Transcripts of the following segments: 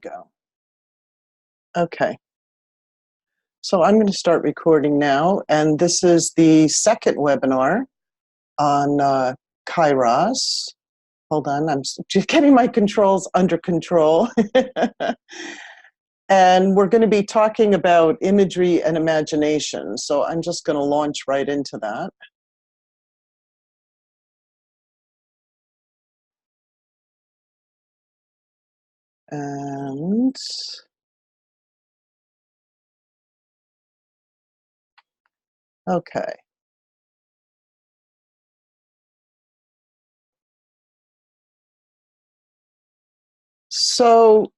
go. Okay. So I'm going to start recording now, and this is the second webinar on Kairos. Hold on, I'm just getting my controls under control. And we're going to be talking about imagery and imagination. So I'm just going to launch right into that. And okay. So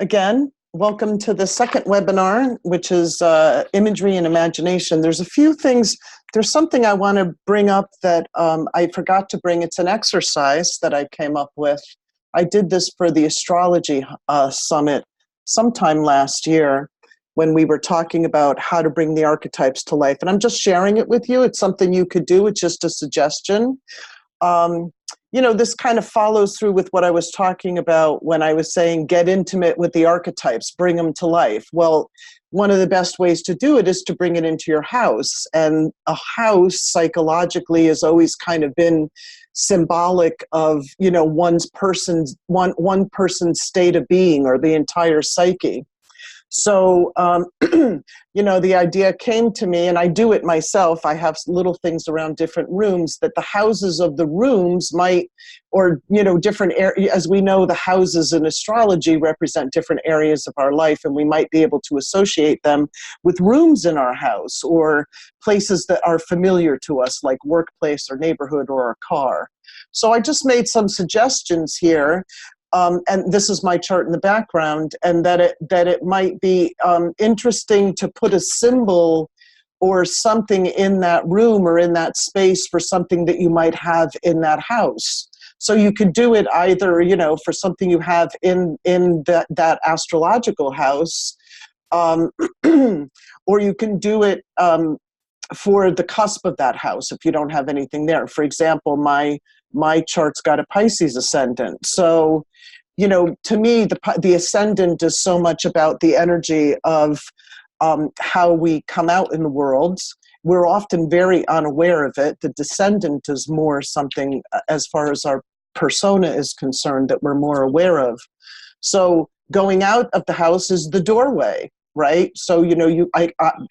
again, welcome to the second webinar, which is imagery and imagination. There's a few things, there's something I want to bring up that I forgot to bring. It's an exercise that I came up with. I did this for the astrology summit sometime last year when we were talking about how to bring the archetypes to life. And I'm just sharing it with you. It's something you could do. It's just a suggestion. You know, this kind of follows through with what I was talking about when I was saying get intimate with the archetypes, bring them to life. Well, one of the best ways to do it is to bring it into your house. And a house psychologically has always kind of been symbolic of, you know, one person's state of being or the entire psyche. So, you know, the idea came to me, and I do it myself. I have little things around different rooms that the houses of the rooms might, or, you know, different areas, as we know, the houses in astrology represent different areas of our life, and we might be able to associate them with rooms in our house or places that are familiar to us, like workplace or neighborhood or a car. So I just made some suggestions here. And this is my chart in the background, and that it might be interesting to put a symbol or something in that room or in that space for something that you might have in that house. So you could do it either, you know, for something you have in that astrological house, or you can do it for the cusp of that house if you don't have anything there. For example, my chart's got a Pisces ascendant. So, you know, to me, the ascendant is so much about the energy of how we come out in the world. We're often very unaware of it. The descendant is more something, as far as our persona is concerned, that we're more aware of. So going out of the house is the doorway, right? So, you know,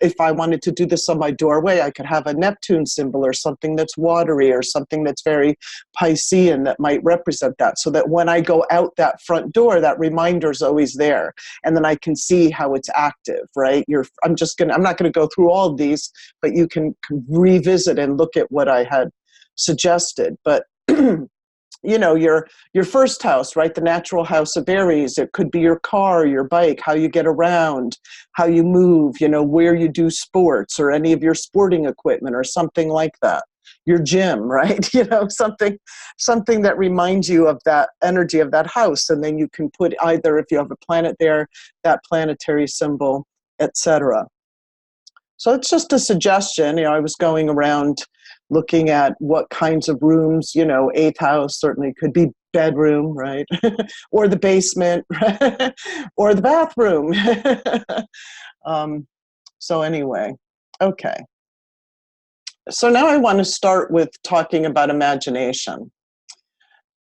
if I wanted to do this on my doorway, I could have a Neptune symbol or something that's watery or something that's very Piscean that might represent that, so that when I go out that front door, that reminder is always there. And then I can see how it's active, right? I'm not going to go through all of these, but you can revisit and look at what I had suggested. But you know, your first house, right? The natural house of Aries. It could be your car, your bike, how you get around, how you move, you know, where you do sports or any of your sporting equipment or something like that. Your gym, right? You know, something that reminds you of that energy of that house. And then you can put either, if you have a planet there, that planetary symbol, etc. So it's just a suggestion. You know, I was going around looking at what kinds of rooms, you know, eighth house certainly could be bedroom, right? Or the basement, or the bathroom. So anyway, okay. So now I want to start with talking about imagination.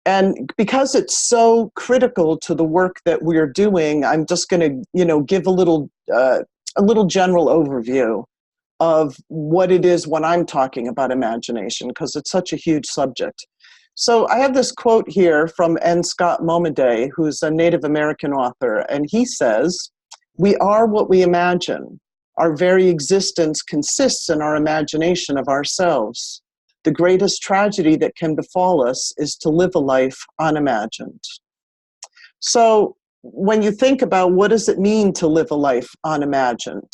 And because it's so critical to the work that we're doing, I'm just going to, you know, give a little general overview of what it is when I'm talking about imagination, because it's such a huge subject. So I have this quote here from N. Scott Momaday, who's a Native American author, and he says, "We are what we imagine. Our very existence consists in our imagination of ourselves. The greatest tragedy that can befall us is to live a life unimagined." So when you think about what does it mean to live a life unimagined,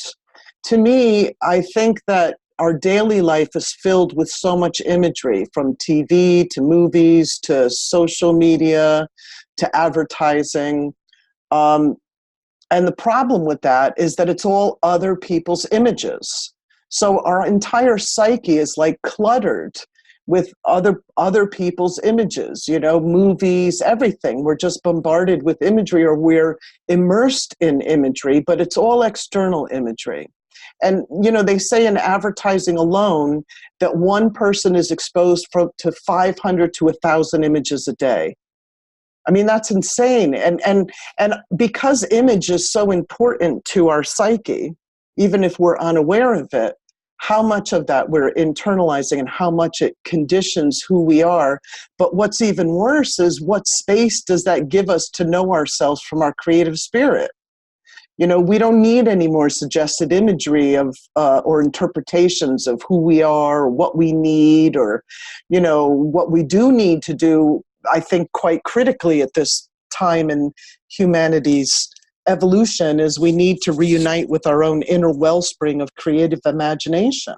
to me, I think that our daily life is filled with so much imagery, from TV to movies to social media to advertising. And the problem with that is that it's all other people's images. So our entire psyche is like cluttered with other people's images, you know, movies, everything. We're just bombarded with imagery, or we're immersed in imagery, but it's all external imagery. And, you know, they say in advertising alone that one person is exposed to 500 to 1,000 images a day. I mean, that's insane. And because image is so important to our psyche, even if we're unaware of it, how much of that we're internalizing and how much it conditions who we are. But what's even worse is, what space does that give us to know ourselves from our creative spirit? You know, we don't need any more suggested imagery of or interpretations of who we are, or what we need, or, you know, what we do need to do, I think, quite critically at this time in humanity's evolution, is we need to reunite with our own inner wellspring of creative imagination.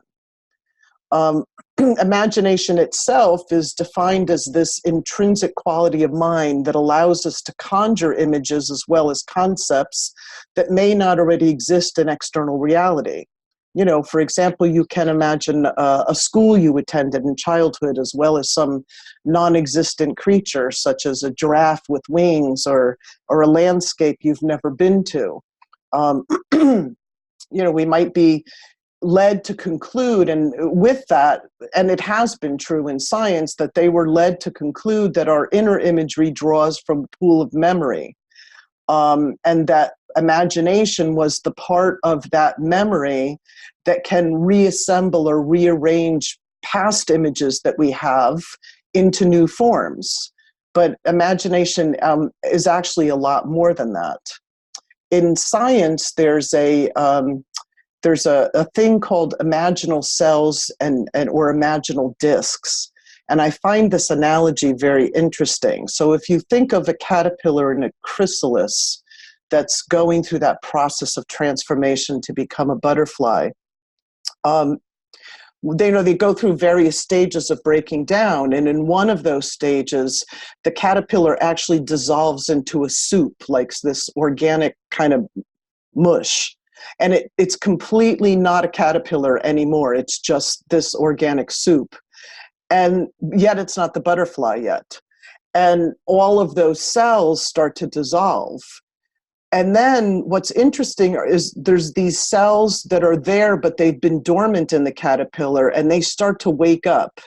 Imagination itself is defined as this intrinsic quality of mind that allows us to conjure images as well as concepts that may not already exist in external reality. You know, for example, you can imagine a school you attended in childhood, as well as some non-existent creature, such as a giraffe with wings, or a landscape you've never been to. You know, we might be led to conclude, and with that, and it has been true in science, that they were led to conclude that our inner imagery draws from a pool of memory, and that imagination was the part of that memory that can reassemble or rearrange past images that we have into new forms. But imagination is actually a lot more than that. In science, there's a thing called imaginal cells or imaginal discs. And I find this analogy very interesting. So if you think of a caterpillar in a chrysalis that's going through that process of transformation to become a butterfly, they go through various stages of breaking down. And in one of those stages, the caterpillar actually dissolves into a soup, like this organic kind of mush. And it's completely not a caterpillar anymore. It's just this organic soup. And yet it's not the butterfly yet. And all of those cells start to dissolve. And then what's interesting is there's these cells that are there, but they've been dormant in the caterpillar, and they start to wake up.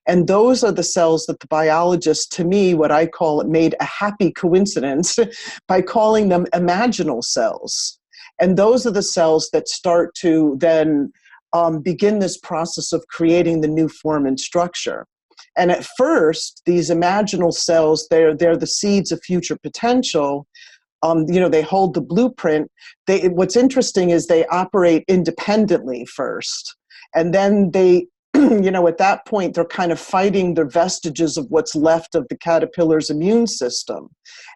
And those are the cells that the biologists, to me, what I call it, made a happy coincidence by calling them imaginal cells. And those are the cells that start to then begin this process of creating the new form and structure. And at first, these imaginal cells, they're the seeds of future potential. You know, they hold the blueprint. What's interesting is they operate independently first. And then they, you know, at that point, they're kind of fighting the vestiges of what's left of the caterpillar's immune system.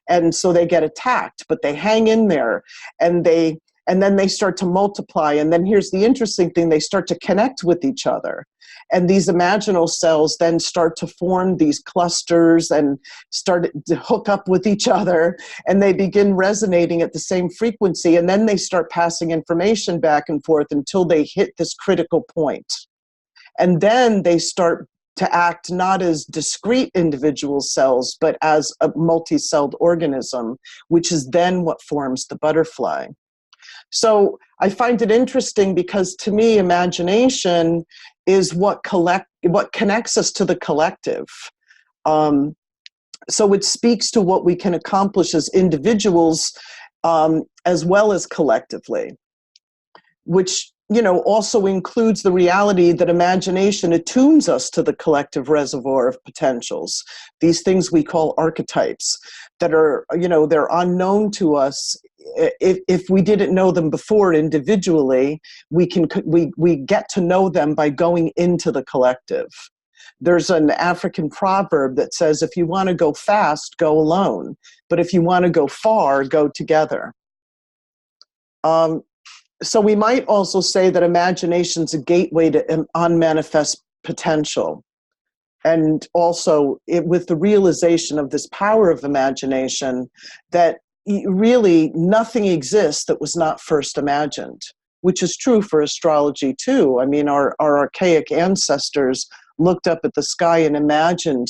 And so they get attacked, but they hang in there, and then they start to multiply. And then here's the interesting thing, they start to connect with each other. And these imaginal cells then start to form these clusters and start to hook up with each other, and they begin resonating at the same frequency. And then they start passing information back and forth until they hit this critical point. And then they start to act not as discrete individual cells, but as a multi-celled organism, which is then what forms the butterfly. So I find it interesting because, to me, imagination is what connects us to the collective. So it speaks to what we can accomplish as individuals, as well as collectively, which, you know, also includes the reality that imagination attunes us to the collective reservoir of potentials. These things we call archetypes that are, you know, they're unknown to us. If we didn't know them before individually, we get to know them by going into the collective. There's an African proverb that says, if you want to go fast, go alone. But if you want to go far, go together. So we might also say that imagination's a gateway to unmanifest potential. And also with the realization of this power of imagination, that really nothing exists that was not first imagined, which is true for astrology too. I mean, our archaic ancestors looked up at the sky and imagined,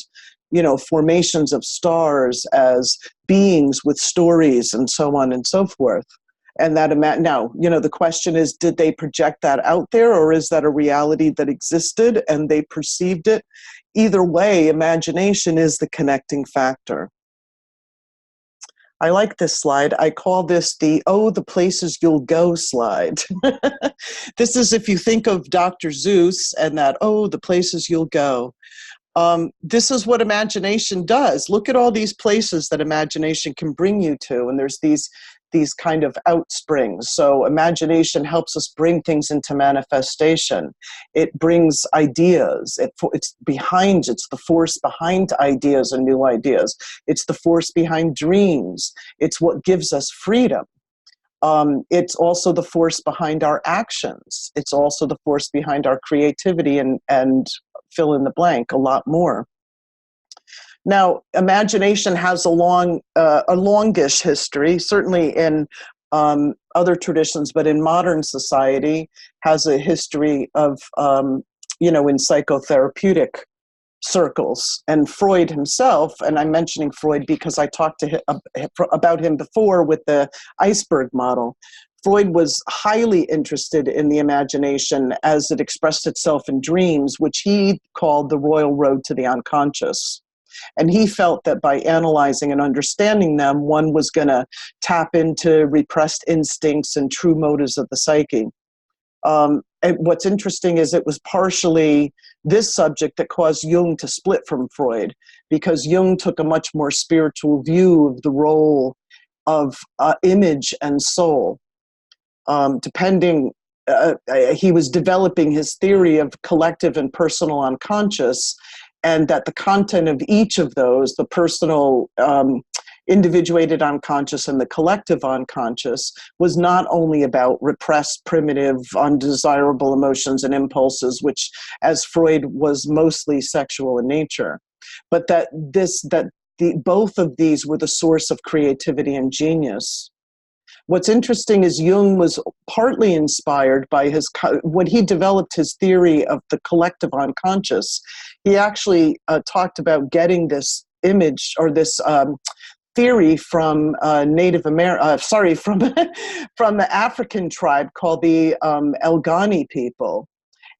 formations of stars as beings with stories and so on and so forth. And that now, the question is, did they project that out there, or is that a reality that existed and they perceived it? Either way, imagination is the connecting factor. I like this slide. I call this the places you'll go slide. This is if you think of Dr. Seuss and that, the places you'll go. This is what imagination does. Look at all these places that imagination can bring you to. And there's these kind of outsprings. So imagination helps us bring things into manifestation. It brings ideas. It's the force behind ideas and new ideas. It's the force behind dreams. It's what gives us freedom. It's also the force behind our actions. It's also the force behind our creativity and fill in the blank, a lot more. Now, imagination has a longish history, certainly in other traditions, but in modern society has a history of, in psychotherapeutic circles. And Freud himself, and I'm mentioning Freud because I talked to him about him before with the iceberg model. Freud was highly interested in the imagination as it expressed itself in dreams, which he called the royal road to the unconscious. And he felt that by analyzing and understanding them, one was going to tap into repressed instincts and true motives of the psyche. And what's interesting is it was partially this subject that caused Jung to split from Freud, because Jung took a much more spiritual view of the role of image and soul. He was developing his theory of collective and personal unconscious, and that the content of each of those, the personal individuated unconscious and the collective unconscious, was not only about repressed, primitive, undesirable emotions and impulses, which, as Freud, was mostly sexual in nature, but that both of these were the source of creativity and genius. What's interesting is Jung was partly inspired by when he developed his theory of the collective unconscious. He actually talked about getting this image or this theory from from the African tribe called the Elgani people.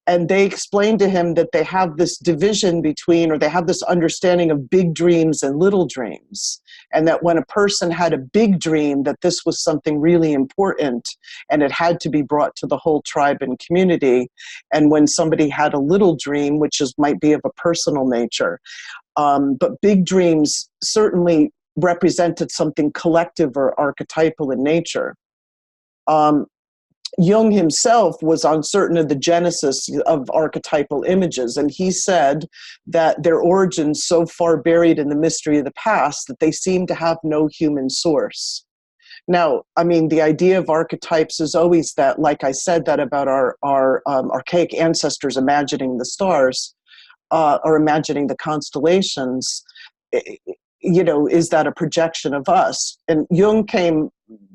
And they explained to him that they have this division between, or they have this understanding of big dreams and little dreams. And that when a person had a big dream, that this was something really important and it had to be brought to the whole tribe and community. And when somebody had a little dream, which might be of a personal nature, but big dreams certainly represented something collective or archetypal in nature. Jung himself was uncertain of the genesis of archetypal images, and he said that their origins so far buried in the mystery of the past that they seem to have no human source. Now, I mean, the idea of archetypes is always that, like I said, that about our archaic ancestors imagining the stars or imagining the constellations. Is that a projection of us? And Jung came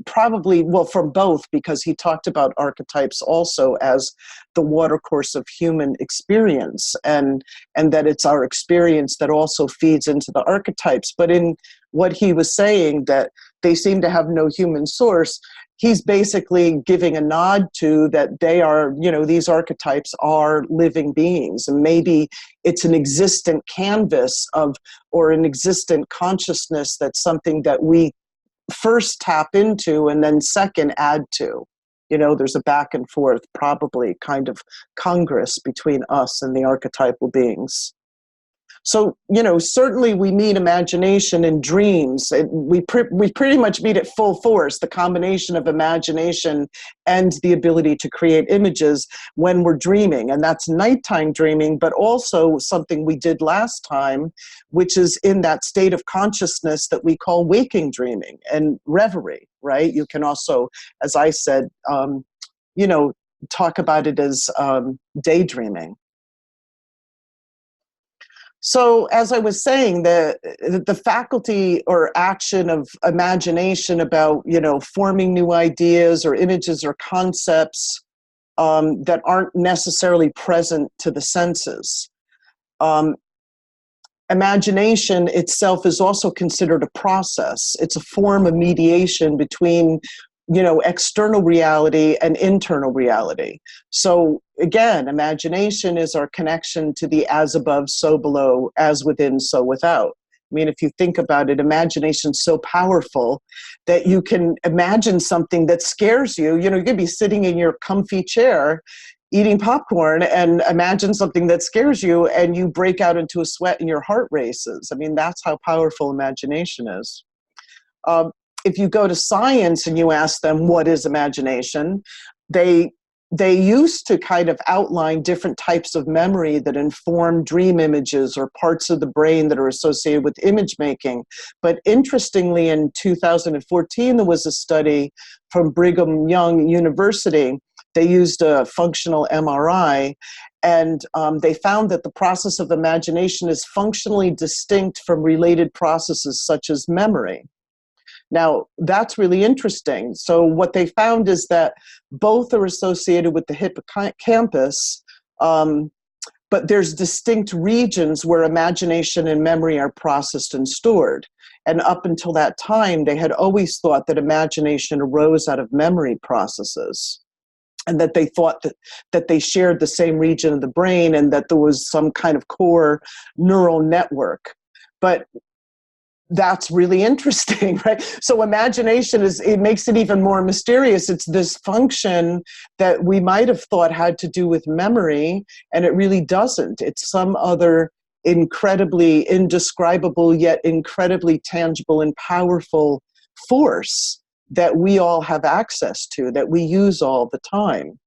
probably, from both, because he talked about archetypes also as the watercourse of human experience, and that it's our experience that also feeds into the archetypes. But in what he was saying, that they seem to have no human source, he's basically giving a nod to that they are, these archetypes are living beings. And maybe it's an existent canvas or an existent consciousness that's something that we first tap into and then second add to. There's a back and forth, probably kind of congress between us and the archetypal beings. So, certainly we meet imagination in dreams. We pretty much meet it full force, the combination of imagination and the ability to create images when we're dreaming. And that's nighttime dreaming, but also something we did last time, which is in that state of consciousness that we call waking dreaming and reverie, right? You can also, as I said, talk about it as daydreaming. So as I was saying, the faculty or action of imagination about, forming new ideas or images or concepts that aren't necessarily present to the senses. Um, Imagination itself is also considered a process. It's a form of mediation between, external reality and internal reality. So again, imagination is our connection to the as above, so below, as within, so without. I mean, if you think about it, imagination's so powerful that you can imagine something that scares you. You could be sitting in your comfy chair eating popcorn and imagine something that scares you, and you break out into a sweat and your heart races. I mean, that's how powerful imagination is. Um, if you go to science and you ask them what is imagination, they used to kind of outline different types of memory that inform dream images or parts of the brain that are associated with image making. But interestingly, in 2014, there was a study from Brigham Young University. They used a functional MRI, and they found that the process of imagination is functionally distinct from related processes such as memory. Now, that's really interesting. So what they found is that both are associated with the hippocampus, but there's distinct regions where imagination and memory are processed and stored. And up until that time, they had always thought that imagination arose out of memory processes, and that they thought that they shared the same region of the brain and that there was some kind of core neural network. But that's really interesting, right? So imagination it makes it even more mysterious. It's this function that we might have thought had to do with memory, and it really doesn't. It's some other incredibly indescribable yet incredibly tangible and powerful force that we all have access to, that we use all the time.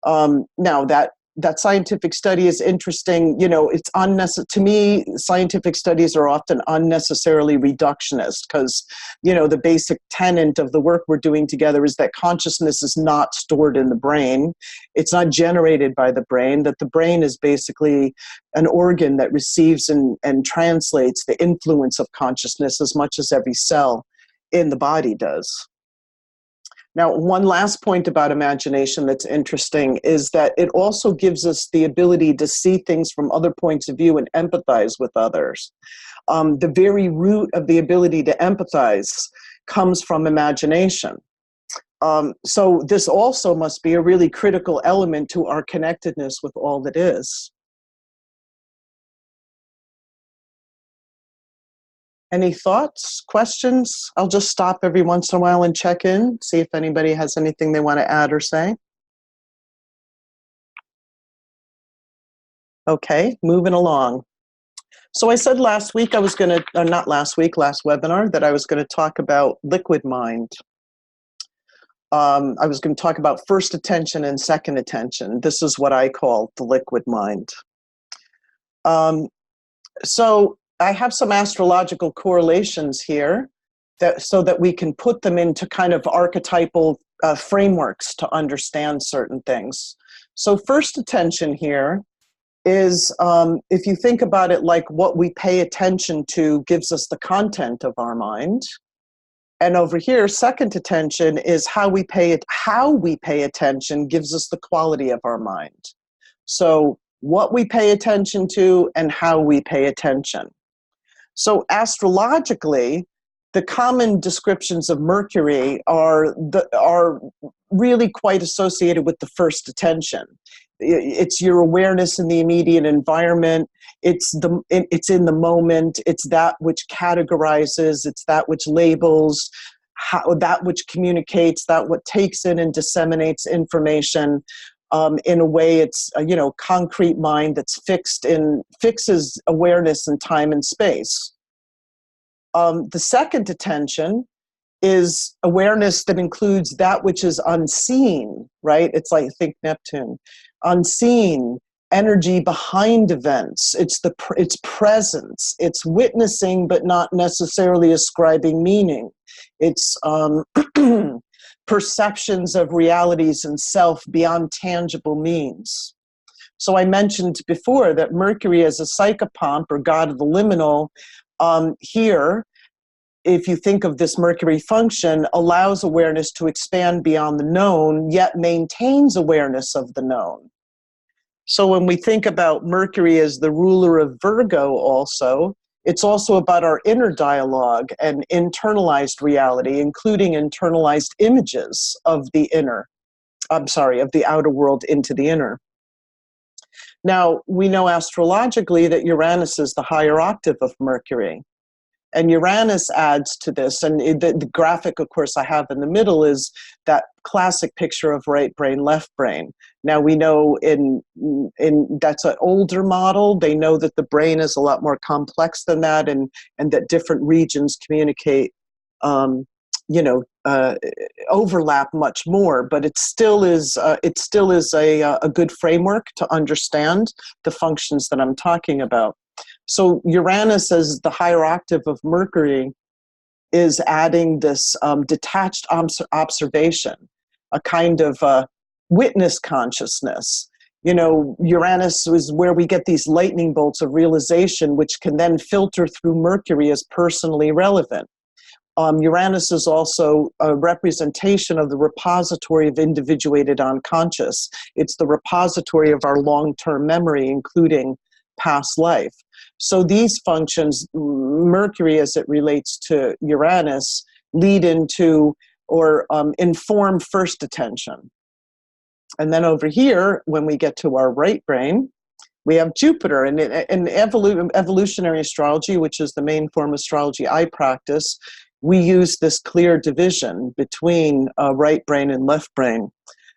Now that scientific study is interesting. It's unnecessary. To me, scientific studies are often unnecessarily reductionist because, the basic tenet of the work we're doing together is that consciousness is not stored in the brain. It's not generated by the brain, that the brain is basically an organ that receives and translates the influence of consciousness as much as every cell in the body does. Now, one last point about imagination that's interesting is that it also gives us the ability to see things from other points of view and empathize with others. The very root of the ability to empathize comes from imagination. So this also must be a really critical element to our connectedness with all that is. Any thoughts, questions? I'll just stop every once in a while and check in, see if anybody has anything they want to add or say. Okay, moving along. So I said last week I was going to, not last week, last webinar, that I was going to talk about liquid mind. I was going to talk about first attention and second attention. This is what I call the liquid mind. So I have some astrological correlations here so that we can put them into kind of archetypal frameworks to understand certain things. So first attention here is, if you think about it like what we pay attention to gives us the content of our mind. And over here, second attention is how we pay attention gives us the quality of our mind. So what we pay attention to and how we pay attention. So astrologically, the common descriptions of Mercury are really quite associated with the first attention. It's your awareness in the immediate environment. It's in the moment. It's that which categorizes. It's that which labels. That which communicates. That what takes in and disseminates information. In a way, it's a concrete mind that's fixes awareness in time and space. The second attention is awareness that includes that which is unseen, right? It's like, think Neptune. Unseen, energy behind events. It's presence. It's witnessing, but not necessarily ascribing meaning. It's perceptions of realities and self beyond tangible means. So I mentioned before that Mercury as a psychopomp or god of the liminal, here, if you think of this Mercury function, allows awareness to expand beyond the known, yet maintains awareness of the known. So when we think about Mercury as the ruler of Virgo also, it's also about our inner dialogue and internalized reality, including internalized images of the of the outer world into the inner. Now, we know astrologically that Uranus is the higher octave of Mercury. And Uranus adds to this, and the graphic, of course, I have in the middle is that classic picture of right brain, left brain. Now we know in that's an older model. They know that the brain is a lot more complex than that, and that different regions communicate, overlap much more. But it still is a good framework to understand the functions that I'm talking about. So Uranus as the higher octave of Mercury is adding this detached observation, a kind of witness consciousness. You know, Uranus is where we get these lightning bolts of realization, which can then filter through Mercury as personally relevant. Uranus is also a representation of the repository of individuated unconscious. It's the repository of our long-term memory, including past life. So these functions, Mercury as it relates to Uranus, lead into or inform first attention. And then over here, when we get to our right brain, we have Jupiter. And in evolutionary astrology, which is the main form of astrology I practice, we use this clear division between right brain and left brain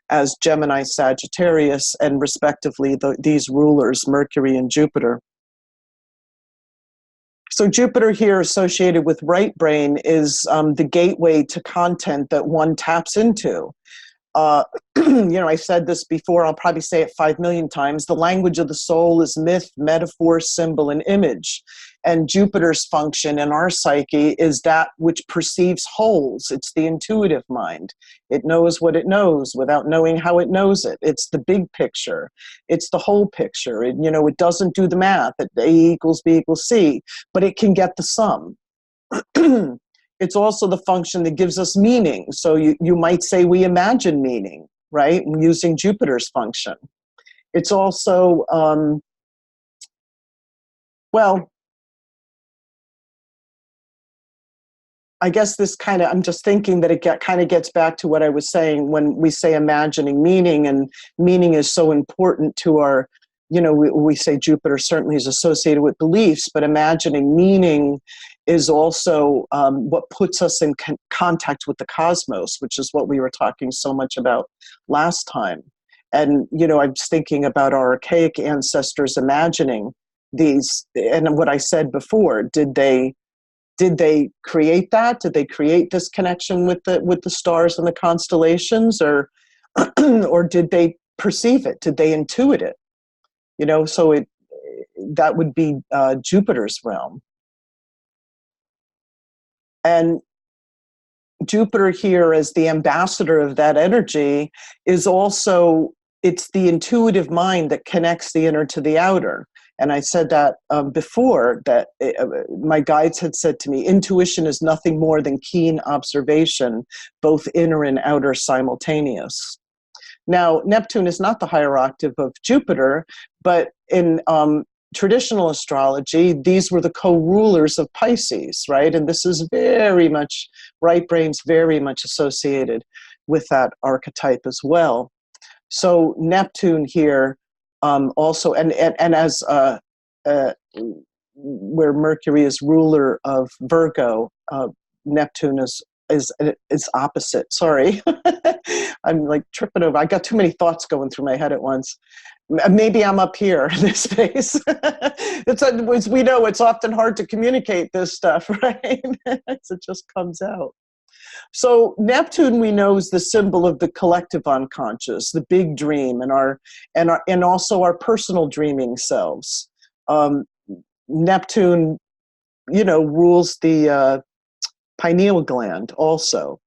as Gemini, Sagittarius, and respectively these rulers, Mercury and Jupiter. So Jupiter here associated with right brain is the gateway to content that one taps into. I said this before, I'll probably say it 5 million times. The language of the soul is myth, metaphor, symbol, and image. And Jupiter's function in our psyche is that which perceives wholes. It's the intuitive mind. It knows what it knows without knowing how it knows it. It's the big picture. It's the whole picture. It doesn't do the math. A equals B equals C, but it can get the sum. It's also the function that gives us meaning. So you might say we imagine meaning, right? Using Jupiter's function. It's also, I guess I'm just thinking that it kind of gets back to what I was saying when we say imagining meaning, and meaning is so important to our, we say Jupiter certainly is associated with beliefs, but imagining meaning is also what puts us in contact with the cosmos, which is what we were talking so much about last time. And, I was thinking about our archaic ancestors imagining these, and what I said before, did they create that? Did they create this connection with the stars and the constellations, or or did they perceive it? Did they intuit it? So that would be Jupiter's realm. And Jupiter here as the ambassador of that energy is also, it's the intuitive mind that connects the inner to the outer. And I said that before, that my guides had said to me, intuition is nothing more than keen observation, both inner and outer simultaneous. Now, Neptune is not the higher octave of Jupiter, but in traditional astrology, these were the co-rulers of Pisces, right? And this is very much, right brain's very much associated with that archetype as well. So Neptune here also, and as where Mercury is ruler of Virgo, Neptune is opposite. Sorry, I'm like tripping over. I got too many thoughts going through my head at once. Maybe I'm up here in this space. As we know, it's often hard to communicate this stuff, right? It just comes out. So Neptune, we know, is the symbol of the collective unconscious, the big dream, and also our personal dreaming selves. Neptune, rules the pineal gland also.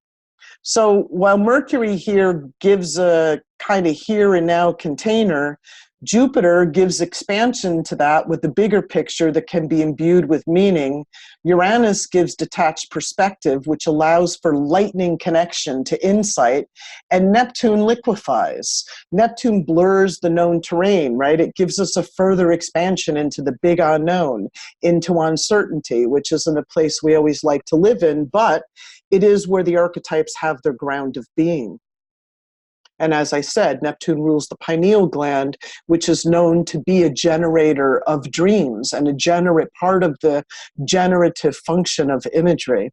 So while Mercury here gives a kind of here and now container, Jupiter gives expansion to that with the bigger picture that can be imbued with meaning. Uranus gives detached perspective, which allows for lightning connection to insight. And Neptune liquefies. Neptune blurs the known terrain, right? It gives us a further expansion into the big unknown, into uncertainty, which isn't a place we always like to live in, but it is where the archetypes have their ground of being. And as I said, Neptune rules the pineal gland, which is known to be a generator of dreams and a part of the generative function of imagery.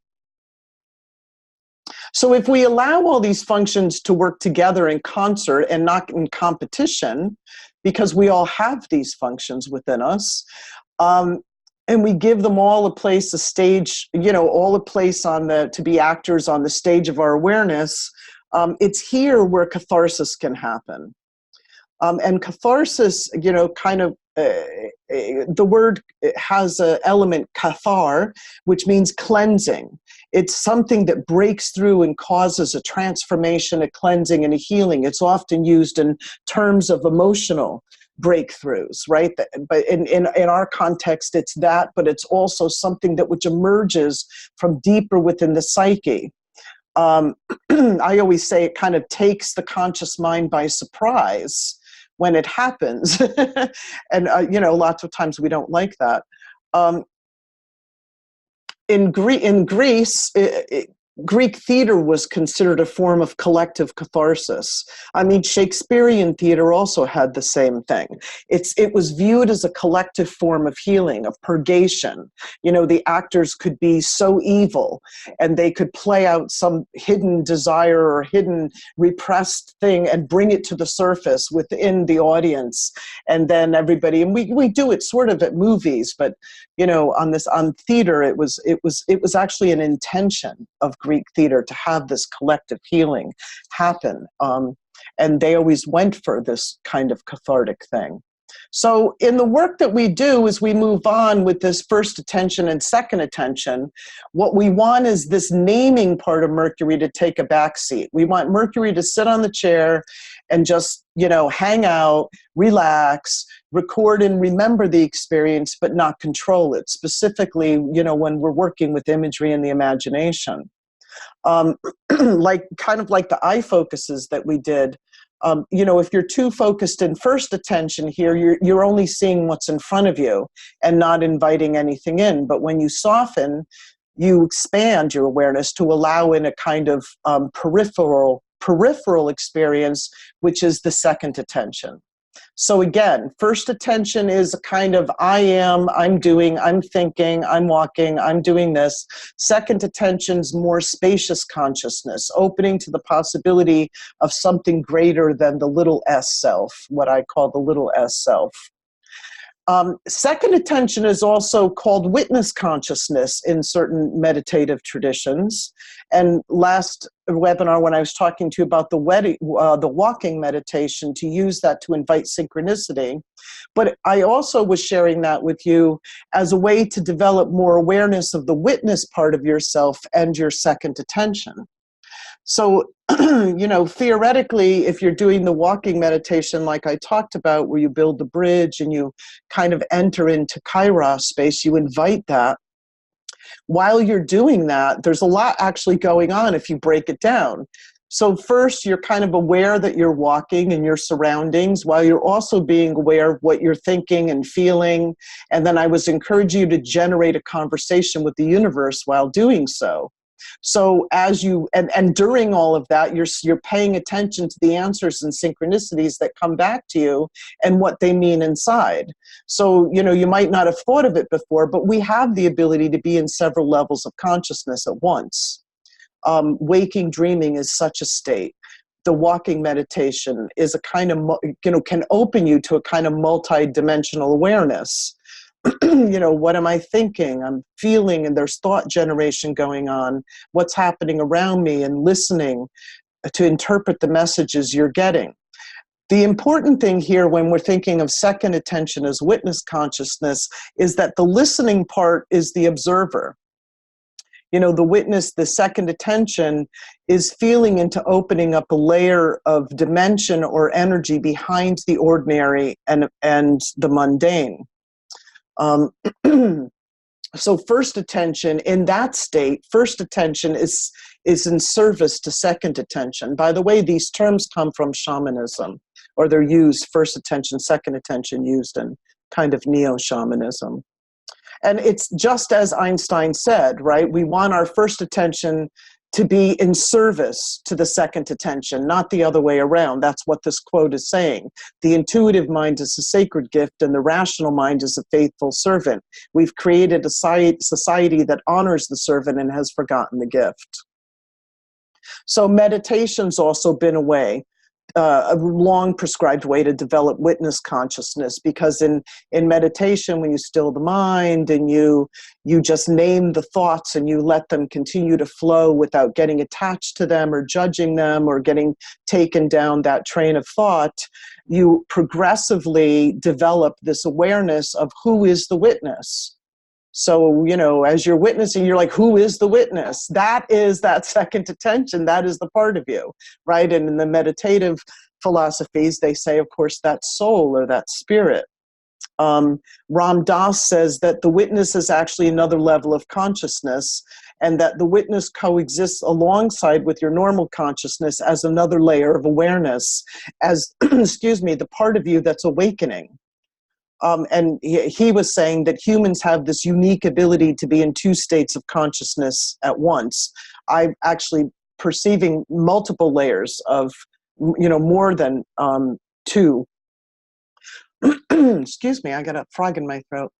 So if we allow all these functions to work together in concert and not in competition, because we all have these functions within us, and we give them all a place, a stage, all a place to be actors on the stage of our awareness, it's here where catharsis can happen. And catharsis, the word has an element, kathar, which means cleansing. It's something that breaks through and causes a transformation, a cleansing, and a healing. It's often used in terms of emotional breakthroughs, right? But in our context, it's that, but it's also something which emerges from deeper within the psyche. I always say it kind of takes the conscious mind by surprise when it happens. And, lots of times we don't like that. In Greece, Greek theater was considered a form of collective catharsis. I mean, Shakespearean theater also had the same thing. It was viewed as a collective form of healing, of purgation. The actors could be so evil, and they could play out some hidden desire or hidden repressed thing and bring it to the surface within the audience. And then everybody, and we do it sort of at movies, but on theater, it was actually an intention of Greek theater to have this collective healing happen. And they always went for this kind of cathartic thing. So in the work that we do as we move on with this first attention and second attention, what we want is this naming part of Mercury to take a backseat. We want Mercury to sit on the chair and just, hang out, relax, record and remember the experience, but not control it, specifically, when we're working with imagery and the imagination. Like the eye focuses that we did, if you're too focused in first attention here, you're only seeing what's in front of you and not inviting anything in. But when you soften, you expand your awareness to allow in a kind of peripheral experience, which is the second attention. So again, first attention is a kind of I'm doing, I'm thinking, I'm walking, I'm doing this. Second attention's more spacious consciousness, opening to the possibility of something greater than the little s self, what I call the little s self. Second attention is also called witness consciousness in certain meditative traditions. And last webinar, when I was talking to you about the walking meditation, to use that to invite synchronicity. But I also was sharing that with you as a way to develop more awareness of the witness part of yourself and your second attention. So, theoretically, if you're doing the walking meditation like I talked about, where you build the bridge and you kind of enter into Kairos space, you invite that. While you're doing that, there's a lot actually going on if you break it down. So first, you're kind of aware that you're walking in your surroundings, while you're also being aware of what you're thinking and feeling. And then I was encouraging you to generate a conversation with the universe while doing so. So as you, and during all of that, you're paying attention to the answers and synchronicities that come back to you and what they mean inside. So, you might not have thought of it before, but we have the ability to be in several levels of consciousness at once. Waking dreaming is such a state. The walking meditation is a kind of, can open you to a kind of multi-dimensional awareness. What am I thinking? I'm feeling, and there's thought generation going on. What's happening around me, and listening to interpret the messages you're getting. The important thing here when we're thinking of second attention as witness consciousness is that the listening part is the observer. The witness, the second attention, is feeling into opening up a layer of dimension or energy behind the ordinary and the mundane. So first attention, in that state, first attention is in service to second attention. By the way, these terms come from shamanism, or they're used, first attention, second attention, used in kind of neo-shamanism. And it's just as Einstein said, right? We want our first attention to be in service to the second attention, not the other way around. That's what this quote is saying. The intuitive mind is a sacred gift, and the rational mind is a faithful servant. We've created a society that honors the servant and has forgotten the gift. So meditation's also been a long prescribed way to develop witness consciousness, because in meditation, when you still the mind and you just name the thoughts and you let them continue to flow without getting attached to them or judging them or getting taken down that train of thought, you progressively develop this awareness of who is the witness. So, as you're witnessing, you're like, who is the witness? That is that second attention. That is the part of you, right? And in the meditative philosophies, they say, of course, that soul or that spirit. Ram Dass says that the witness is actually another level of consciousness, and that the witness coexists alongside with your normal consciousness as another layer of awareness, as, excuse me, the part of you that's awakening. And he was saying that humans have this unique ability to be in two states of consciousness at once. I'm actually perceiving multiple layers of, more than two. Excuse me, I got a frog in my throat.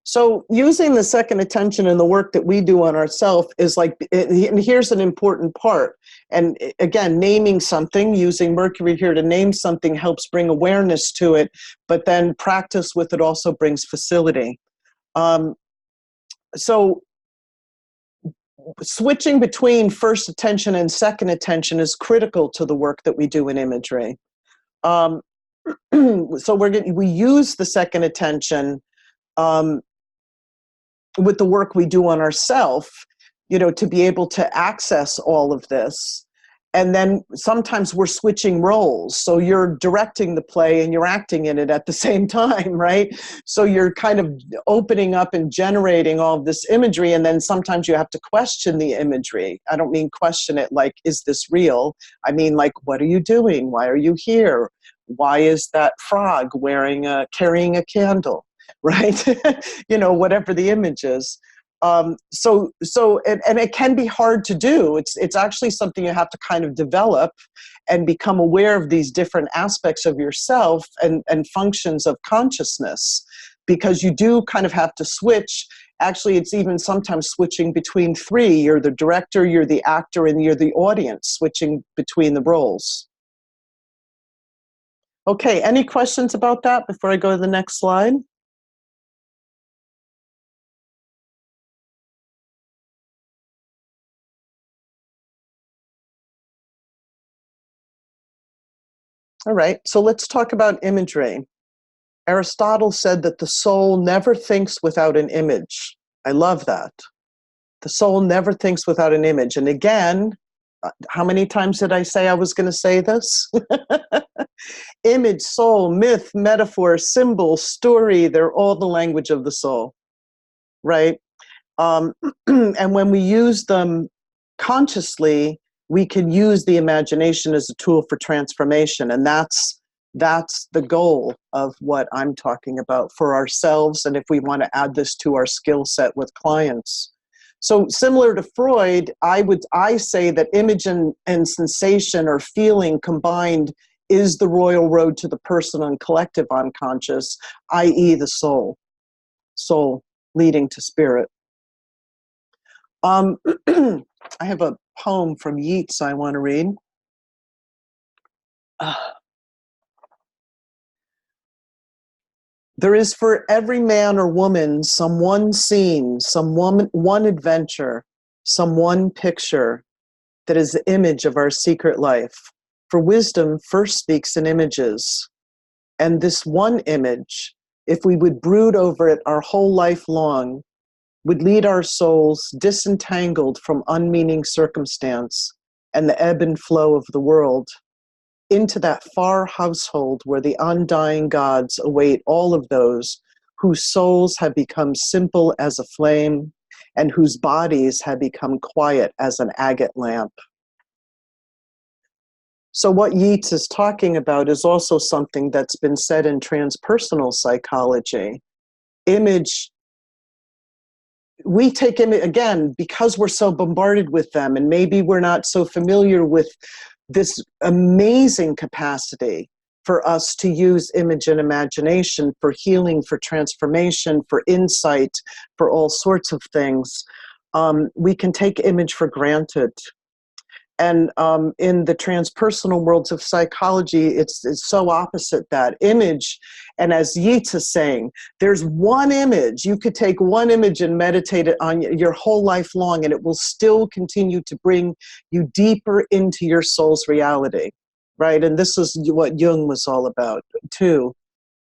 So using the second attention in the work that we do on ourselves is like, and here's an important part. And again, naming something, using Mercury here to name something helps bring awareness to it, but then practice with it also brings facility. So switching between first attention and second attention is critical to the work that we do in imagery. So we use the second attention with the work we do on ourselves, to be able to access all of this. And then sometimes we're switching roles. So you're directing the play and you're acting in it at the same time, right? So you're kind of opening up and generating all of this imagery. And then sometimes you have to question the imagery. I don't mean question it like, is this real? I mean, like, what are you doing? Why are you here? Why is that frog carrying a candle? Right? Whatever the image is. And it can be hard to do. It's actually something you have to kind of develop and become aware of these different aspects of yourself and functions of consciousness, because you do kind of have to switch. Actually, it's even sometimes switching between three. You're the director, you're the actor, and you're the audience, switching between the roles. Okay, any questions about that before I go to the next slide? All right, so let's talk about imagery. Aristotle said that the soul never thinks without an image. I love that. The soul never thinks without an image. And again, how many times did I say I was going to say this? Image, soul, myth, metaphor, symbol, story, they're all the language of the soul, right? And when we use them consciously, we can use the imagination as a tool for transformation. And that's the goal of what I'm talking about for ourselves, and if we want to add this to our skill set with clients. So similar to Freud, I say that image and sensation or feeling combined is the royal road to the personal and collective unconscious, i.e. the soul leading to spirit. I have a poem from Yeats I want to read. There is for every man or woman some one scene, one adventure, some one picture that is the image of our secret life. For wisdom first speaks in images. And this one image, if we would brood over it our whole life long, would lead our souls disentangled from unmeaning circumstance and the ebb and flow of the world into that far household where the undying gods await all of those whose souls have become simple as a flame and whose bodies have become quiet as an agate lamp. So what Yeats is talking about is also something that's been said in transpersonal psychology. Image, we take image, again, because we're so bombarded with them, and maybe we're not so familiar with this amazing capacity for us to use image and imagination for healing, for transformation, for insight, for all sorts of things. We can take image for granted. And in the transpersonal worlds of psychology, it's so opposite that. Image, and as Yeats is saying, there's one image. You could take one image and meditate it on your whole life long, and it will still continue to bring you deeper into your soul's reality, right? And this is what Jung was all about, too.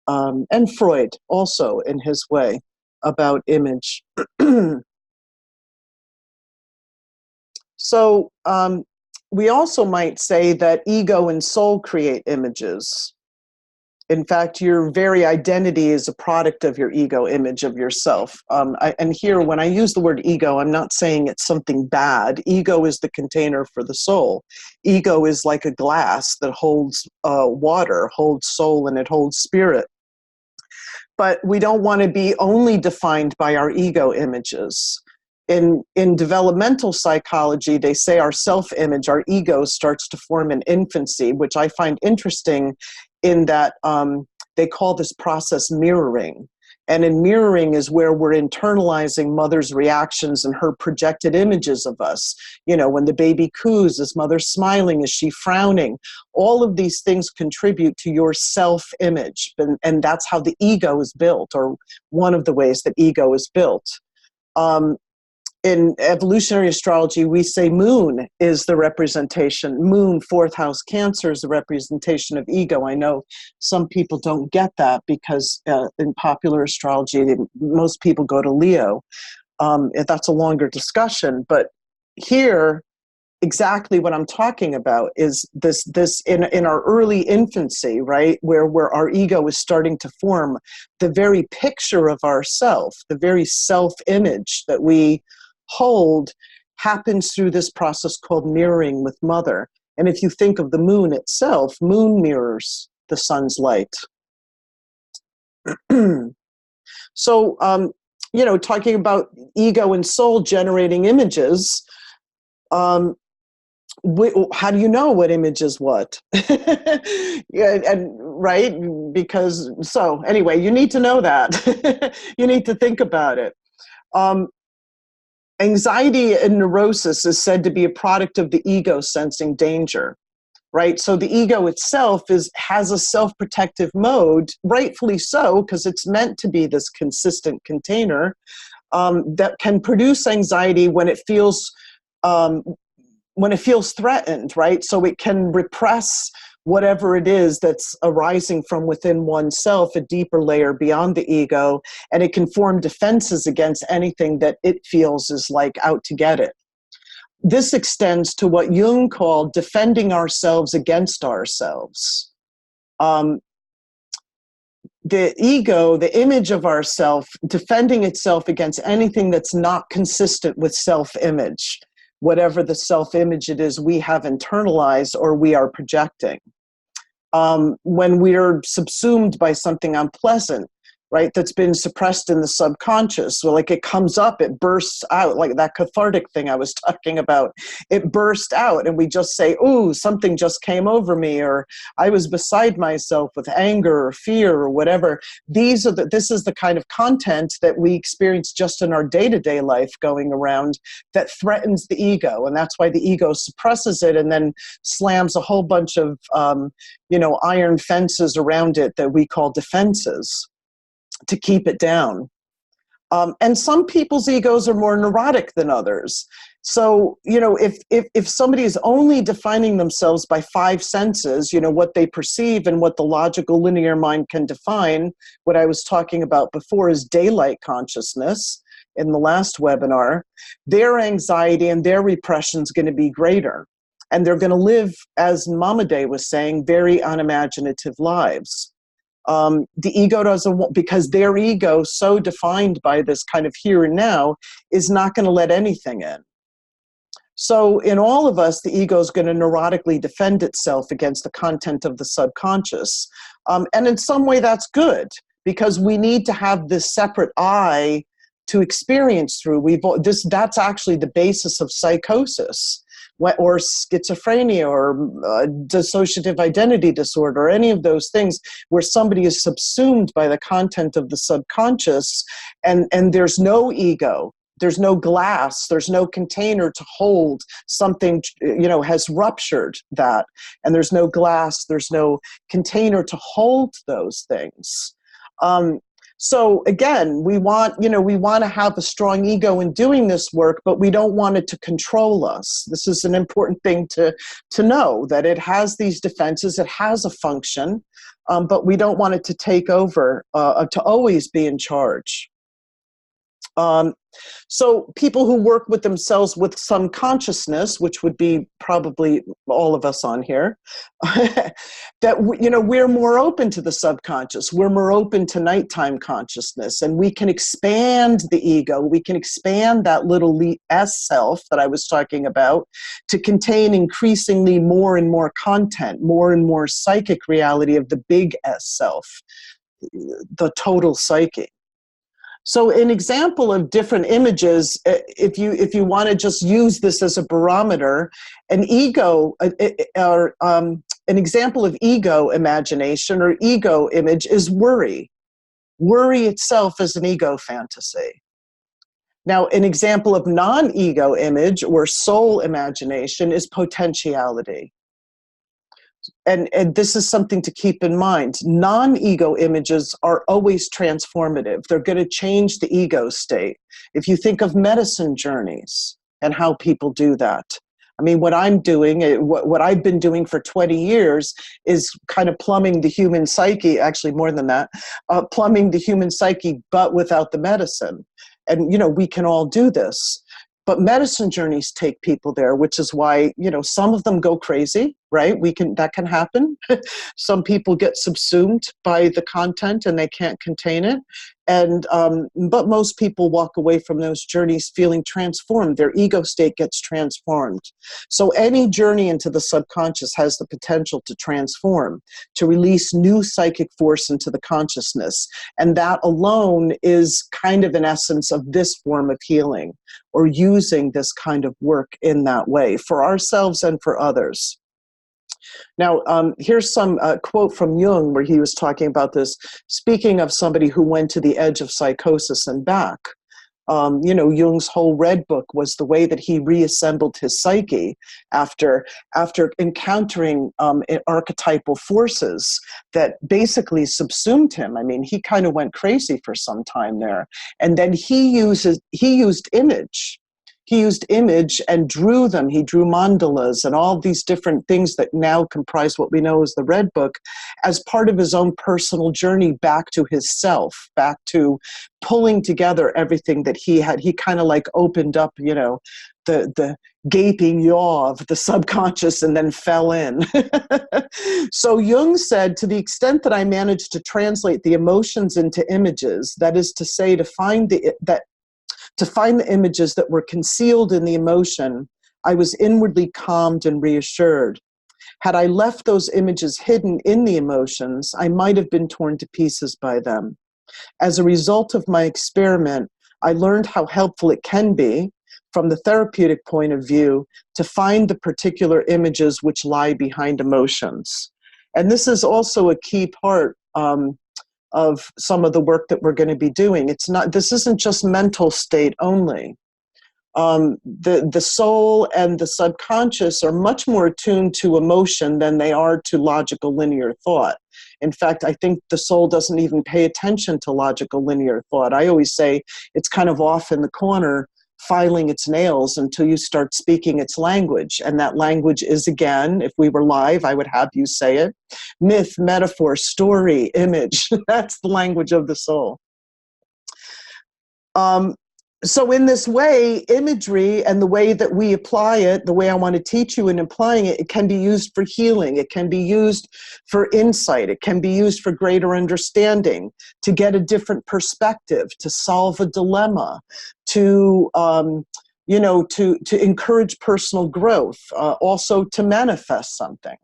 And Freud also, in his way, about image. So, we also might say that ego and soul create images. In fact, your very identity is a product of your ego image of yourself. And here, when I use the word ego, I'm not saying it's something bad. Ego is the container for the soul. Ego is like a glass that holds water, holds soul, and it holds spirit. But we don't want to be only defined by our ego images. In developmental psychology, they say our self-image, our ego, starts to form in infancy, which I find interesting in that they call this process mirroring. And in mirroring is where we're internalizing mother's reactions and her projected images of us. You know, when the baby coos, is mother smiling? Is she frowning? All of these things contribute to your self-image. And that's how the ego is built, or one of the ways that ego is built. In evolutionary astrology, we say moon is the representation. Moon, fourth house Cancer, is the representation of ego. I know some people don't get that because in popular astrology, most people go to Leo. That's a longer discussion. But here, exactly what I'm talking about is this in our early infancy, right, where our ego is starting to form. The very picture of ourself, the very self-image that we hold happens through this process called mirroring with mother. And if you think of the moon itself, moon mirrors the sun's light. So, you know, talking about ego and soul generating images, how do you know what image is what? Yeah, and right, because, so anyway, you need to know that. You need to think about it. Anxiety and neurosis is said to be a product of the ego sensing danger, right? So the ego itself has a self-protective mode, rightfully so, because it's meant to be this consistent container that can produce anxiety when it feels threatened, right? So it can repress whatever it is that's arising from within oneself, a deeper layer beyond the ego, and it can form defenses against anything that it feels is like out to get it. This extends to what Jung called defending ourselves against ourselves. The ego, the image of ourself, defending itself against anything that's not consistent with self-image, whatever the self-image it is we have internalized or we are projecting. When we're subsumed by something unpleasant, right, that's been suppressed in the subconscious, well, like it comes up, it bursts out, like that cathartic thing I was talking about. It burst out and we just say, ooh, something just came over me, or I was beside myself with anger or fear or whatever. This is the kind of content that we experience just in our day-to-day life going around that threatens the ego. And that's why the ego suppresses it and then slams a whole bunch of, iron fences around it that we call defenses, to keep it down. And some people's egos are more neurotic than others. So, if somebody is only defining themselves by five senses, what they perceive and what the logical linear mind can define, what I was talking about before is daylight consciousness. in the last webinar, their anxiety and their repression is going to be greater. And they're going to live, as Mama Day was saying, very unimaginative lives. The ego doesn't want, because their ego, so defined by this kind of here and now, is not going to let anything in. So in all of us, the ego is going to neurotically defend itself against the content of the subconscious. And in some way that's good, because we need to have this separate I to experience through. That's actually the basis of psychosis, or schizophrenia, or dissociative identity disorder, or any of those things where somebody is subsumed by the content of the subconscious, and there's no ego. There's no glass, there's no container to hold something, has ruptured that. And there's no glass, there's no container to hold those things. So again, we want to have a strong ego in doing this work, but we don't want it to control us. This is an important thing to know, that it has these defenses, it has a function, but we don't want it to take over, to always be in charge. So people who work with themselves with some consciousness, which would be probably all of us on here, that we're more open to the subconscious, we're more open to nighttime consciousness, and we can expand the ego, we can expand that little S self that I was talking about to contain increasingly more and more content, more and more psychic reality of the big S self, the total psyche. So an example of different images, if you want to just use this as a barometer, an example of ego imagination or ego image is worry. Worry itself is an ego fantasy. Now, an example of non-ego image or soul imagination is potentiality. And this is something to keep in mind. Non-ego images are always transformative. They're going to change the ego state. If you think of medicine journeys and how people do that. I mean, what I'm doing, what I've been doing for 20 years is kind of plumbing the human psyche, actually more than that, plumbing the human psyche, but without the medicine. And, we can all do this. But medicine journeys take people there, which is why, some of them go crazy, right? That can happen. Some people get subsumed by the content and they can't contain it. But most people walk away from those journeys feeling transformed. Their ego state gets transformed. So any journey into the subconscious has the potential to transform, to release new psychic force into the consciousness. And that alone is kind of an essence of this form of healing, or using this kind of work in that way for ourselves and for others. Now, here's some quote from Jung where he was talking about this, speaking of somebody who went to the edge of psychosis and back. Jung's whole Red Book was the way that he reassembled his psyche after encountering archetypal forces that basically subsumed him. I mean, he kind of went crazy for some time there. And then he used image. He used image and drew them. He drew mandalas and all these different things that now comprise what we know as the Red Book, as part of his own personal journey back to his self, back to pulling together everything that he had. He kind of like opened up, the gaping yaw of the subconscious and then fell in. So Jung said, to the extent that I managed to translate the emotions into images, that is to say, to find the images that were concealed in the emotion, I was inwardly calmed and reassured. Had I left those images hidden in the emotions, I might have been torn to pieces by them. As a result of my experiment, I learned how helpful it can be, from the therapeutic point of view, to find the particular images which lie behind emotions. And this is also a key part of some of the work that we're going to be doing. This isn't just mental state only. The soul and the subconscious are much more attuned to emotion than they are to logical linear thought. In fact, I think the soul doesn't even pay attention to logical linear thought. I always say it's kind of off in the corner, filing its nails until you start speaking its language. And that language is, again, if we were live, I would have you say it: myth, metaphor, story, image. That's the language of the soul. So in this way, imagery and the way that we apply it, the way I want to teach you in applying it, it can be used for healing. It can be used for insight. It can be used for greater understanding, to get a different perspective, to solve a dilemma, to to encourage personal growth, also to manifest something.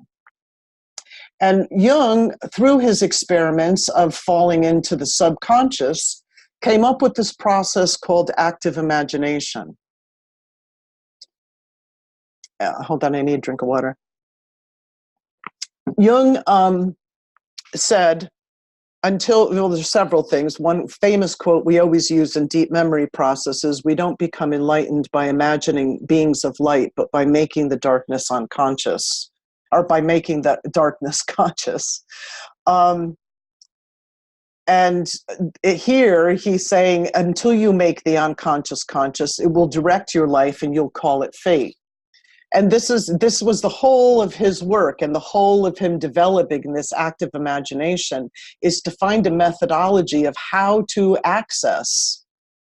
And Jung, through his experiments of falling into the subconscious, came up with this process called active imagination. Hold on, I need a drink of water. Jung said, there's several things. One famous quote we always use in deep memory processes: we don't become enlightened by imagining beings of light, but by making the darkness unconscious, or by making that darkness conscious. And here he's saying, until you make the unconscious conscious, it will direct your life and you'll call it fate. And this was the whole of his work, and the whole of him developing this active imagination is to find a methodology of how to access,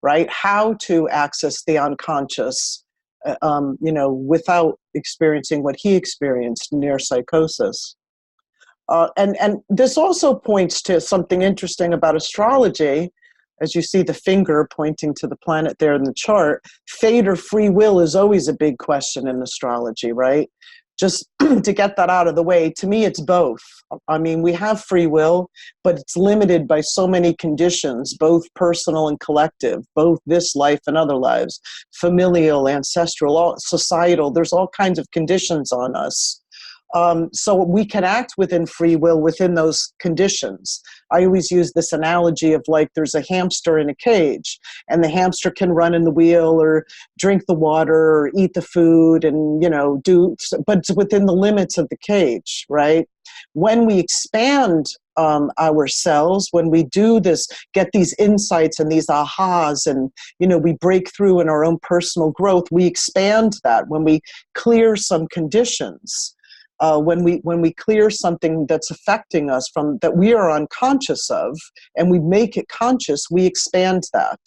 right? How to access the unconscious, without experiencing what he experienced, near psychosis. And this also points to something interesting about astrology. As you see the finger pointing to the planet there in the chart, fate or free will is always a big question in astrology, right? Just to get that out of the way, to me, it's both. I mean, we have free will, but it's limited by so many conditions, both personal and collective, both this life and other lives, familial, ancestral, societal. There's all kinds of conditions on us. So we can act within free will within those conditions. I always use this analogy of, like, there's a hamster in a cage, and the hamster can run in the wheel or drink the water or eat the food and, but it's within the limits of the cage, right? When we expand ourselves, when we do this, get these insights and these ahas, and, we break through in our own personal growth, we expand that. When we clear some conditions, when we clear something that's affecting us from that we are unconscious of, and we make it conscious, we expand that,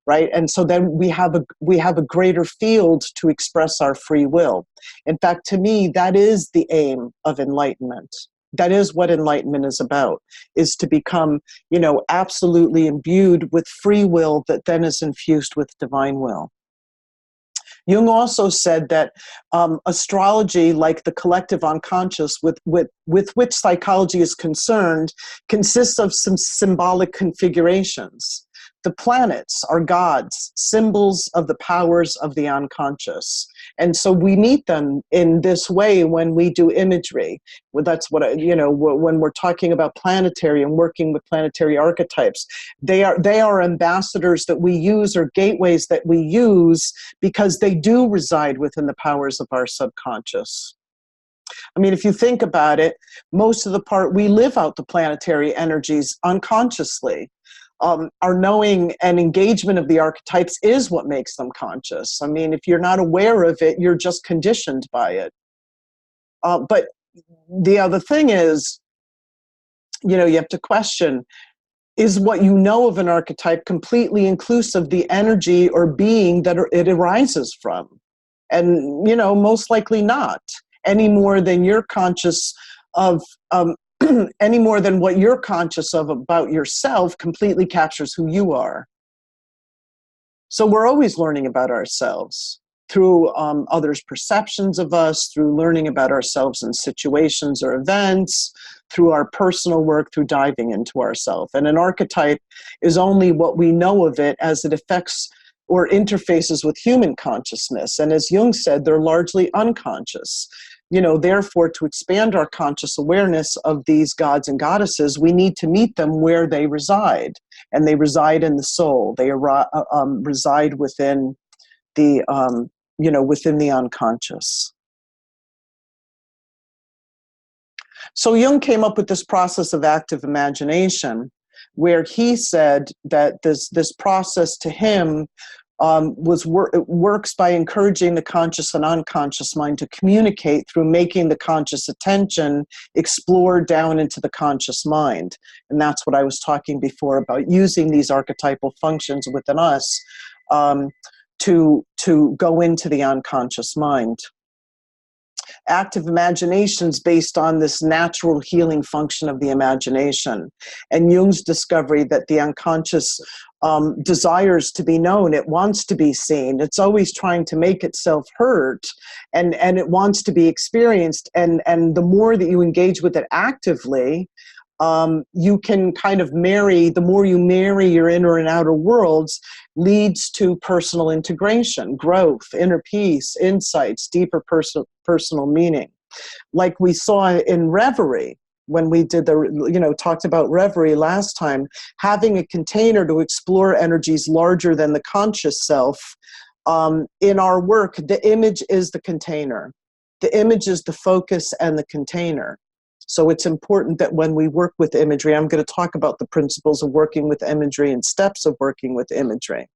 right? And so then we have a greater field to express our free will. In fact, to me, that is the aim of enlightenment. That is what enlightenment is about, is to become, absolutely imbued with free will that then is infused with divine will. Jung also said that astrology, like the collective unconscious with which psychology is concerned, consists of some symbolic configurations. The planets are gods, symbols of the powers of the unconscious. And so we meet them in this way when we do imagery. Well, that's what, when we're talking about planetary and working with planetary archetypes, they are ambassadors that we use, or gateways that we use, because they do reside within the powers of our subconscious. I mean, if you think about it, most of the part we live out the planetary energies unconsciously. Our knowing and engagement of the archetypes is what makes them conscious. I mean, if you're not aware of it, you're just conditioned by it. But the other thing is, you have to question, is what you know of an archetype completely inclusive of the energy or being that it arises from? And, most likely not, any more than you're conscious of any more than what you're conscious of about yourself completely captures who you are. So we're always learning about ourselves through others' perceptions of us, through learning about ourselves in situations or events, through our personal work, through diving into ourselves. And an archetype is only what we know of it as it affects or interfaces with human consciousness. And as Jung said, they're largely unconscious. Therefore, to expand our conscious awareness of these gods and goddesses, we need to meet them where they reside. And they reside in the soul. They reside within the, within the unconscious. So Jung came up with this process of active imagination, where he said that this process to him works by encouraging the conscious and unconscious mind to communicate through making the conscious attention explore down into the conscious mind. And that's what I was talking before about, using these archetypal functions within us to go into the unconscious mind. Active imagination is based on this natural healing function of the imagination, and Jung's discovery that the unconscious desires to be known. It wants to be seen. It's always trying to make itself heard, and it wants to be experienced. And the more that you engage with it actively, you can kind of the more you marry your inner and outer worlds, leads to personal integration, growth, inner peace, insights, deeper personal meaning. Like we saw in Reverie, when we did talked about Reverie last time, having a container to explore energies larger than the conscious self. In our work, the image is the container. The image is the focus and the container. So it's important that when we work with imagery, I'm going to talk about the principles of working with imagery and steps of working with imagery.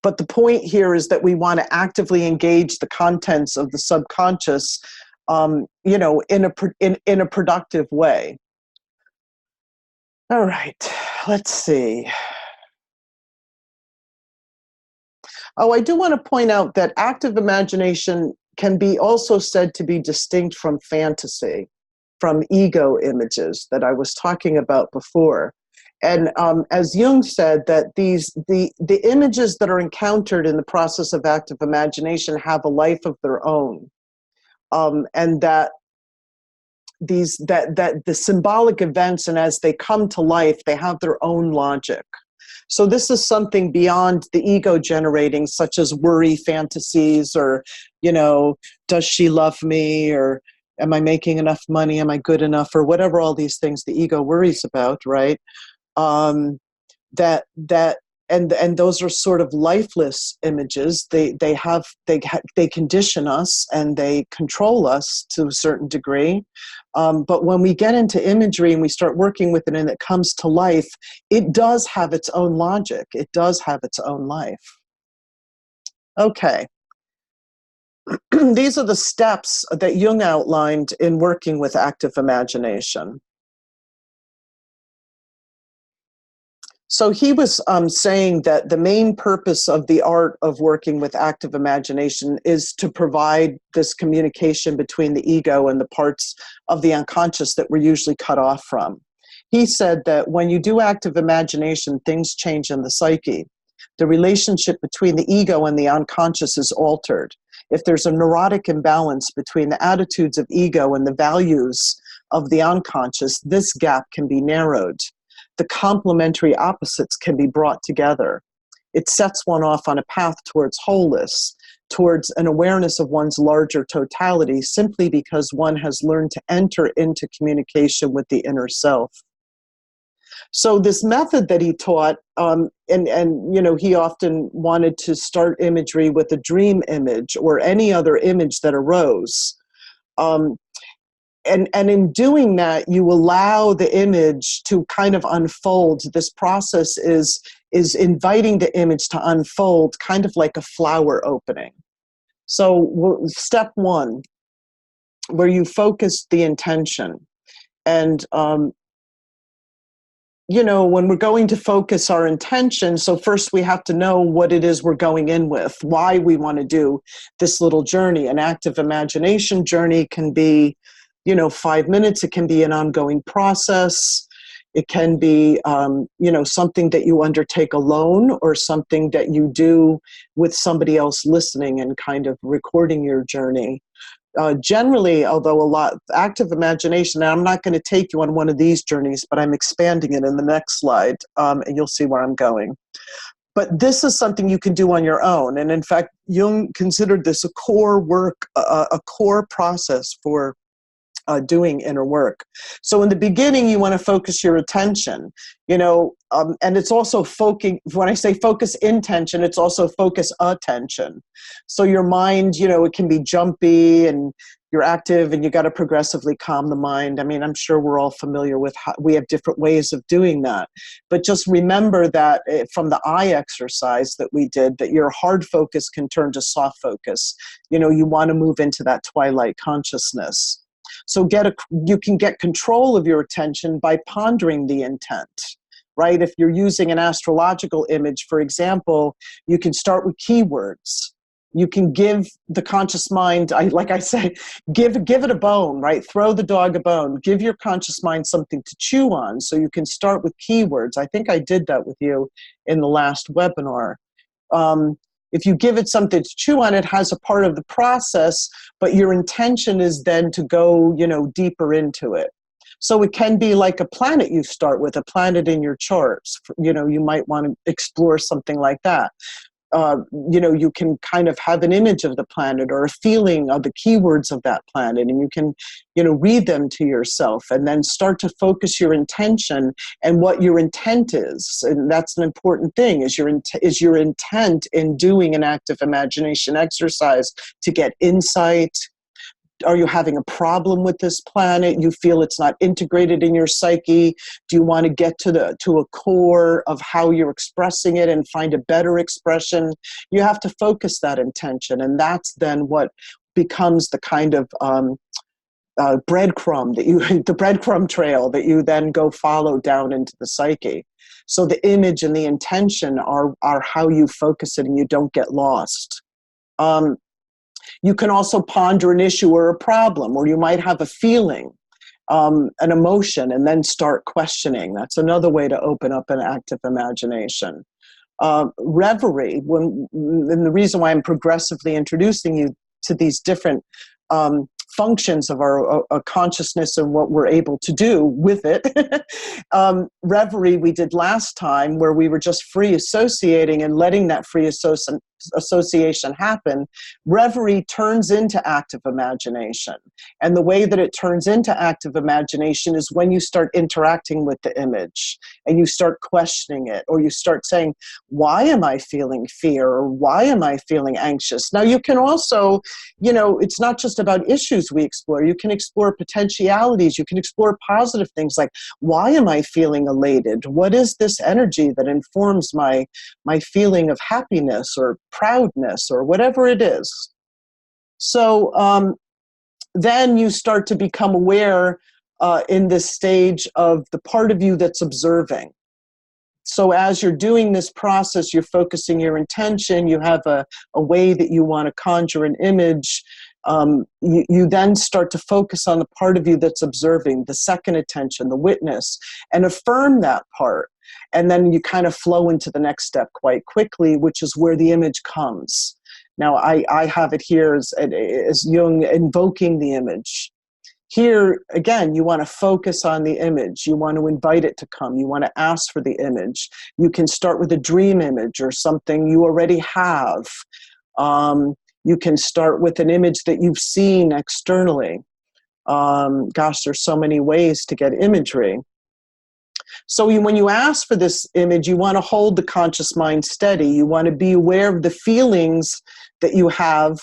But the point here is that we want to actively engage the contents of the subconscious, in a productive way. All right, let's see. Oh, I do want to point out that active imagination can be also said to be distinct from fantasy, from ego images that I was talking about before. And as Jung said, that the images that are encountered in the process of active imagination have a life of their own, and that the symbolic events, and as they come to life, they have their own logic. So this is something beyond the ego generating, such as worry fantasies, or, does she love me, or am I making enough money? Am I good enough? Or whatever all these things the ego worries about, right? And those are sort of lifeless images. They condition us and they control us to a certain degree. But when we get into imagery and we start working with it and it comes to life, it does have its own logic. It does have its own life. Okay. These are the steps that Jung outlined in working with active imagination. So he was saying that the main purpose of the art of working with active imagination is to provide this communication between the ego and the parts of the unconscious that we're usually cut off from. He said that when you do active imagination, things change in the psyche. The relationship between the ego and the unconscious is altered. If there's a neurotic imbalance between the attitudes of ego and the values of the unconscious, this gap can be narrowed. The complementary opposites can be brought together. It sets one off on a path towards wholeness, towards an awareness of one's larger totality, simply because one has learned to enter into communication with the inner self. So this method that he taught, he often wanted to start imagery with a dream image or any other image that arose. And in doing that, you allow the image to kind of unfold. This process is inviting the image to unfold, kind of like a flower opening. So step one, where you focus the intention. And, when we're going to focus our intention, so first we have to know what it is we're going in with, why we want to do this little journey. An active imagination journey can be 5 minutes. It can be an ongoing process. It can be, something that you undertake alone, or something that you do with somebody else listening and kind of recording your journey. Generally, although active imagination, and I'm not going to take you on one of these journeys, but I'm expanding it in the next slide, and you'll see where I'm going. But this is something you can do on your own. And in fact, Jung considered this a core process for doing inner work. So in the beginning, you want to focus your attention, and it's also when I say focus intention, it's also focus attention. So your mind, it can be jumpy and you're active and you got to progressively calm the mind. I mean, I'm sure we're all familiar with how we have different ways of doing that. But just remember that from the eye exercise that we did, that your hard focus can turn to soft focus. You want to move into that twilight consciousness. So you can get control of your attention by pondering the intent. right? If you're using an astrological image, for example, you can start with keywords. You can give the conscious mind, like I say, give it a bone, right? Throw the dog a bone. Give your conscious mind something to chew on. So you can start with keywords. I think I did that with you in the last webinar. If you give it something to chew on, it has a part of the process, but your intention is then to go, deeper into it. So it can be like a planet you start with, a planet in your charts. You might want to explore something like that. You can kind of have an image of the planet or a feeling of the keywords of that planet, and you can, read them to yourself and then start to focus your intention and what your intent is. And that's an important thing, is your intent in doing an active imagination exercise to get insight. Are you having a problem with this planet? You feel it's not integrated in your psyche? Do you want to get to a core of how you're expressing it and find a better expression? You have to focus that intention, and that's then what becomes the kind of breadcrumb the breadcrumb trail that you then go follow down into the psyche. So the image and the intention are how you focus it, and you don't get lost. You can also ponder an issue or a problem, or you might have a feeling, an emotion, and then start questioning. That's another way to open up an active imagination. Reverie, and the reason why I'm progressively introducing you to these different functions of our consciousness and what we're able to do with it. Reverie we did last time, where we were just free associating and letting that free association happen. Reverie turns into active imagination. And the way that it turns into active imagination is when you start interacting with the image and you start questioning it, or you start saying, why am I feeling fear? Or why am I feeling anxious? Now you can also, it's not just about issues we explore. You can explore potentialities. You can explore positive things like, why am I feeling elated? What is this energy that informs my feeling of happiness or proudness or whatever it is? So then you start to become aware in this stage of the part of you that's observing. So as you're doing this process, you're focusing your intention, you have a way that you want to conjure an image. You then start to focus on the part of you that's observing, the second attention, the witness, and affirm that part. And then you kind of flow into the next step quite quickly, which is where the image comes. Now, I have it here as Jung invoking the image. Here, again, you want to focus on the image. You want to invite it to come. You want to ask for the image. You can start with a dream image or something you already have. You can start with an image that you've seen externally. Gosh, there's so many ways to get imagery. So when you ask for this image, you want to hold the conscious mind steady. You want to be aware of the feelings that you have,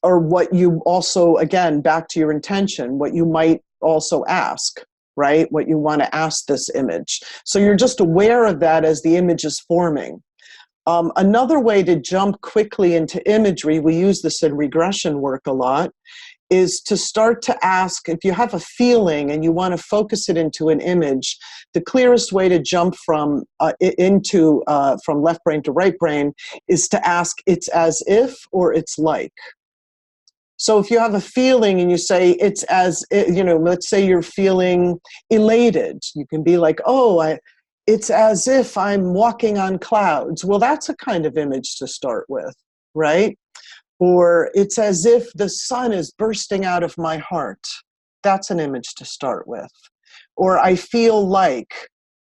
or what you also, again, back to your intention, what you might also ask, right? What you want to ask this image. So you're just aware of that as the image is forming. Another way to jump quickly into imagery, we use this in regression work a lot, is to start to ask, if you have a feeling and you want to focus it into an image, the clearest way to jump from left brain to right brain is to ask, it's as if or it's like. So if you have a feeling and you say, it's as, let's say you're feeling elated, you can be like, it's as if I'm walking on clouds. Well, that's a kind of image to start with, right? Or it's as if the sun is bursting out of my heart. That's an image to start with. Or I feel like,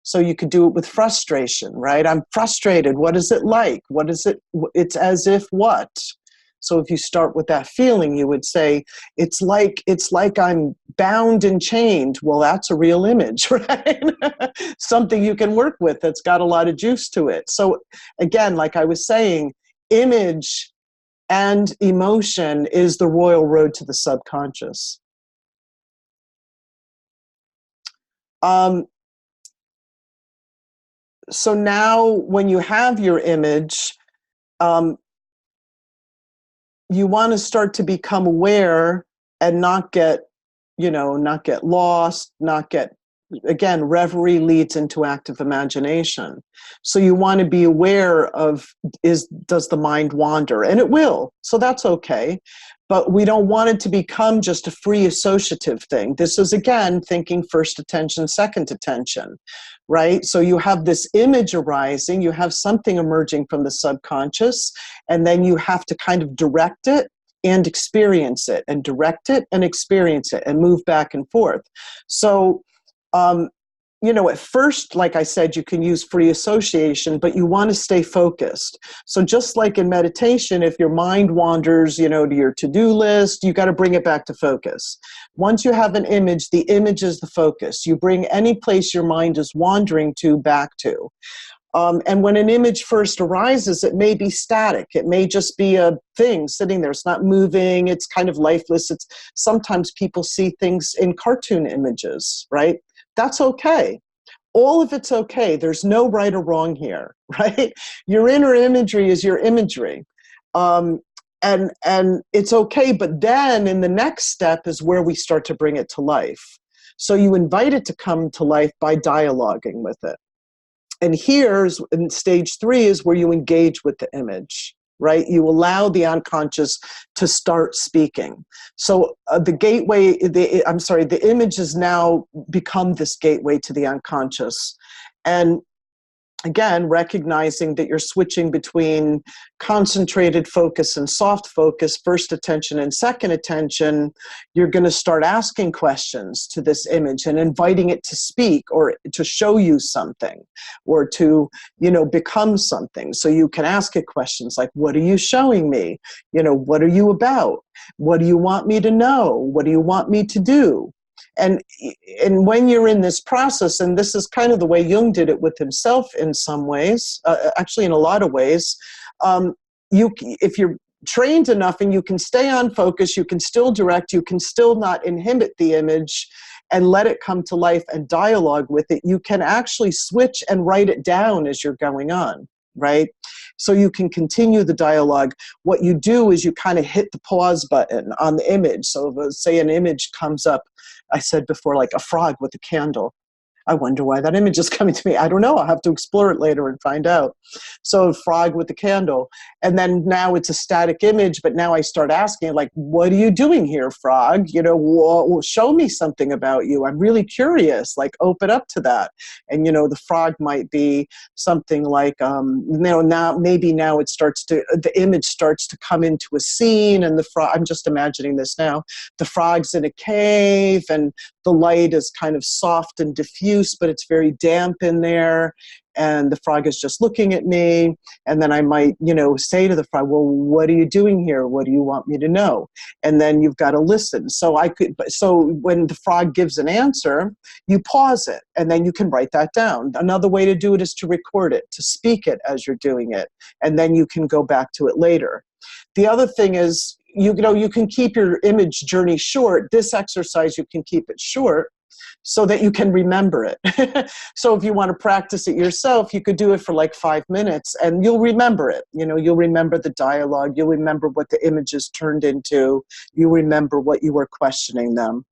so you could do it with frustration, right? I'm frustrated. What is it like? What is it? It's as if what? So if you start with that feeling, you would say, it's like I'm bound and chained. Well, that's a real image, right? Something you can work with that's got a lot of juice to it. So again, like I was saying, image and emotion is the royal road to the subconscious. So now when you have your image, you want to start to become aware and not get lost, not get again, reverie leads into active imagination. So you want to be aware of, does the mind wander? And it will, so that's okay. But we don't want it to become just a free associative thing. This is, again, thinking first attention, second attention, right? So you have this image arising, you have something emerging from the subconscious, and then you have to kind of direct it and experience it, and direct it and experience it, and move back and forth. So, at first, like I said, you can use free association, but you want to stay focused. So just like in meditation, if your mind wanders, to your to-do list, you got to bring it back to focus. Once you have an image, the image is the focus. You bring any place your mind is wandering to back to. And when an image first arises, it may be static. It may just be a thing sitting there. It's not moving. It's kind of lifeless. Sometimes people see things in cartoon images, right? That's okay. All of it's okay. There's no right or wrong here, right? Your inner imagery is your imagery. And it's okay, but then in the next step is where we start to bring it to life. So you invite it to come to life by dialoguing with it. And here's, in stage 3, is where you engage with the image, right? You allow the unconscious to start speaking. So the image has now become this gateway to the unconscious. And again, recognizing that you're switching between concentrated focus and soft focus, first attention and second attention, you're going to start asking questions to this image and inviting it to speak or to show you something or to, become something. So you can ask it questions like, what are you showing me? What are you about? What do you want me to know? What do you want me to do? And when you're in this process, and this is kind of the way Jung did it with himself in some ways, actually in a lot of ways, if you're trained enough and you can stay on focus, you can still direct, you can still not inhibit the image and let it come to life and dialogue with it, you can actually switch and write it down as you're going on, right? So you can continue the dialogue. What you do is you kind of hit the pause button on the image. So say an image comes up, I said before, like a frog with a candle. I wonder why that image is coming to me. I don't know. I'll have to explore it later and find out. So a frog with a candle. And then now it's a static image, but now I start asking, like, what are you doing here, frog? Show me something about you. I'm really curious. Like, open up to that. And, the frog might be something like, now it starts to, the image starts to come into a scene, and the frog, I'm just imagining this now, the frog's in a cave, and the light is kind of soft and diffuse, but it's very damp in there. And the frog is just looking at me. And then I might, say to the frog, well, what are you doing here? What do you want me to know? And then you've got to listen. So when the frog gives an answer, you pause it, and then you can write that down. Another way to do it is to record it, to speak it as you're doing it. And then you can go back to it later. The other thing is, you can keep your image journey short. This exercise, you can keep it short so that you can remember it. So if you want to practice it yourself, you could do it for like 5 minutes and you'll remember it. You'll remember the dialogue. You'll remember what the images turned into. You remember what you were questioning them.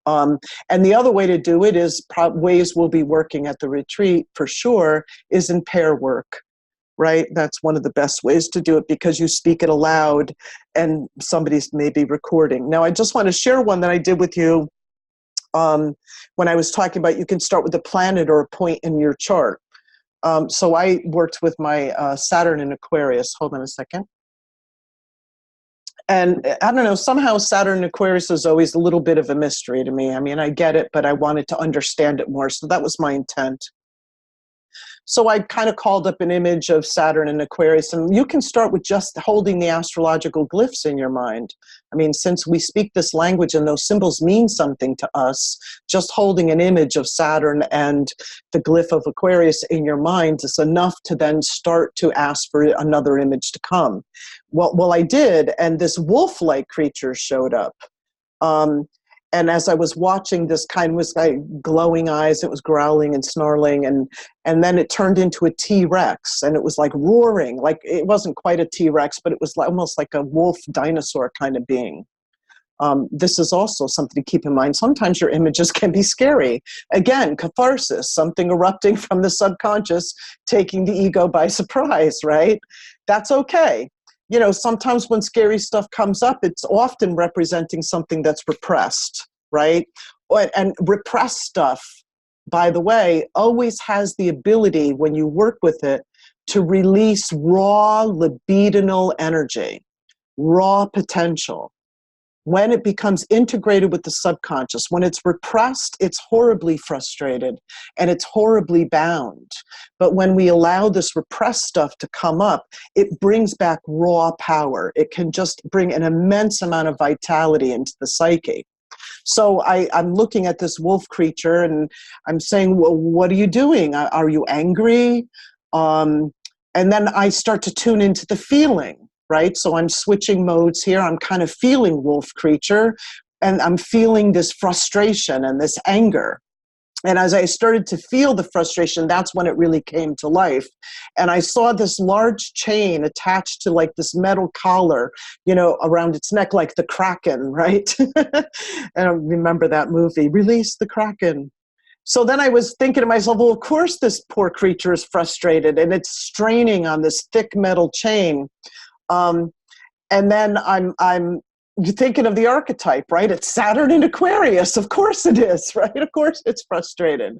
And the other way to do it is ways we'll be working at the retreat for sure is in pair work. Right? That's one of the best ways to do it because you speak it aloud and somebody's maybe recording. Now, I just want to share one that I did with you when I was talking about you can start with a planet or a point in your chart. So I worked with my Saturn in Aquarius. Hold on a second. And I don't know, somehow Saturn in Aquarius is always a little bit of a mystery to me. I mean, I get it, but I wanted to understand it more. So that was my intent. So I kind of called up an image of Saturn in Aquarius, and you can start with just holding the astrological glyphs in your mind. I mean, since we speak this language and those symbols mean something to us, just holding an image of Saturn and the glyph of Aquarius in your mind is enough to then start to ask for another image to come. Well, I did, and this wolf-like creature showed up. And as I was watching, this kind was like glowing eyes, it was growling and snarling, and then it turned into a T-Rex, and it was like roaring, like it wasn't quite a T-Rex, but it was almost like a wolf dinosaur kind of being. This is also something to keep in mind. Sometimes your images can be scary. Again, catharsis, something erupting from the subconscious, taking the ego by surprise, right? That's okay. You know, sometimes when scary stuff comes up, it's often representing something that's repressed, right? And repressed stuff, by the way, always has the ability, when you work with it, to release raw libidinal energy, raw potential. When it becomes integrated with the subconscious, when it's repressed, it's horribly frustrated and it's horribly bound. But when we allow this repressed stuff to come up, it brings back raw power. It can just bring an immense amount of vitality into the psyche. So I'm looking at this wolf creature and I'm saying, well, what are you doing? Are you angry? And then I start to tune into the feeling. Right? So I'm switching modes here. I'm kind of feeling wolf creature, and I'm feeling this frustration and this anger. And as I started to feel the frustration, that's when it really came to life. And I saw this large chain attached to like this metal collar, you know, around its neck, like the Kraken, right? And I remember that movie, Release the Kraken. So then I was thinking to myself, well, of course this poor creature is frustrated and it's straining on this thick metal chain. And then I'm thinking of the archetype, right? It's Saturn in Aquarius. Of course it is, right? Of course it's frustrated.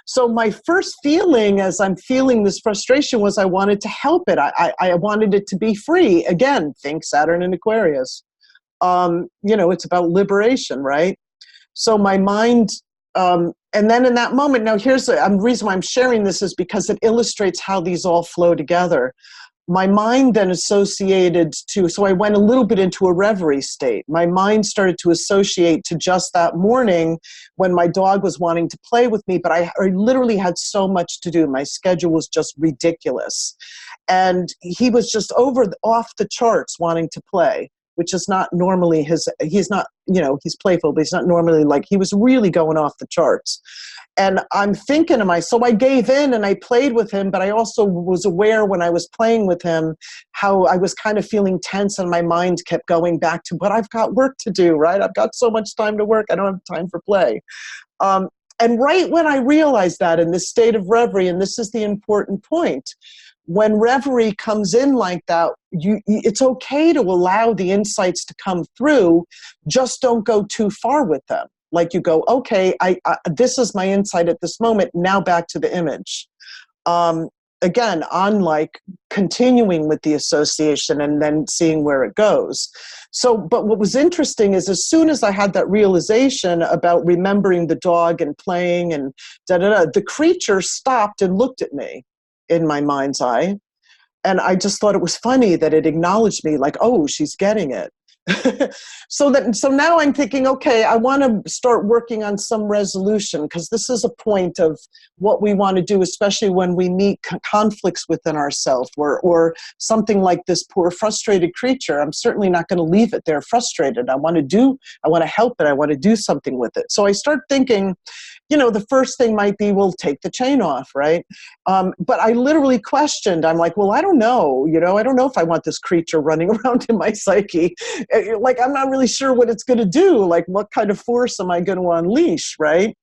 So my first feeling as I'm feeling this frustration was I wanted to help it. I wanted it to be free. Again, think Saturn in Aquarius. You know, it's about liberation, right? So my mind, and then in that moment, now here's the reason why I'm sharing this is because it illustrates how these all flow together. My mind then associated to, so I went a little bit into a reverie state. My mind started to associate to just that morning when my dog was wanting to play with me, but I literally had so much to do. My schedule was just ridiculous. And he was just off the charts wanting to play, which is not normally he's not, you know, he's playful, but he's not normally like, he was really going off the charts. And I'm thinking to myself, so I gave in and I played with him, but I also was aware when I was playing with him how I was kind of feeling tense and my mind kept going back to, but I've got work to do, right? I've got so much time to work. I don't have time for play. And right when I realized that in this state of reverie, and this is the important point, when reverie comes in like that, it's okay to allow the insights to come through, just don't go too far with them. Like you go, okay, this is my insight at this moment, now back to the image. Again, on like continuing with the association and then seeing where it goes. So, but what was interesting is as soon as I had that realization about remembering the dog and playing and the creature stopped and looked at me in my mind's eye. And I just thought it was funny that it acknowledged me like, oh, she's getting it. So now I'm thinking, okay, I want to start working on some resolution because this is a point of what we want to do, especially when we meet conflicts within ourselves or something like this poor frustrated creature. I'm certainly not going to leave it there frustrated. I want to help it. I want to do something with it. So I start thinking, you know, the first thing might be, well, take the chain off, right? But I literally questioned. I'm like, well, I don't know. You know, I don't know if I want this creature running around in my psyche. Like, I'm not really sure what it's going to do. Like, what kind of force am I going to unleash, right?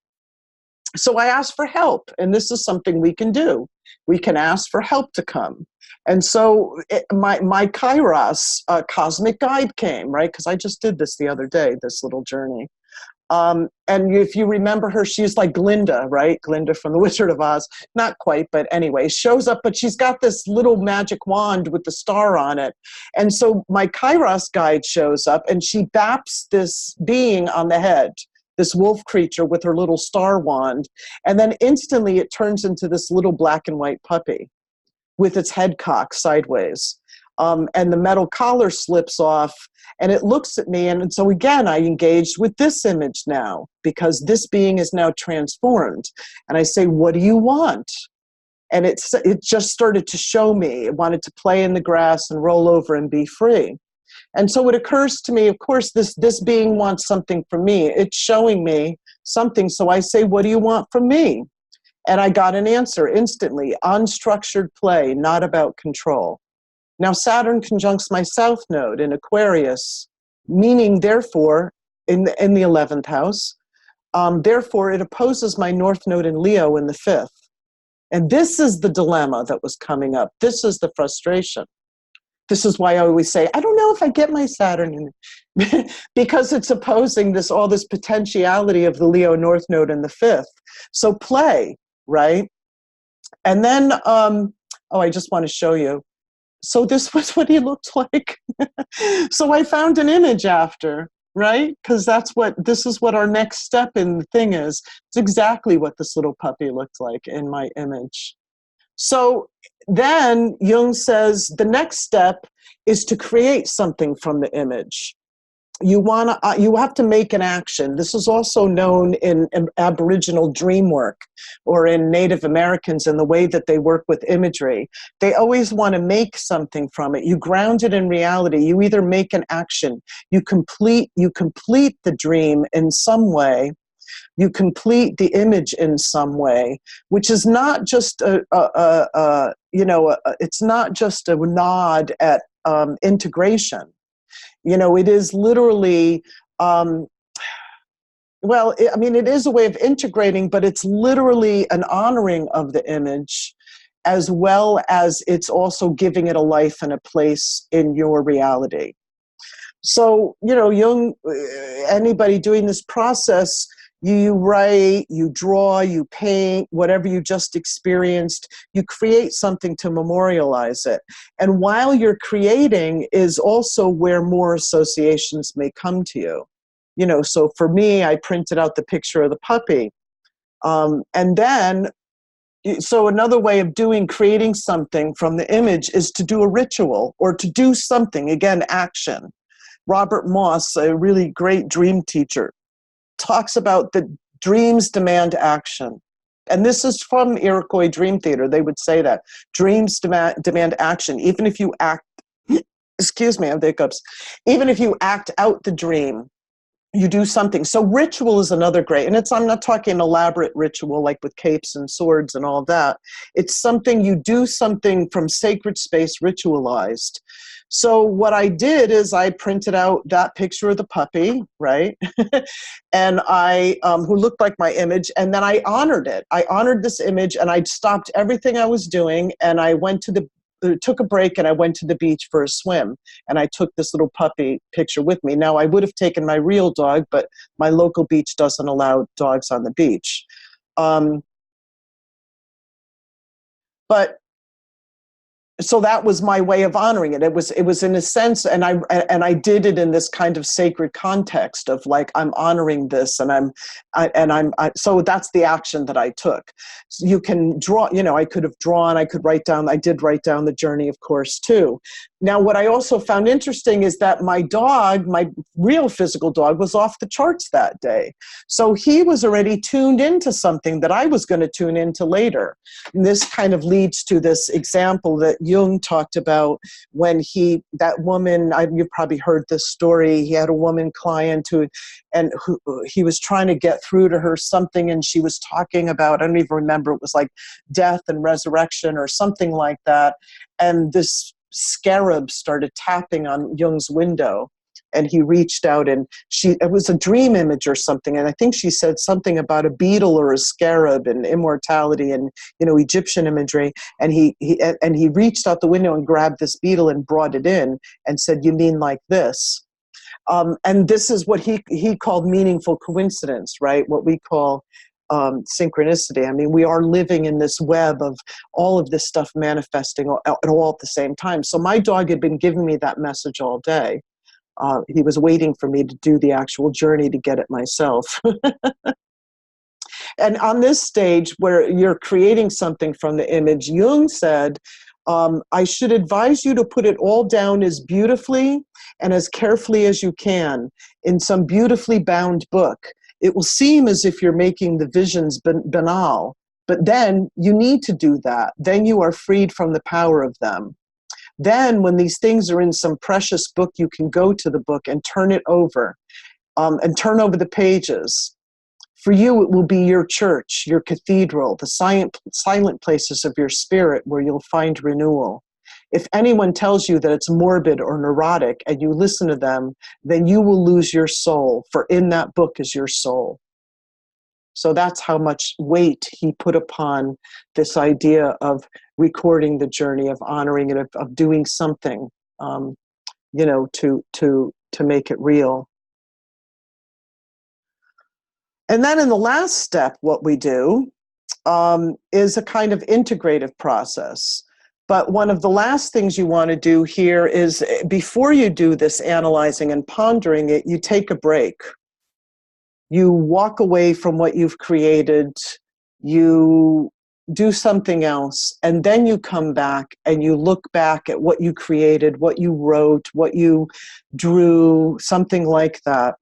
So I asked for help, and this is something we can do. We can ask for help to come. And so my Kairos cosmic guide came, right? Because I just did this the other day, this little journey. And if you remember her, she's like Glinda, right? Glinda from The Wizard of Oz. Not quite, but anyway, shows up, but she's got this little magic wand with the star on it. And so my Kairos guide shows up and she baps this being on the head, this wolf creature with her little star wand. And then instantly it turns into this little black and white puppy with its head cocked sideways. And the metal collar slips off and it looks at me. And so again, I engaged with this image now because this being is now transformed. And I say, what do you want? And it just started to show me. It wanted to play in the grass and roll over and be free. And so it occurs to me, of course, this being wants something from me. It's showing me something. So I say, what do you want from me? And I got an answer instantly. Unstructured play, not about control. Now, Saturn conjuncts my South Node in Aquarius, meaning, therefore, in the 11th house. Therefore, it opposes my North Node in Leo in the 5th. And this is the dilemma that was coming up. This is the frustration. This is why I always say, I don't know if I get my Saturn in because it's opposing all this potentiality of the Leo North Node in the 5th. So play, right? And then, I just want to show you. So this was what he looked like. So I found an image after, right? Because this is what our next step in the thing is. It's exactly what this little puppy looked like in my image. So then Jung says the next step is to create something from the image. You have to make an action. This is also known in Aboriginal dream work or in Native Americans in the way that they work with imagery. They always want to make something from it. You ground it in reality. You either make an action, you complete the dream in some way, you complete the image in some way, which is not just it's not just a nod at integration. It is literally, it is a way of integrating, but it's literally an honoring of the image, as well as it's also giving it a life and a place in your reality. So, Jung, anybody doing this process, you write, you draw, you paint, whatever you just experienced, you create something to memorialize it. And while you're creating is also where more associations may come to you. So for me, I printed out the picture of the puppy. And then, so another way of creating something from the image is to do a ritual or to do something, again, action. Robert Moss, a really great dream teacher, talks about that dreams demand action. And this is from Iroquois Dream Theater. They would say that dreams demand action. Even if you act, excuse me, I have the hiccups. Even if you act out the dream, you do something. So ritual is another great, and I'm not talking elaborate ritual like with capes and swords and all that. It's something you do something from sacred space ritualized. So what I did is I printed out that picture of the puppy, right? And who looked like my image, and then I honored it. I honored this image, and I stopped everything I was doing, and I took a break, and I went to the beach for a swim, and I took this little puppy picture with me. Now, I would have taken my real dog, but my local beach doesn't allow dogs on the beach. So that was my way of honoring it. It was in a sense, and I did it in this kind of sacred context of like, I'm honoring this, so that's the action that I took. So you can draw, I could have drawn, I did write down the journey, of course, too. Now, what I also found interesting is that my dog, my real physical dog, was off the charts that day. So he was already tuned into something that I was going to tune into later. And this kind of leads to this example that Jung talked about when that woman, you've probably heard this story, he had a woman client who he was trying to get through to her something, and she was talking about, I don't even remember, it was like death and resurrection or something like that. And this scarab started tapping on Jung's window, and he reached out, and it was a dream image or something, and I think she said something about a beetle or a scarab and immortality and Egyptian imagery, and he reached out the window and grabbed this beetle and brought it in and said, "You mean like this?" And this is what he called meaningful coincidence, right? What we call synchronicity. I mean, we are living in this web of all of this stuff manifesting all at the same time. So my dog had been giving me that message all day. He was waiting for me to do the actual journey to get it myself. And on this stage where you're creating something from the image, Jung said, I should advise you to put it all down as beautifully and as carefully as you can in some beautifully bound book. It will seem as if you're making the visions banal, but then you need to do that. Then you are freed from the power of them. Then when these things are in some precious book, you can go to the book and turn it over and turn over the pages. For you, it will be your church, your cathedral, the silent places of your spirit where you'll find renewal. If anyone tells you that it's morbid or neurotic and you listen to them, then you will lose your soul, for in that book is your soul. So that's how much weight he put upon this idea of recording the journey, of honoring it, of doing something, to make it real. And then in the last step, what we do is a kind of integrative process. But one of the last things you want to do here is, before you do this analyzing and pondering it, you take a break. You walk away from what you've created, you do something else, and then you come back and you look back at what you created, what you wrote, what you drew, something like that.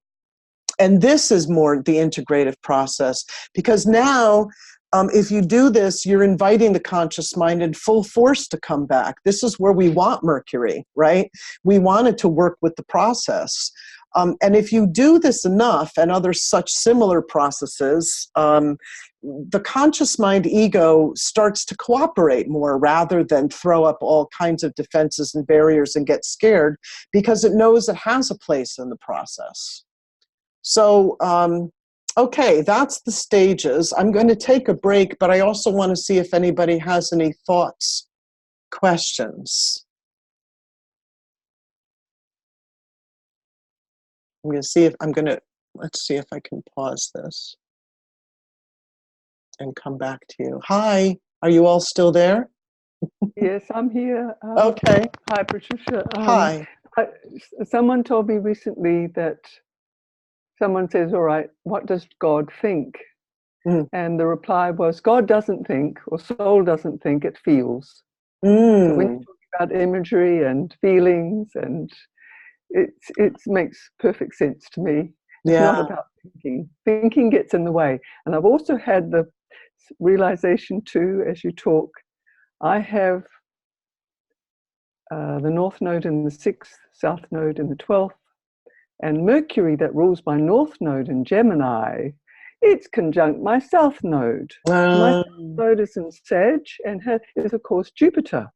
And this is more the integrative process, because now, if you do this, you're inviting the conscious mind in full force to come back. This is where we want Mercury, right? We want it to work with the process. And if you do this enough, and other such similar processes, the conscious mind ego starts to cooperate more, rather than throw up all kinds of defenses and barriers and get scared, because it knows it has a place in the process. So, okay, that's the stages. I'm going to take a break, but I also want to see if anybody has any thoughts, questions. Let's see if I can pause this and come back to you. Hi, are you all still there? Yes, I'm here. Okay. Hi, Patricia. Hi. Someone told me recently that someone says, all right, what does God think? And the reply was, God doesn't think, or soul doesn't think, it feels. So when you talk about imagery and feelings, and it makes perfect sense to me. It's not about thinking. Thinking gets in the way. And I've also had the realization too, as you talk, I have the North Node in the 6th, South Node in the 12th, and Mercury, that rules my North Node in Gemini, it's conjunct my South Node. My South Node is in Sag, and is, of course, Jupiter.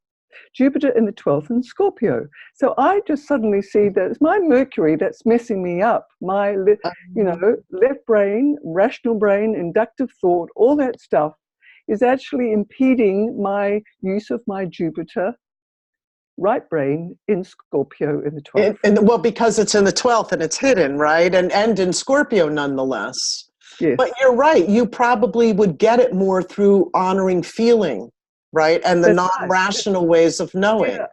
Jupiter in the 12th in Scorpio. So I just suddenly see that it's my Mercury that's messing me up. My, left brain, rational brain, inductive thought, all that stuff is actually impeding my use of my Jupiter right brain in Scorpio in the 12th. Well, because it's in the 12th and it's hidden, right? And in Scorpio nonetheless. Yes. But you're right. You probably would get it more through honoring feeling, right? And the non-rational ways of knowing. Yeah.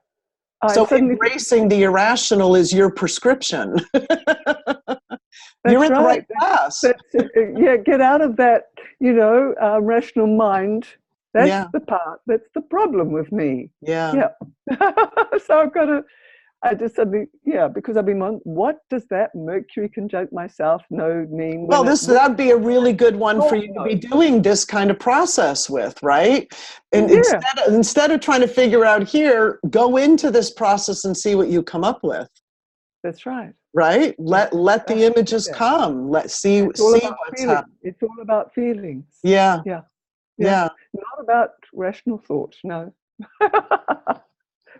So embracing the irrational is your prescription. You're in the right class. Get out of that, rational mind. That's the part, that's the problem with me. Yeah. So I just suddenly, because I've been wondering, what does that Mercury conjunct my South Node mean? Well, that'd be a really good one for you to be doing this kind of process with, right? And instead of trying to figure out here, go into this process and see what you come up with. That's right. Right? Let the images come. Let's see what's happening. It's all about feelings. Yeah. Not about rational thought, no.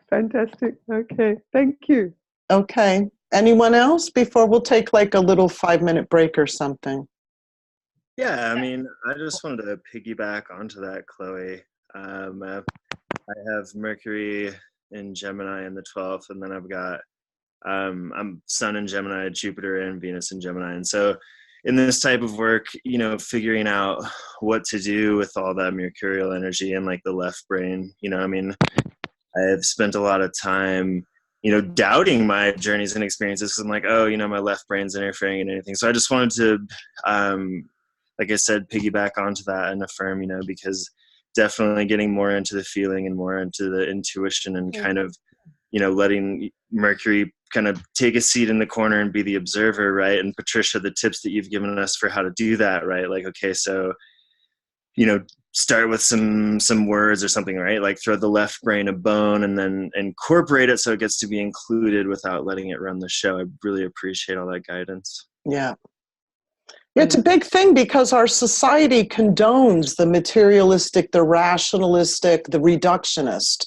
Fantastic. Okay. Thank you. Okay. Anyone else before we'll take like a little 5-minute break or something? Yeah, I mean, I just wanted to piggyback onto that, Chloe. I have Mercury in Gemini in the 12th, and then I've got I'm Sun in Gemini, Jupiter and Venus in Gemini. And so in this type of work, figuring out what to do with all that mercurial energy and like the left brain, I've spent a lot of time, doubting my journeys and experiences, because I'm like, my left brain's interfering in anything. So I just wanted to, like I said, piggyback onto that and affirm, because definitely getting more into the feeling and more into the intuition and kind of, letting Mercury kind of take a seat in the corner and be the observer, right? And Patricia, the tips that you've given us for how to do that, right? Like, okay, so, start with some words or something, right? Like throw the left brain a bone and then incorporate it so it gets to be included without letting it run the show. I really appreciate all that guidance. Yeah. It's a big thing because our society condones the materialistic, the rationalistic, the reductionist.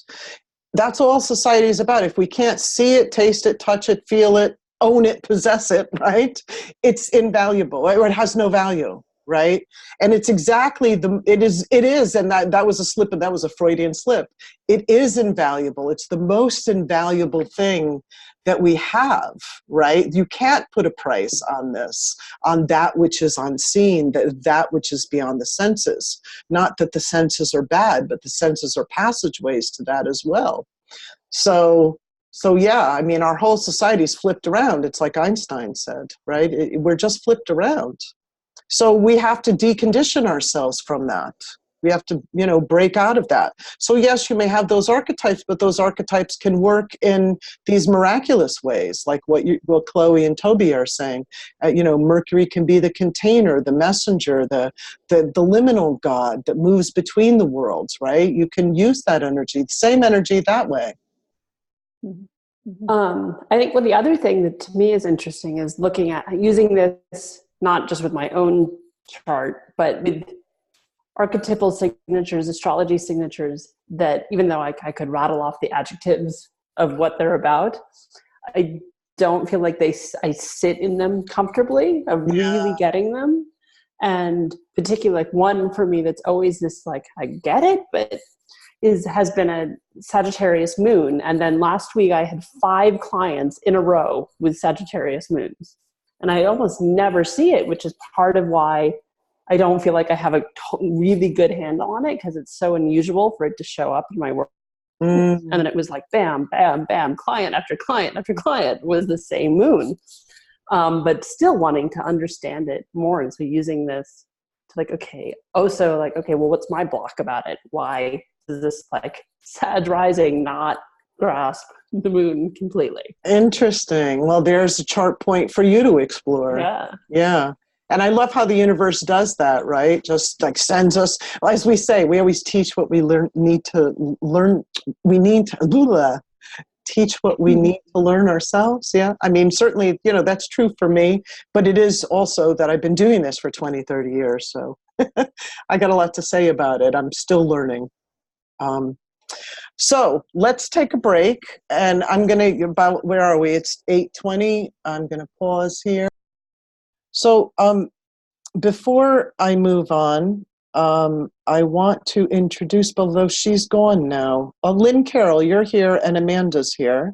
That's all society is about. If we can't see it, taste it, touch it, feel it, own it, possess it, right? It's invaluable, right? Or it has no value, right? And it's exactly it is, and that was a slip, and that was a Freudian slip. It is invaluable. It's the most invaluable thing that we have, right? You can't put a price on this, on that which is unseen, that which is beyond the senses. Not that the senses are bad, but the senses are passageways to that as well. So yeah, I mean, our whole society's flipped around. It's like Einstein said, right? We're just flipped around. So we have to decondition ourselves from that. We have to, break out of that. So yes, you may have those archetypes, but those archetypes can work in these miraculous ways, like what Chloe and Toby are saying. Mercury can be the container, the messenger, the liminal god that moves between the worlds, right? You can use that energy, the same energy that way. I think the other thing that to me is interesting is looking at using this not just with my own chart, but with archetypal signatures, astrology signatures, that even though I could rattle off the adjectives of what they're about, I don't feel like I sit in them comfortably of really getting them. And particularly like one for me that's always this like, I get it, but has been a Sagittarius moon. And then last week I had 5 clients in a row with Sagittarius moons. And I almost never see it, which is part of why I don't feel like I have a really good handle on it, because it's so unusual for it to show up in my work. And then it was like, bam, bam, bam, client after client after client was the same moon. But still wanting to understand it more. And so using this to like, okay, well, what's my block about it? Why is this like Sag rising not grasp the moon completely? Interesting. Well, there's a chart point for you to explore. Yeah. And I love how the universe does that, right? Just like sends us, as we say, we always teach what we need to teach what we need to learn ourselves. Yeah. I mean, certainly, that's true for me, but it is also that I've been doing this for 20, 30 years. So I got a lot to say about it. I'm still learning. So let's take a break, and I'm going to, where are we? It's 8:20. I'm going to pause here. So before I move on, I want to introduce, although she's gone now, Lynn Carroll, you're here, and Amanda's here.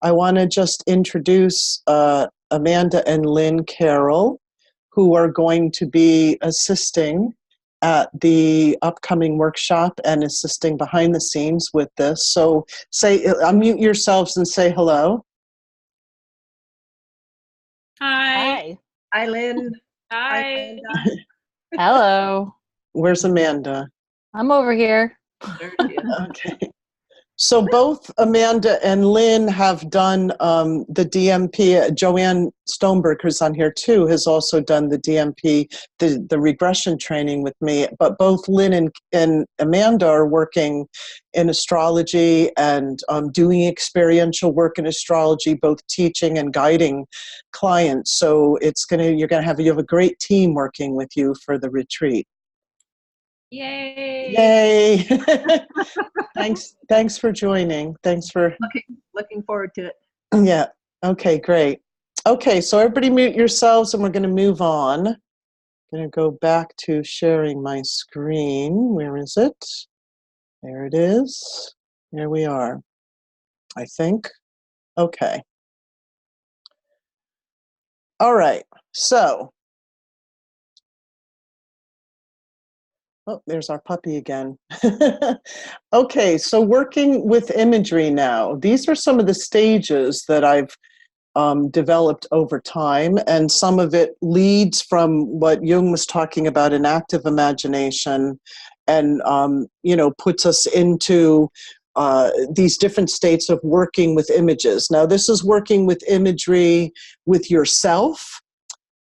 I want to just introduce Amanda and Lynn Carroll, who are going to be assisting at the upcoming workshop and assisting behind the scenes with this. So unmute yourselves and say hello. Hi. Hi, Lynn. Hi. Hello. Where's Amanda? I'm over here. Okay. So both Amanda and Lynn have done the DMP. Joanne Stoneberg, who's on here too, has also done the DMP, the regression training with me. But both Lynn and Amanda are working in astrology and doing experiential work in astrology, both teaching and guiding clients. So you have a great team working with you for the retreat. Yay. Thanks for joining. Thanks for looking forward to it. Yeah. Okay, great. Okay, so everybody mute yourselves, and we're going to move on. I'm going to go back to sharing my screen. Where is it? There it is. There we are, I think. Okay. All right. So there's our puppy again. Okay, so working with imagery now. These are some of the stages that I've developed over time, and some of it leads from what Jung was talking about, an active imagination, and puts us into these different states of working with images. Now, this is working with imagery with yourself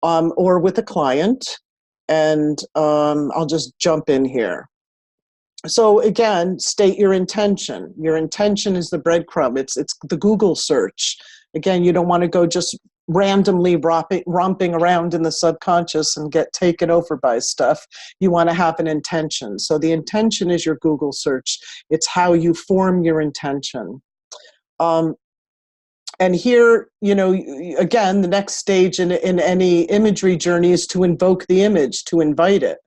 or with a client. And I'll just jump in here. So again, state your intention. Your intention is the breadcrumb. It's the Google search. Again, you don't want to go just randomly romping around in the subconscious and get taken over by stuff. You want to have an intention. So the intention is your Google search. It's how you form your intention. And here, you know, again, the next stage in any imagery journey is to invoke the image, to invite it.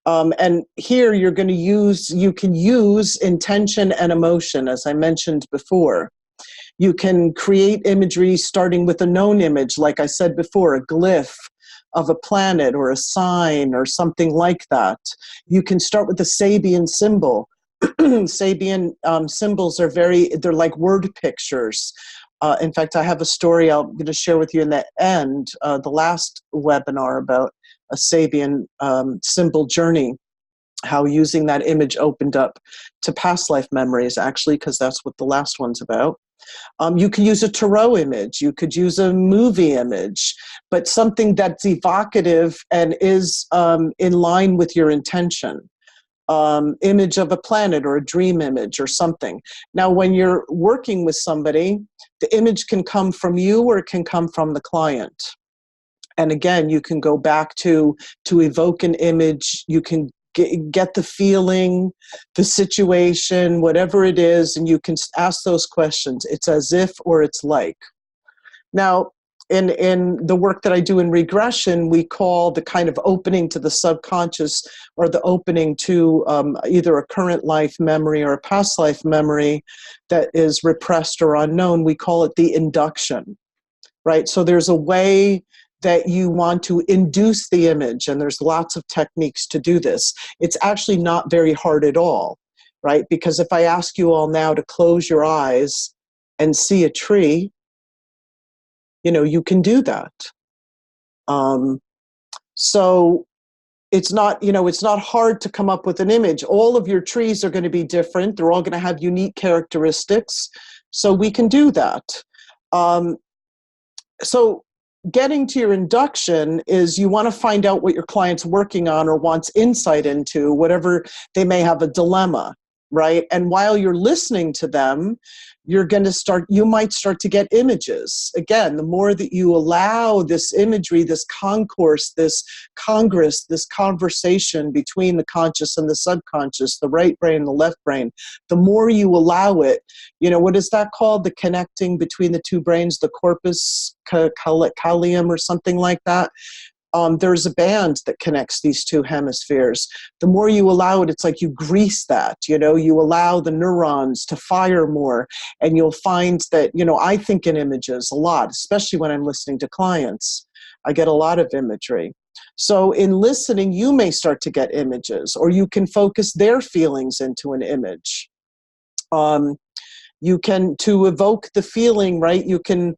And here you're going to you can use intention and emotion, as I mentioned before. You can create imagery starting with a known image, like I said before, a glyph of a planet or a sign or something like that. You can start with a Sabian symbol. Sabian symbols are they're like word pictures. In fact, I have a story I'm going to share with you in the end, the last webinar, about a Sabian symbol journey, how using that image opened up to past life memories, actually, because that's what the last one's about. You can use a tarot image. You could use a movie image, but something that's evocative and is in line with your intention. Image of a planet or a dream image or something. Now, when you're working with somebody, the image can come from you or it can come from the client. And again, you can go back to evoke an image. You can get the feeling, the situation, whatever it is, and you can ask those questions. It's as if or it's like. Now, in the work that I do in regression, we call the kind of opening to the subconscious, or the opening to either a current life memory or a past life memory that is repressed or unknown, we call it the induction, right? So there's a way that you want to induce the image, and there's lots of techniques to do this. It's actually not very hard at all, right? Because if I ask you all now to close your eyes and see a tree, you know, you can do that. So it's not, you know, it's not hard to come up with an image. All of your trees are going to be different. They're all going to have unique characteristics. So we can do that. So getting to your induction is you want to find out what your client's working on or wants insight into, whatever they may have a dilemma, right? And while you're listening to them, you might start to get images. Again, the more that you allow this imagery, this concourse, this congress, this conversation between the conscious and the subconscious, the right brain and the left brain, the more you allow it, you know, what is that called? The connecting between the two brains, the corpus callosum or something like that. There's a band that connects these two hemispheres. The more you allow it, it's like you grease that, you know, you allow the neurons to fire more, and you'll find that, you know, I think in images a lot, especially when I'm listening to clients. I get a lot of imagery. So in listening, you may start to get images, or you can focus their feelings into an image. You can, to evoke the feeling, right, you can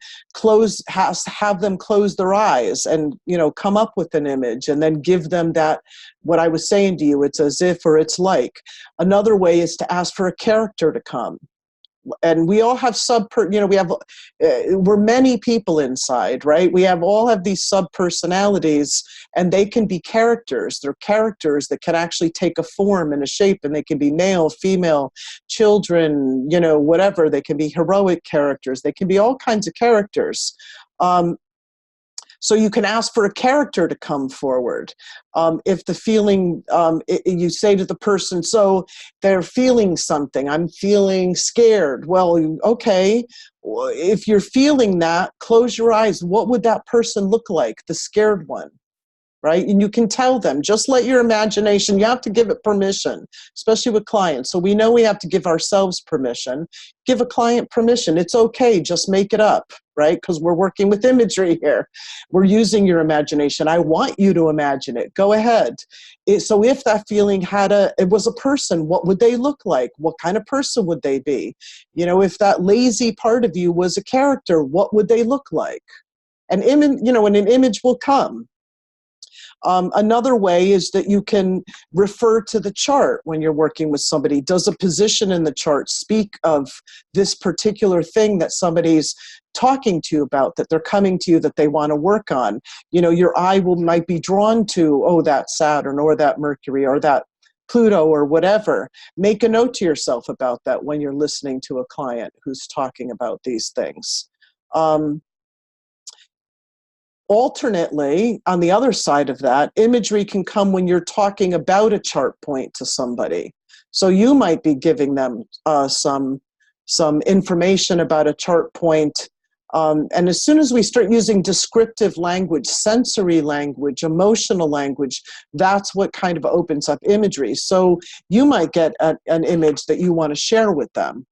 have them close their eyes and, you know, come up with an image and then give them that, what I was saying to you, it's as if or it's like. Another way is to ask for a character to come. And we all have we're many people inside, right? We all have these sub-personalities, and they can be characters. They're characters that can actually take a form and a shape, and they can be male, female, children, you know, whatever. They can be heroic characters. They can be all kinds of characters. So you can ask for a character to come forward. If the feeling, you say to the person, so they're feeling something, I'm feeling scared. Well, okay, if you're feeling that, close your eyes. What would that person look like, the scared one? Right? And you can tell them, just let your imagination, you have to give it permission, especially with clients. So we know we have to give ourselves permission. Give a client permission. It's okay, just make it up, right? Because we're working with imagery here. We're using your imagination. I want you to imagine it. Go ahead. So if that feeling it was a person, what would they look like? What kind of person would they be? You know, if that lazy part of you was a character, what would they look like? And an image will come. Another way is that you can refer to the chart when you're working with somebody. Does a position in the chart speak of this particular thing that somebody's talking to you about, that they're coming to you, that they want to work on? You know, your eye might be drawn to, oh, that Saturn or that Mercury or that Pluto or whatever. Make a note to yourself about that when you're listening to a client who's talking about these things. Alternately, on the other side of that, imagery can come when you're talking about a chart point to somebody. So you might be giving them some information about a chart point. And as soon as we start using descriptive language, sensory language, emotional language, that's what kind of opens up imagery. So you might get an image that you want to share with them.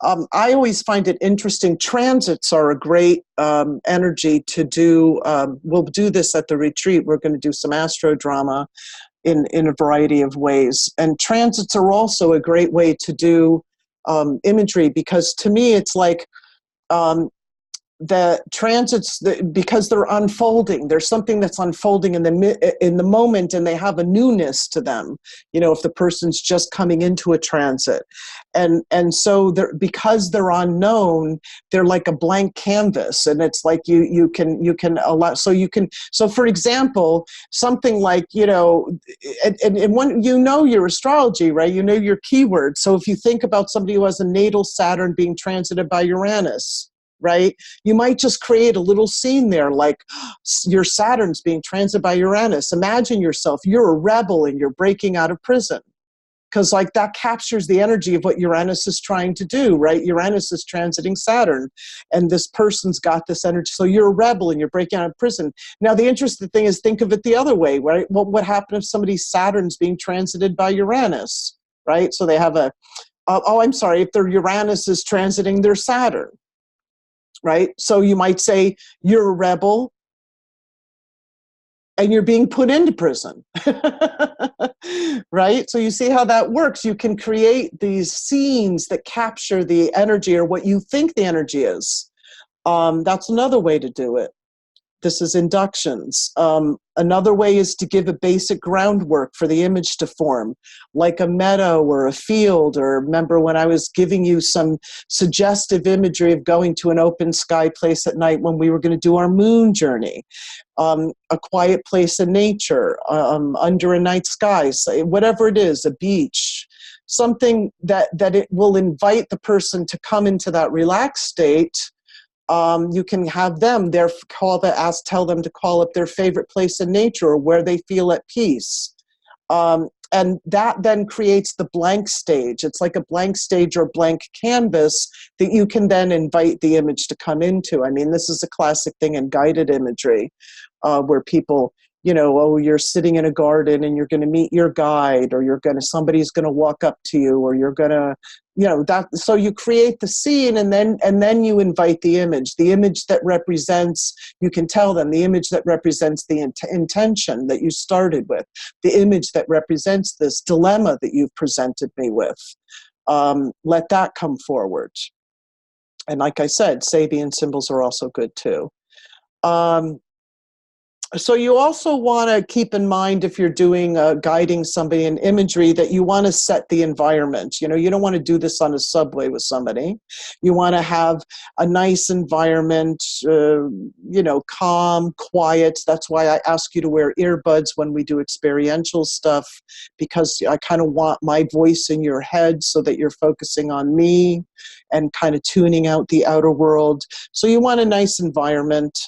I always find it interesting. Transits are a great energy to do. We'll do this at the retreat. We're going to do some astro drama in a variety of ways. And transits are also a great way to do imagery, because to me it's like the transits, because they're unfolding, there's something that's unfolding in the moment, and they have a newness to them, you know, if the person's just coming into a transit. And so because they're unknown, they're like a blank canvas, and it's like you can allow, so for example, something like, you know, and when you know your astrology, right, you know your keywords. So if you think about somebody who has a natal Saturn being transited by Uranus, right? You might just create a little scene there, like your Saturn's being transited by Uranus. Imagine yourself, you're a rebel and you're breaking out of prison. Because like that captures the energy of what Uranus is trying to do, right? Uranus is transiting Saturn, and this person's got this energy. So you're a rebel and you're breaking out of prison. Now, the interesting thing is, think of it the other way, right? Well, what happened if somebody's Saturn's being transited by Uranus, right? So they have if their Uranus is transiting their Saturn, right? So you might say you're a rebel and you're being put into prison, right? So you see how that works. You can create these scenes that capture the energy or what you think the energy is. That's another way to do it. This is inductions. Another way is to give a basic groundwork for the image to form, like a meadow or a field. Or remember when I was giving you some suggestive imagery of going to an open sky place at night when we were going to do our moon journey. A quiet place in nature, under a night sky, whatever it is, a beach, something that it will invite the person to come into that relaxed state. You can have them tell them to call up their favorite place in nature or where they feel at peace. And that then creates the blank stage. It's like a blank stage or blank canvas that you can then invite the image to come into. I mean, this is a classic thing in guided imagery, where people, you know, oh, you're sitting in a garden and you're going to meet your guide, or somebody's going to walk up to you, or you're going to, you know, that. So you create the scene, and then you invite the image that represents, you can tell them the image that represents the intention that you started with, the image that represents this dilemma that you've presented me with. Let that come forward. And like I said, Sabian symbols are also good too. So you also want to keep in mind, if you're doing guiding somebody in imagery, that you want to set the environment. You know, you don't want to do this on a subway with somebody. You want to have a nice environment, you know, calm, quiet. That's why I ask you to wear earbuds when we do experiential stuff, because I kind of want my voice in your head so that you're focusing on me and kind of tuning out the outer world. So you want a nice environment.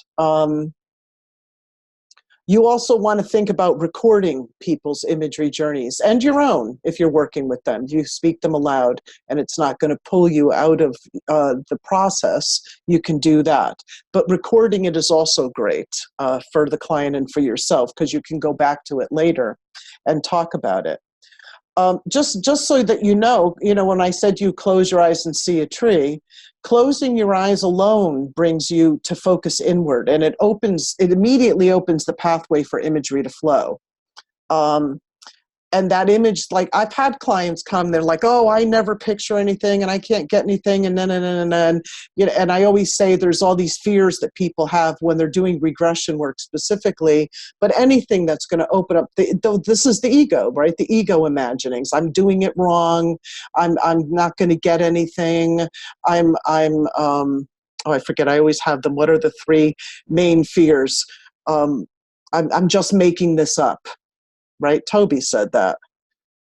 You also want to think about recording people's imagery journeys, and your own if you're working with them. You speak them aloud, and it's not going to pull you out of the process. You can do that. But recording it is also great for the client and for yourself, because you can go back to it later and talk about it. Just so that you know, when I said you close your eyes and see a tree, closing your eyes alone brings you to focus inward, and it immediately opens the pathway for imagery to flow. And that image, like I've had clients come, they're like, oh, I never picture anything and I can't get anything. And then, you know, and I always say there's all these fears that people have when they're doing regression work specifically, but anything that's going to open up, this is the ego, right? The ego imaginings. I'm doing it wrong. I'm not going to get anything. Oh, I forget. I always have them. What are the three main fears? I'm just making this up. Right? Toby said that.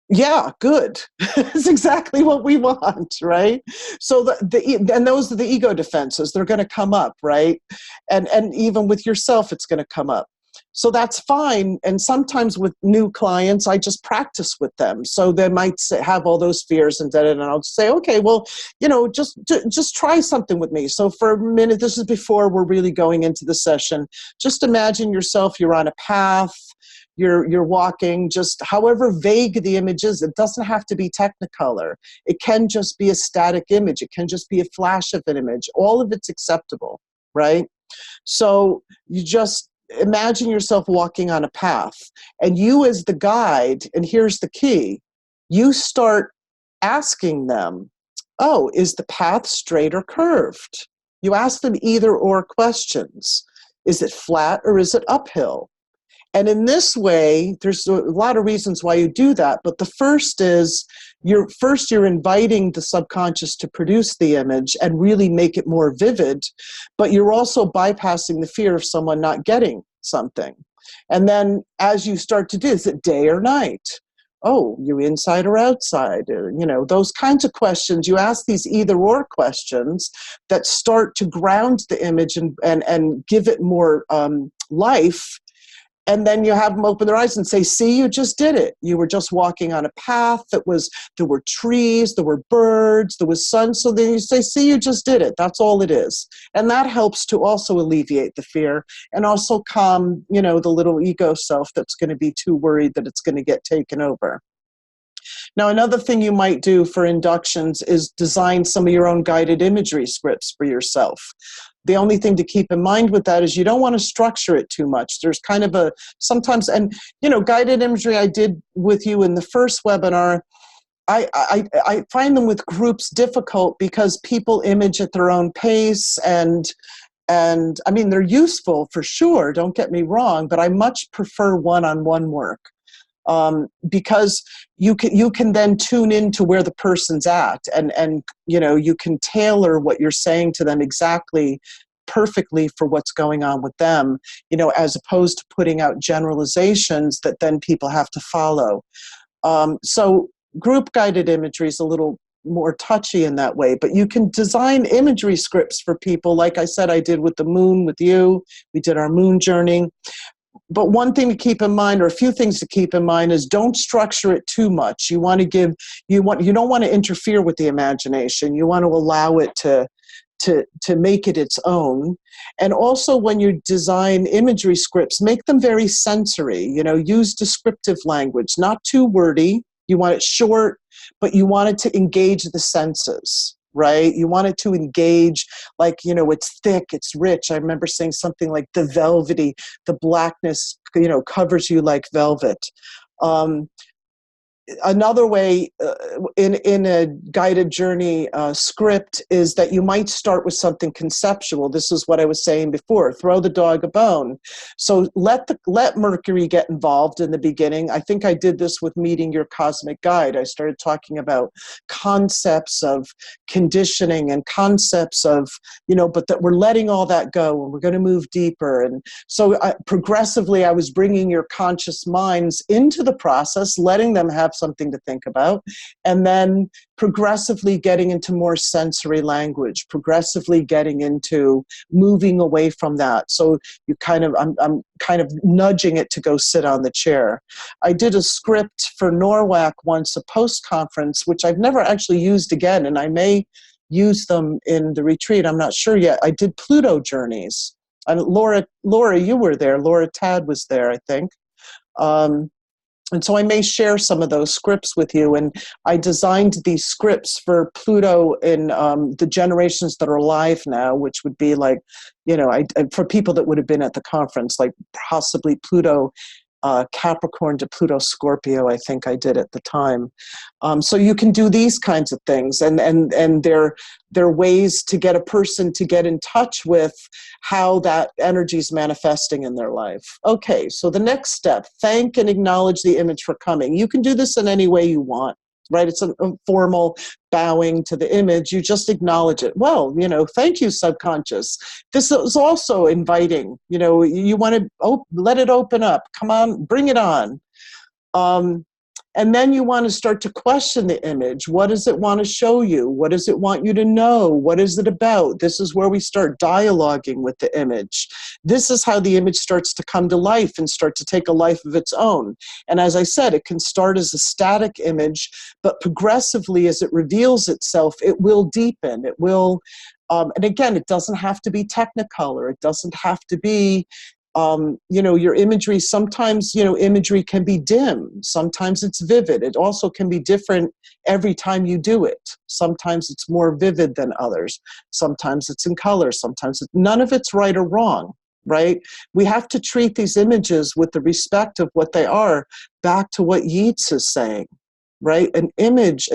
Yeah, good. It's exactly what we want, right? So and those are the ego defenses. They're going to come up, right? And even with yourself, it's going to come up. So that's fine. And sometimes with new clients, I just practice with them. So they might have all those fears and I'll say, okay, well, just try something with me. So for a minute, this is before we're really going into the session. Just imagine yourself, you're on a path. You're walking, just however vague the image is. It doesn't have to be Technicolor. It can just be a static image. It can just be a flash of an image. All of it's acceptable, right? So you just imagine yourself walking on a path, and you as the guide, and here's the key, you start asking them, oh, is the path straight or curved? You ask them either or questions. Is it flat or is it uphill? And in this way, there's a lot of reasons why you do that. But the first is, you're inviting the subconscious to produce the image and really make it more vivid. But you're also bypassing the fear of someone not getting something. And then as you start to do, is it day or night? Oh, you inside or outside? Those kinds of questions. You ask these either or questions that start to ground the image and give it more life. And then you have them open their eyes and say, see, you just did it. You were just walking on a path there were trees, there were birds, there was sun. So then you say, see, you just did it. That's all it is. And that helps to also alleviate the fear and also calm, the little ego self that's going to be too worried that it's going to get taken over. Now, another thing you might do for inductions is design some of your own guided imagery scripts for yourself. The only thing to keep in mind with that is you don't want to structure it too much. There's kind of sometimes, and guided imagery I did with you in the first webinar, I find them with groups difficult because people image at their own pace and I mean, they're useful for sure, don't get me wrong, but I much prefer one-on-one work. Because you can then tune into where the person's at and you can tailor what you're saying to them exactly perfectly for what's going on with them, as opposed to putting out generalizations that then people have to follow. So group guided imagery is a little more touchy in that way, but you can design imagery scripts for people. Like I said, I did with the moon with you. We did our moon journey. But one thing to keep in mind, or a few things to keep in mind, is don't structure it too much. You don't want to interfere with the imagination. You want to allow it to make it its own. And also when you design imagery scripts, make them very sensory. Use descriptive language, not too wordy. You want it short, but you want it to engage the senses. Right? You want it to engage, like, it's thick, it's rich. I remember saying something like the velvety, the blackness, covers you like velvet. Another way in a guided journey script is that you might start with something conceptual. This is what I was saying before, throw the dog a bone. So let Mercury get involved in the beginning. I think I did this with meeting your cosmic guide. I started talking about concepts of conditioning and concepts of, but that we're letting all that go and we're going to move deeper. And so progressively I was bringing your conscious minds into the process, letting them have something to think about, and then progressively getting into more sensory language, progressively getting into moving away from that. So I'm kind of nudging it to go sit on the chair. I did a script for NORWAC once, a post-conference, which I've never actually used again, and I may use them in the retreat. I'm not sure yet. I did Pluto journeys. And Laura, you were there. Laura Tad was there, I think. And so I may share some of those scripts with you. And I designed these scripts for Pluto in the generations that are alive now, which would be like, for people that would have been at the conference, like possibly Pluto Capricorn to Pluto Scorpio, I think I did at the time. So you can do these kinds of things, and they're ways to get a person to get in touch with how that energy is manifesting in their life. Okay, so the next step, thank and acknowledge the image for coming. You can do this in any way you want, right? It's a formal bowing to the image. You just acknowledge it. Well, thank you, subconscious. This is also inviting. You want to let it open up. Come on, bring it on. And then you want to start to question the image. What does it want to show you? What does it want you to know? What is it about? This is where we start dialoguing with the image. This is how the image starts to come to life and start to take a life of its own. And as I said, it can start as a static image, but progressively as it reveals itself, it will deepen. It will, and again, it doesn't have to be Technicolor. It doesn't have to be your imagery. Sometimes, imagery can be dim. Sometimes it's vivid. It also can be different every time you do it. Sometimes it's more vivid than others. Sometimes it's in color. None of it's right or wrong, right? We have to treat these images with the respect of what they are, back to what Yeats is saying. Right? An image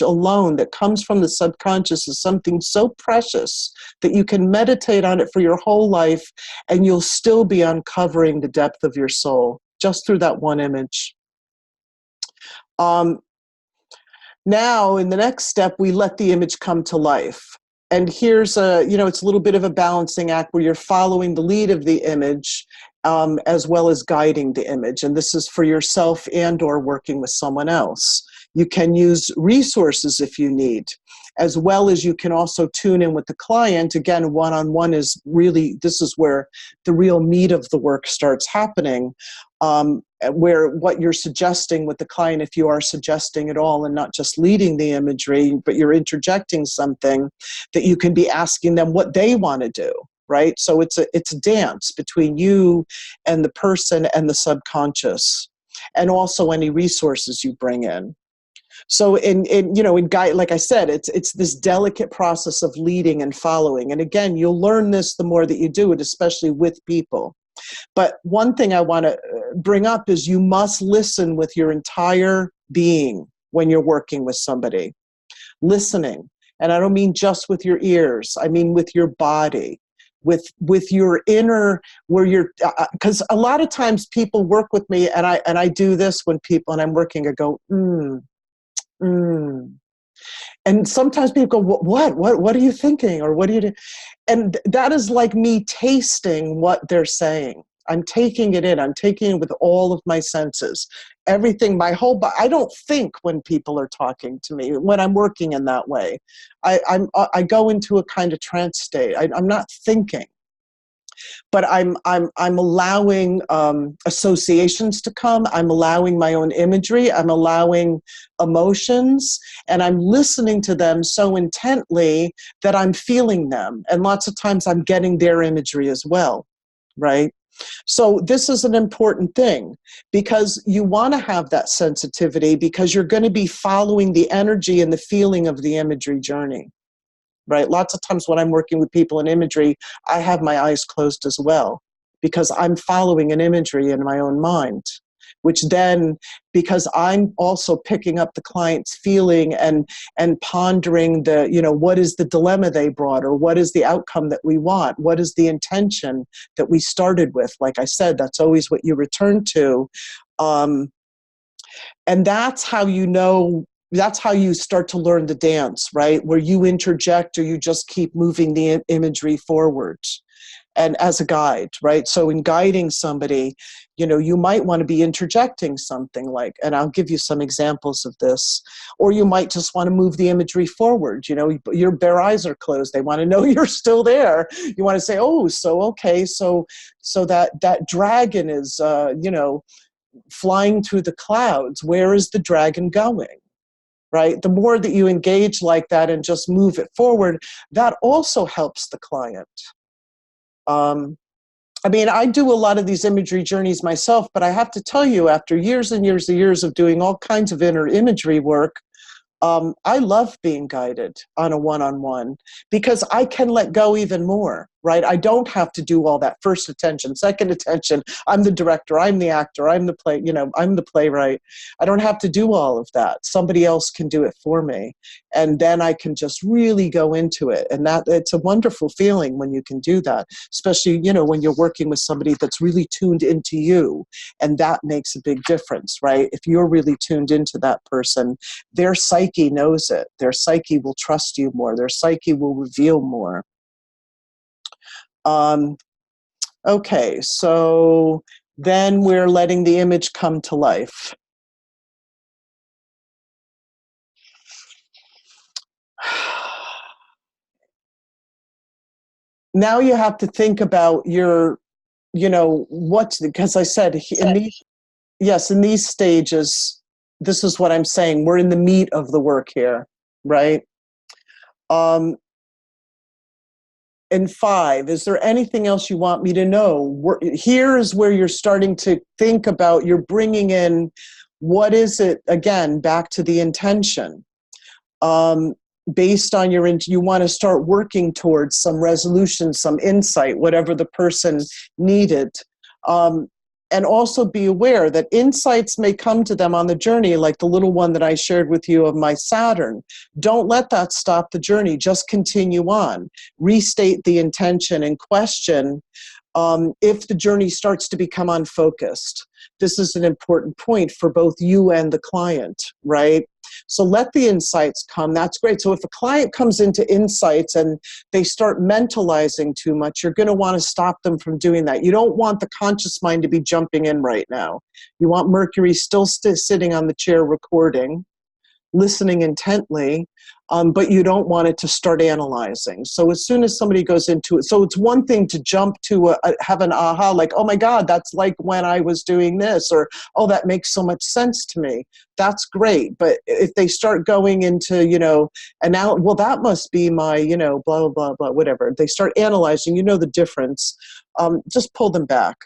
alone that comes from the subconscious is something so precious that you can meditate on it for your whole life and you'll still be uncovering the depth of your soul just through that one image. Now, in the next step, we let the image come to life. And here's it's a little bit of a balancing act where you're following the lead of the image as well as guiding the image. And this is for yourself and or working with someone else. You can use resources if you need, as well as you can also tune in with the client. Again, one-on-one is really, this is where the real meat of the work starts happening, where what you're suggesting with the client, if you are suggesting at all and not just leading the imagery, but you're interjecting something, that you can be asking them what they want to do. Right? So it's a dance between you and the person and the subconscious, and also any resources you bring in. So in guide, like I said, it's this delicate process of leading and following. And again, you'll learn this the more that you do it, especially with people. But one thing I want to bring up is you must listen with your entire being when you're working with somebody. Listening. And I don't mean just with your ears. I mean with your body. With your inner, where you're, because a lot of times people work with me, and I do this when I'm working, I go, and sometimes people go, what are you thinking, or what do you do? And that is like me tasting what they're saying. I'm taking it in. I'm taking it with all of my senses. Everything, my whole body. I don't think when people are talking to me, when I'm working in that way. I go into a kind of trance state. I'm not thinking. But I'm allowing associations to come. I'm allowing my own imagery. I'm allowing emotions, and I'm listening to them so intently that I'm feeling them. And lots of times I'm getting their imagery as well, right? So this is an important thing, because you want to have that sensitivity, because you're going to be following the energy and the feeling of the imagery journey. Right? Lots of times when I'm working with people in imagery, I have my eyes closed as well, because I'm following an imagery in my own mind, which then, because I'm also picking up the client's feeling and pondering what is the dilemma they brought, or what is the outcome that we want? What is the intention that we started with? Like I said, that's always what you return to. And that's how that's how you start to learn the dance, right? Where you interject or you just keep moving the imagery forward, and as a guide, right? So in guiding somebody, you might want to be interjecting something like, and I'll give you some examples of this, or you might just want to move the imagery forward. Their eyes are closed. They want to know you're still there. You want to say, oh, so, okay. So that dragon is, flying through the clouds. Where is the dragon going? Right? The more that you engage like that and just move it forward, that also helps the client. I do a lot of these imagery journeys myself, but I have to tell you, after years and years and years of doing all kinds of inner imagery work, I love being guided on a one-on-one, because I can let go even more, right? I don't have to do all that first attention, second attention. I'm the director, I'm the actor, I'm the I'm the playwright. I don't have to do all of that. Somebody else can do it for me. And then I can just really go into it. And it's a wonderful feeling when you can do that, especially, when you're working with somebody that's really tuned into you. And that makes a big difference, right? If you're really tuned into that person, their psyche knows it. Their psyche will trust you more. Their psyche will reveal more. Okay, so then we're letting the image come to life. now you have to think about your, because I said in these stages, this is what I'm saying. We're in the meat of the work here, right? And 5, is there anything else you want me to know? Here is where you're starting to think about, you're bringing in, what is it, again, back to the intention. Based on you want to start working towards some resolution, some insight, whatever the person needed. And also be aware that insights may come to them on the journey, like the little one that I shared with you of my Saturn. Don't let that stop the journey. Just continue on. Restate the intention and question if the journey starts to become unfocused. This is an important point for both you and the client, right? So let the insights come. That's great. So if a client comes into insights and they start mentalizing too much, you're going to want to stop them from doing that. You don't want the conscious mind to be jumping in right now. You want Mercury still sitting on the chair recording, listening intently, but you don't want it to start analyzing. So as soon as somebody goes into it, so it's one thing to jump to have an aha, like, oh my God, that's like when I was doing this, or, oh, that makes so much sense to me. That's great. But if they start going into, well, that must be my, blah, blah, blah, blah, whatever. They start analyzing, the difference, just pull them back.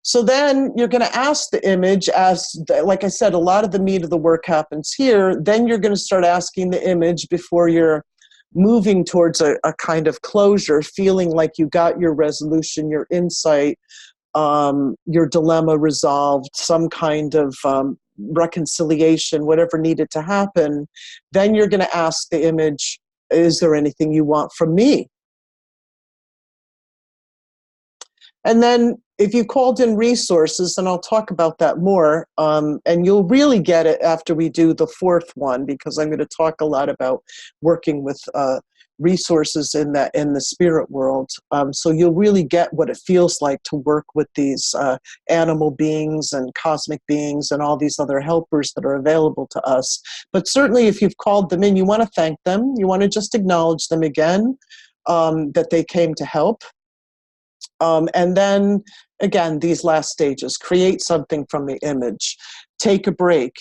So then you're going to ask the image, like I said, a lot of the meat of the work happens here. Then you're going to start asking the image before you're moving towards a kind of closure, feeling like you got your resolution, your insight, your dilemma resolved, some kind of reconciliation, whatever needed to happen. Then you're going to ask the image, is there anything you want from me? And then if you called in resources, and I'll talk about that more, and you'll really get it after we do the 4th one, because I'm going to talk a lot about working with resources in the spirit world. So you'll really get what it feels like to work with these animal beings and cosmic beings and all these other helpers that are available to us. But certainly if you've called them in, you want to thank them. You want to just acknowledge them again, that they came to help. And then, again, these last stages, create something from the image, take a break,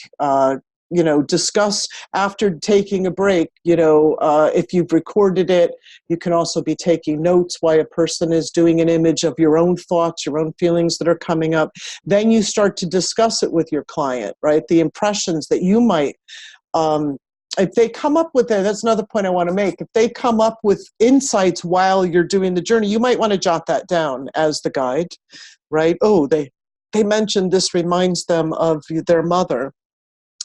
discuss after taking a break, if you've recorded it, you can also be taking notes while a person is doing an image of your own thoughts, your own feelings that are coming up. Then you start to discuss it with your client, right? The impressions that you might, if they come up with it, that's another point I want to make. If they come up with insights while you're doing the journey, you might want to jot that down as the guide, right? Oh, they mentioned this reminds them of their mother.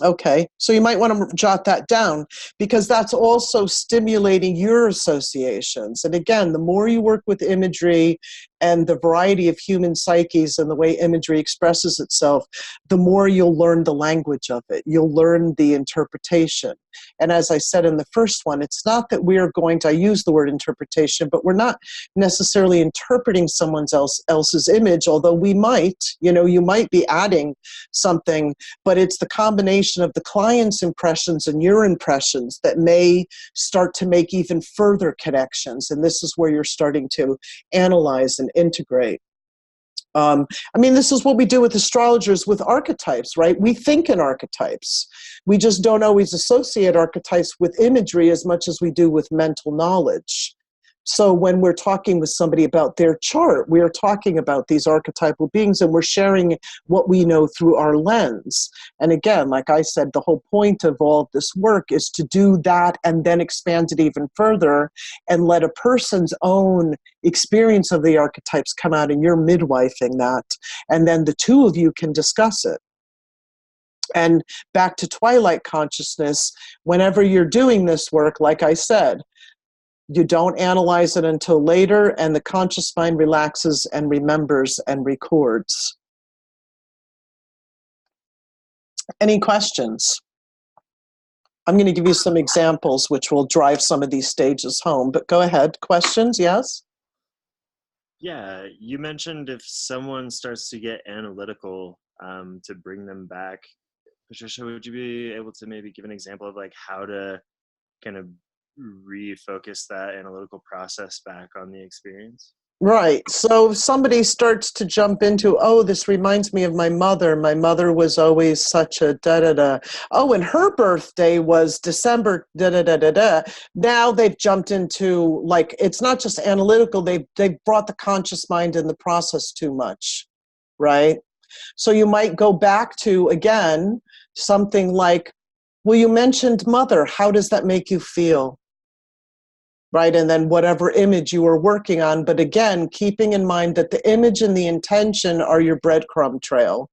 Okay, so you might want to jot that down, because that's also stimulating your associations. And again, the more you work with imagery and the variety of human psyches and the way imagery expresses itself, the more you'll learn the language of it. You'll learn the interpretation. And as I said in the first one, it's not that we're going to, I use the word interpretation, but we're not necessarily interpreting someone else's image, although we might, you might be adding something, but it's the combination of the client's impressions and your impressions that may start to make even further connections. And this is where you're starting to analyze and integrate. This is what we do with astrologers with archetypes, right? We think in archetypes. We just don't always associate archetypes with imagery as much as we do with mental knowledge. So when we're talking with somebody about their chart, we're talking about these archetypal beings, and we're sharing what we know through our lens. And again, like I said, the whole point of all of this work is to do that and then expand it even further and let a person's own experience of the archetypes come out, and you're midwifing that. And then the two of you can discuss it. And back to twilight consciousness, whenever you're doing this work, like I said, you don't analyze it until later, and the conscious mind relaxes and remembers and records. Any questions? I'm going to give you some examples which will drive some of these stages home, but go ahead. Questions? Yes? Yeah, you mentioned if someone starts to get analytical, to bring them back. Patricia, would you be able to maybe give an example of like how to kind of refocus that analytical process back on the experience. Right. So somebody starts to jump into, oh, this reminds me of my mother. My mother was always such a da-da-da. Oh, and her birthday was December da-da-da-da-da. Now they've jumped into, like, it's not just analytical. They've brought the conscious mind in the process too much, right? So you might go back to, again, something like, well, you mentioned mother. How does that make you feel? Right, and then whatever image you were working on, but again, keeping in mind that the image and the intention are your breadcrumb trail.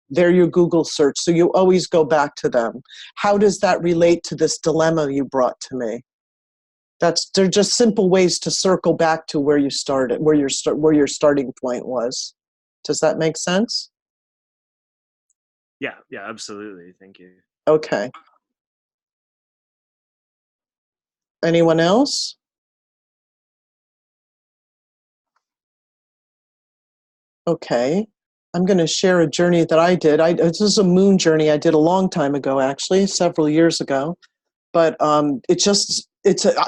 They're your Google search, so you always go back to them. How does that relate to this dilemma you brought to me? They're just simple ways to circle back to where you started, where your starting point was. Does that make sense? Yeah, absolutely. Thank you. Okay. Anyone else? Okay, I'm going to share a journey that I did. This is a moon journey I did a long time ago, actually, several years ago. But I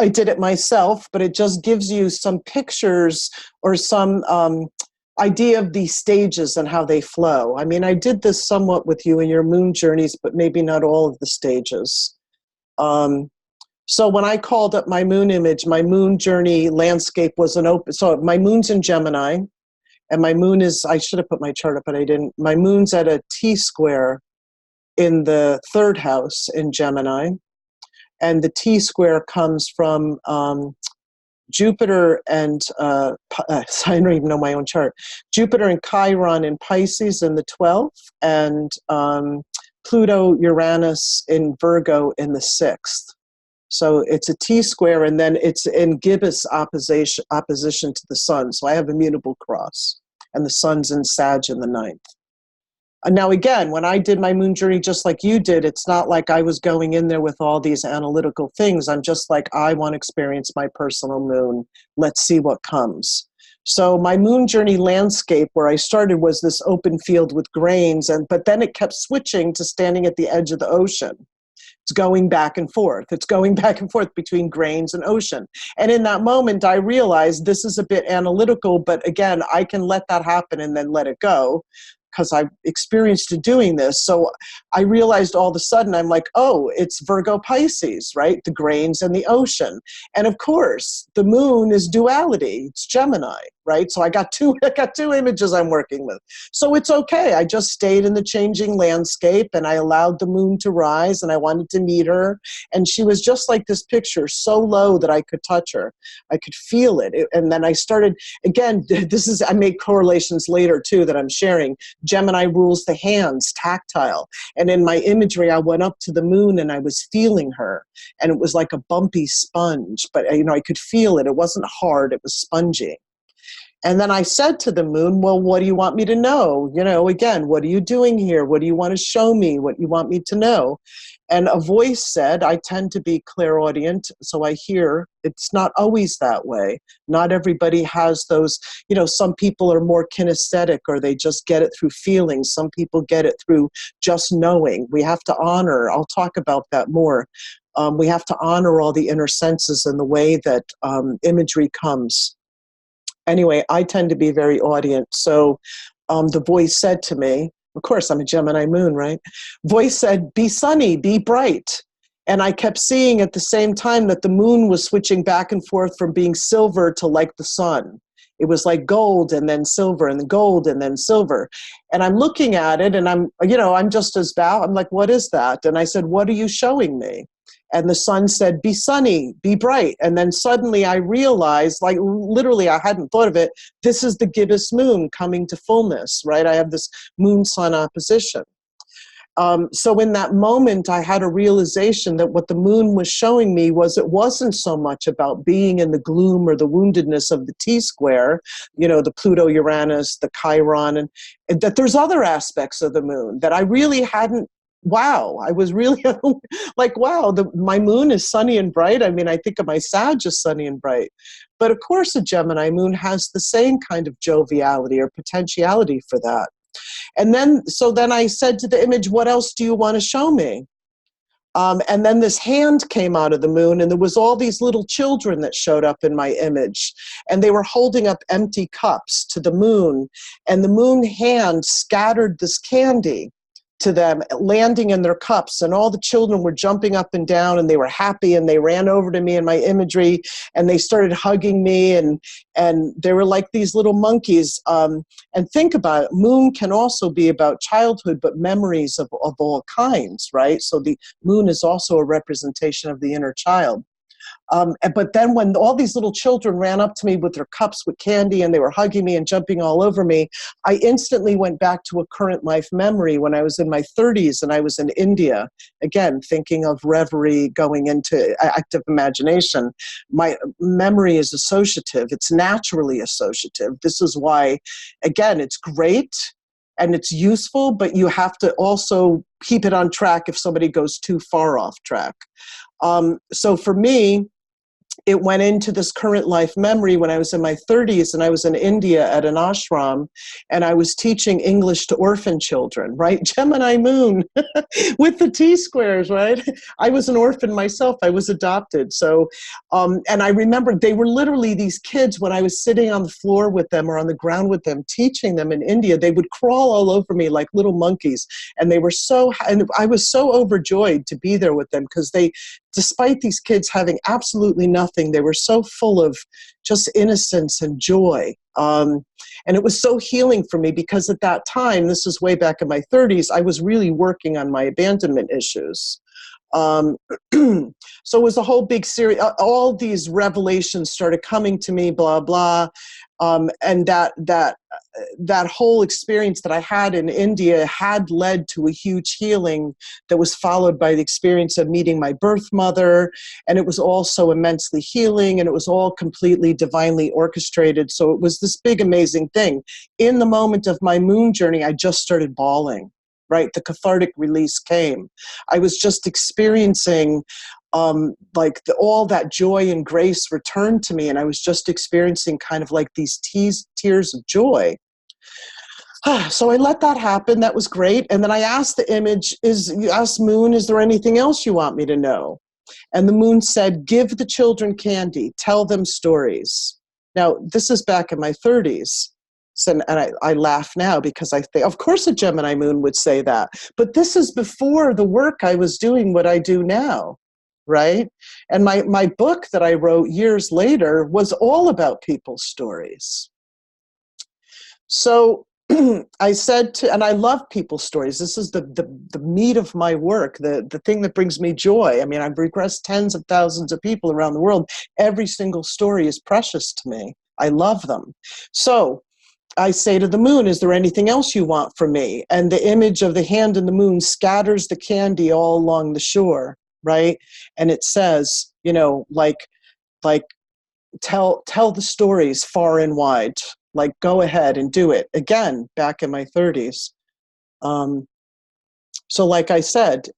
did it myself, but it just gives you some pictures or some idea of these stages and how they flow. I mean, I did this somewhat with you in your moon journeys, but maybe not all of the stages. So when I called up my moon image, my moon journey landscape was an open, so my moon's in Gemini. And my moon is, I should have put my chart up, but I didn't. My moon's at a T-square in the 3rd house in Gemini. And the T-square comes from Jupiter and, I don't even know my own chart. Jupiter and Chiron in Pisces in the 12th, and Pluto, Uranus in Virgo in the 6th. So it's a T-square, and then it's in gibbous opposition to the sun. So I have a mutable cross, and the sun's in Sag in the 9th. And now again, when I did my moon journey just like you did, it's not like I was going in there with all these analytical things. I'm just like, I want to experience my personal moon. Let's see what comes. So my moon journey landscape where I started was this open field with grains, but then it kept switching to standing at the edge of the ocean. It's going back and forth. It's going back and forth between grains and ocean. And in that moment, I realized this is a bit analytical, but again, I can let that happen and then let it go because I've experienced doing this. So I realized all of a sudden, I'm like, oh, it's Virgo Pisces, right? The grains and the ocean. And of course, the moon is duality. It's Gemini, right? So I got two images I'm working with. So it's okay. I just stayed in the changing landscape and I allowed the moon to rise and I wanted to meet her. And she was just like this picture, so low that I could touch her. I could feel it. And then I started, again, I made correlations later too that I'm sharing. Gemini rules the hands, tactile. And in my imagery, I went up to the moon and I was feeling her. And it was like a bumpy sponge, but I could feel it. It wasn't hard, it was spongy. And then I said to the moon, well, what do you want me to know? Again, what are you doing here? What do you want to show me? What you want me to know? And a voice said, I tend to be clairaudient, so I hear. It's not always that way. Not everybody has those, some people are more kinesthetic or they just get it through feelings. Some people get it through just knowing. We have to honor, I'll talk about that more. We have to honor all the inner senses and the way that imagery comes. Anyway, I tend to be very audient. So the voice said to me, of course, I'm a Gemini moon, right? Voice said, be sunny, be bright. And I kept seeing at the same time that the moon was switching back and forth from being silver to like the sun. It was like gold and then silver and gold and then silver. And I'm looking at it and I'm just as bow. I'm like, what is that? And I said, what are you showing me? And the sun said, be sunny, be bright. And then suddenly I realized, like literally I hadn't thought of it, this is the gibbous moon coming to fullness, right? I have this moon-sun opposition. So in that moment, I had a realization that what the moon was showing me was it wasn't so much about being in the gloom or the woundedness of the T-square, the Pluto-Uranus, the Chiron, and that there's other aspects of the moon that I really hadn't. Wow, I was really like, wow, my moon is sunny and bright. I mean, I think of my Sag as sunny and bright. But of course, a Gemini moon has the same kind of joviality or potentiality for that. And then I said to the image, what else do you want to show me? And then this hand came out of the moon, and there was all these little children that showed up in my image, and they were holding up empty cups to the moon, and the moon hand scattered this candy to them, landing in their cups, and all the children were jumping up and down, and they were happy, and they ran over to me in my imagery, and they started hugging me, and they were like these little monkeys. And think about it, moon can also be about childhood, but memories of all kinds, right? So the moon is also a representation of the inner child. But then when all these little children ran up to me with their cups with candy and they were hugging me and jumping all over me, I instantly went back to a current life memory when I was in my 30s and I was in India. Again, thinking of reverie going into active imagination. My memory is associative. It's naturally associative. This is why, again, it's great and it's useful, but you have to also keep it on track if somebody goes too far off track. So for me, it went into this current life memory when I was in my 30s and I was in India at an ashram and I was teaching English to orphan children, right? Gemini moon with the T-squares, right? I was an orphan myself. I was adopted. So, and I remember they were literally these kids when I was sitting on the floor with them or on the ground with them, teaching them in India, they would crawl all over me like little monkeys. And they were and I was so overjoyed to be there with them because despite these kids having absolutely nothing, they were so full of just innocence and joy. And it was so healing for me because at that time, this is way back in my 30s, I was really working on my abandonment issues. So it was a whole big series. All these revelations started coming to me, blah, blah. And that whole experience that I had in India had led to a huge healing that was followed by the experience of meeting my birth mother. And it was also immensely healing, and it was all completely divinely orchestrated. So it was this big, amazing thing. In the moment of my moon journey, I just started bawling, right? The cathartic release came. I was just experiencing all that joy and grace returned to me, and I was just experiencing kind of like these tears of joy. So I let that happen. That was great. And then I asked the image, you asked Moon, is there anything else you want me to know? And the Moon said, give the children candy, tell them stories. Now, this is back in my 30s. So, and I laugh now because I think, of course a Gemini moon would say that. But this is before the work I was doing what I do now, right? And my book that I wrote years later was all about people's stories. So I said and I love people's stories. This is the meat of my work, the thing that brings me joy. I mean, I've regressed tens of thousands of people around the world. Every single story is precious to me. I love them. So I say to the moon, is there anything else you want from me? And the image of the hand and the moon scatters the candy all along the shore, right? And it says, like tell the stories far and wide. Like, go ahead and do it. Again, back in my 30s. So like I said,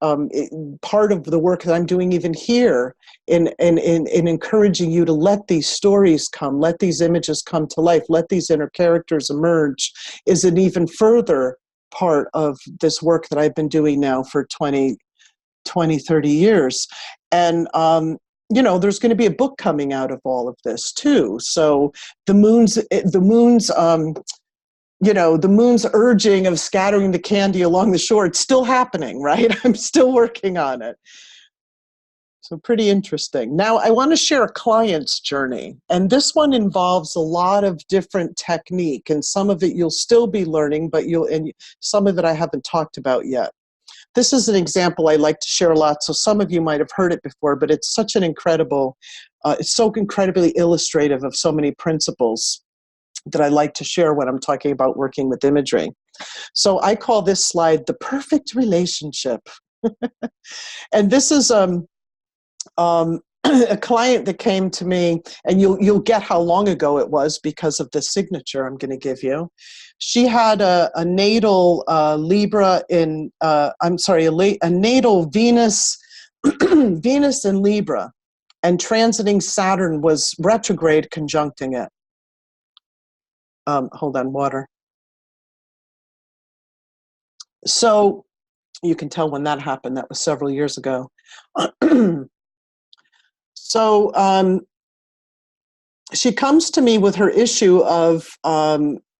part of the work that I'm doing even here in encouraging you to let these stories come, let these images come to life, let these inner characters emerge, is an even further part of this work that I've been doing now for 20, 30 years. And, there's going to be a book coming out of all of this too. So the moon's urging of scattering the candy along the shore, it's still happening, right? I'm still working on it. So pretty interesting. Now I want to share a client's journey. And this one involves a lot of different technique, and some of it you'll still be learning, but and some of it I haven't talked about yet. This is an example I like to share a lot, so some of you might have heard it before, but it's such an incredible, it's so incredibly illustrative of so many principles that I like to share when I'm talking about working with imagery. So I call this slide the perfect relationship. And this is a client that came to me, and you'll get how long ago it was because of the signature I'm going to give you. She had a natal Libra in, a natal Venus, Venus in Libra, and transiting Saturn was retrograde conjuncting it. Hold on, water. So You can tell when that happened. That was several years ago. So she comes to me with her issue of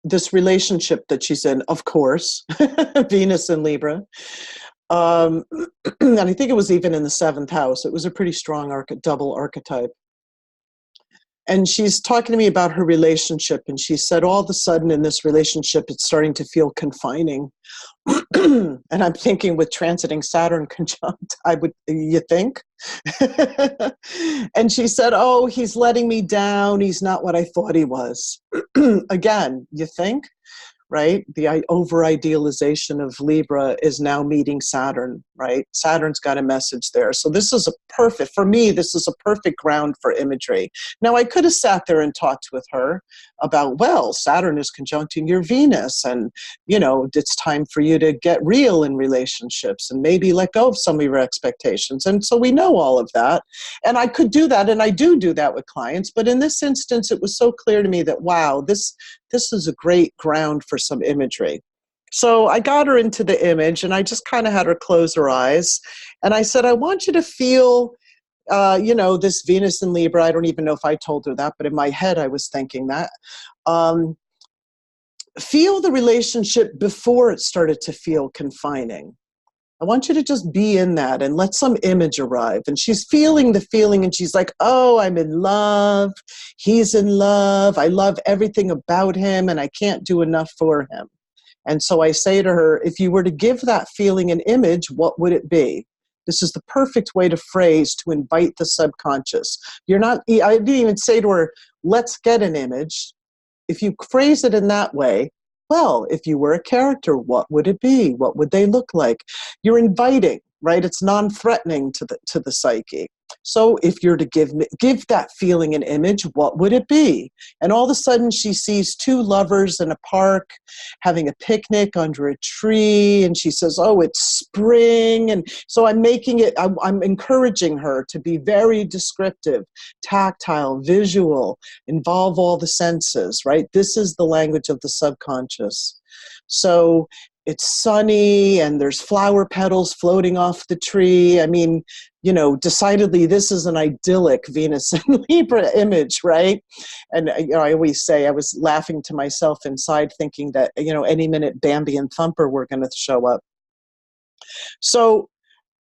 this relationship that she's in, of course, Venus and Libra. And I think it was even in the 7th house. It was a pretty strong double archetype. And she's talking to me about her relationship. And she said, all of a sudden in this relationship, it's starting to feel confining. And I'm thinking with transiting Saturn conjunct, you think? And she said, oh, he's letting me down. He's not what I thought he was. Again, you think? Right? The over-idealization of Libra is now meeting Saturn, right? Saturn's got a message there. So this is for me, this is a perfect ground for imagery. Now, I could have sat there and talked with her about, well, Saturn is conjuncting your Venus, and, it's time for you to get real in relationships and maybe let go of some of your expectations. And so we know all of that. And I could do that, and I do that with clients. But in this instance, it was so clear to me that, wow, this is a great ground for some imagery. So I got her into the image, and I just kind of had her close her eyes. And I said, I want you to feel, this Venus in Libra. I don't even know if I told her that, but in my head, I was thinking that. Feel the relationship before it started to feel confining. I want you to just be in that and let some image arrive. And she's feeling the feeling, and she's like, oh, I'm in love. He's in love. I love everything about him, and I can't do enough for him. And so I say to her, if you were to give that feeling an image, what would it be? This is the perfect way to phrase to invite the subconscious. I didn't even say to her, let's get an image. If you phrase it in that way, well, if you were a character, what would it be? What would they look like? You're inviting, right? It's non-threatening to the psyche. So if you're to give that feeling an image, what would it be? And all of a sudden she sees two lovers in a park having a picnic under a tree, and she says, oh, it's spring. And so I'm encouraging her to be very descriptive, tactile, visual, involve all the senses, right? This is the language of the subconscious. So it's sunny and there's flower petals floating off the tree. I mean, decidedly this is an idyllic Venus and Libra image, right? And I always say, I was laughing to myself inside thinking that, any minute Bambi and Thumper were going to show up.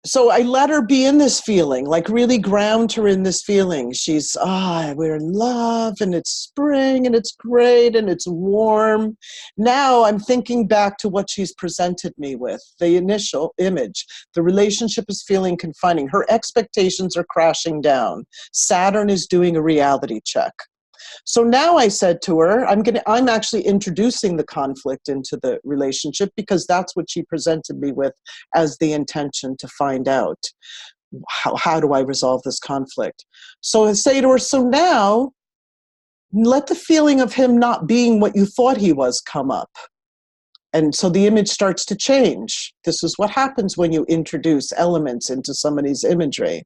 So I let her be in this feeling, like really ground her in this feeling. She's, we're in love, and it's spring, and it's great, and it's warm. Now I'm thinking back to what she's presented me with, the initial image. The relationship is feeling confining. Her expectations are crashing down. Saturn is doing a reality check. So now I said to her, I'm actually introducing the conflict into the relationship, because that's what she presented me with as the intention to find out. How do I resolve this conflict? So I say to her, so now let the feeling of him not being what you thought he was come up. And so the image starts to change. This is what happens when you introduce elements into somebody's imagery.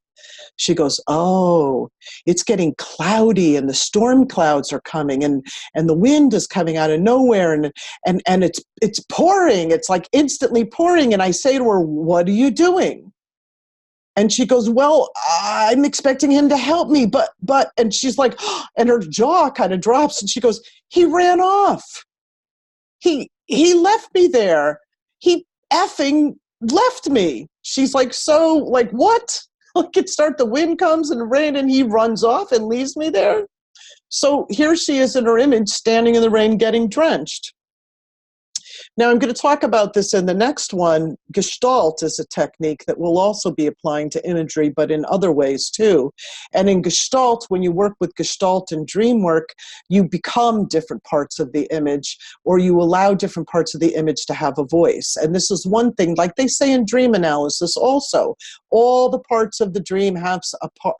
She goes, oh, it's getting cloudy, and the storm clouds are coming, and the wind is coming out of nowhere, and it's pouring. It's like instantly pouring. And I say to her, what are you doing? And she goes, well, I'm expecting him to help me, but, and she's like, and her jaw kind of drops, and she goes, he ran off. He left me there. He effing left me. She's like, so, like, what? Like, the wind comes and the rain, and he runs off and leaves me there? So here she is in her image, standing in the rain, getting drenched. Now, I'm going to talk about this in the next one. Gestalt is a technique that we'll also be applying to imagery, but in other ways too. And in Gestalt, when you work with Gestalt and dream work, you become different parts of the image, or you allow different parts of the image to have a voice. And this is one thing, like they say in dream analysis also, all the parts of the dream have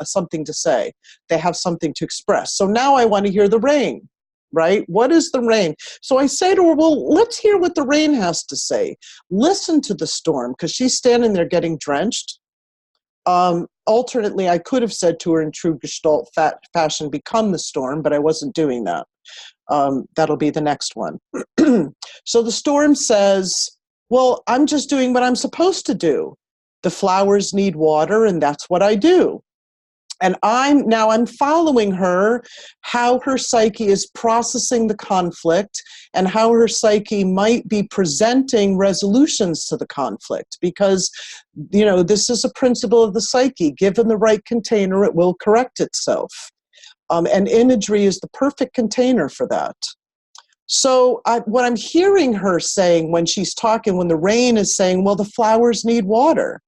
something to say. They have something to express. So now I want to hear the rain. Right? What is the rain? So I say to her, well, let's hear what the rain has to say. Listen to the storm, because she's standing there getting drenched. Alternately, I could have said to her in true Gestalt fashion, become the storm, but I wasn't doing that. That'll be the next one. So the storm says, well, I'm just doing what I'm supposed to do. The flowers need water, and that's what I do. And I'm following her, how her psyche is processing the conflict and how her psyche might be presenting resolutions to the conflict. Because, this is a principle of the psyche. Given the right container, it will correct itself. And imagery is the perfect container for that. So what I'm hearing her saying when she's talking, when the rain is saying, well, the flowers need water.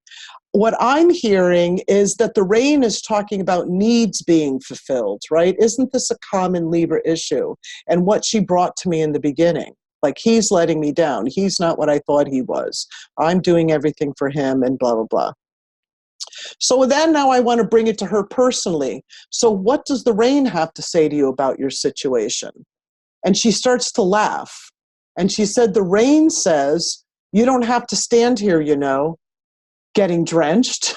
What I'm hearing is that the rain is talking about needs being fulfilled, right? Isn't this a common Libra issue? And what she brought to me in the beginning, like, he's letting me down. He's not what I thought he was. I'm doing everything for him and blah, blah, blah. So then now I want to bring it to her personally. So what does the rain have to say to you about your situation? And she starts to laugh. And she said, the rain says, you don't have to stand here, getting drenched.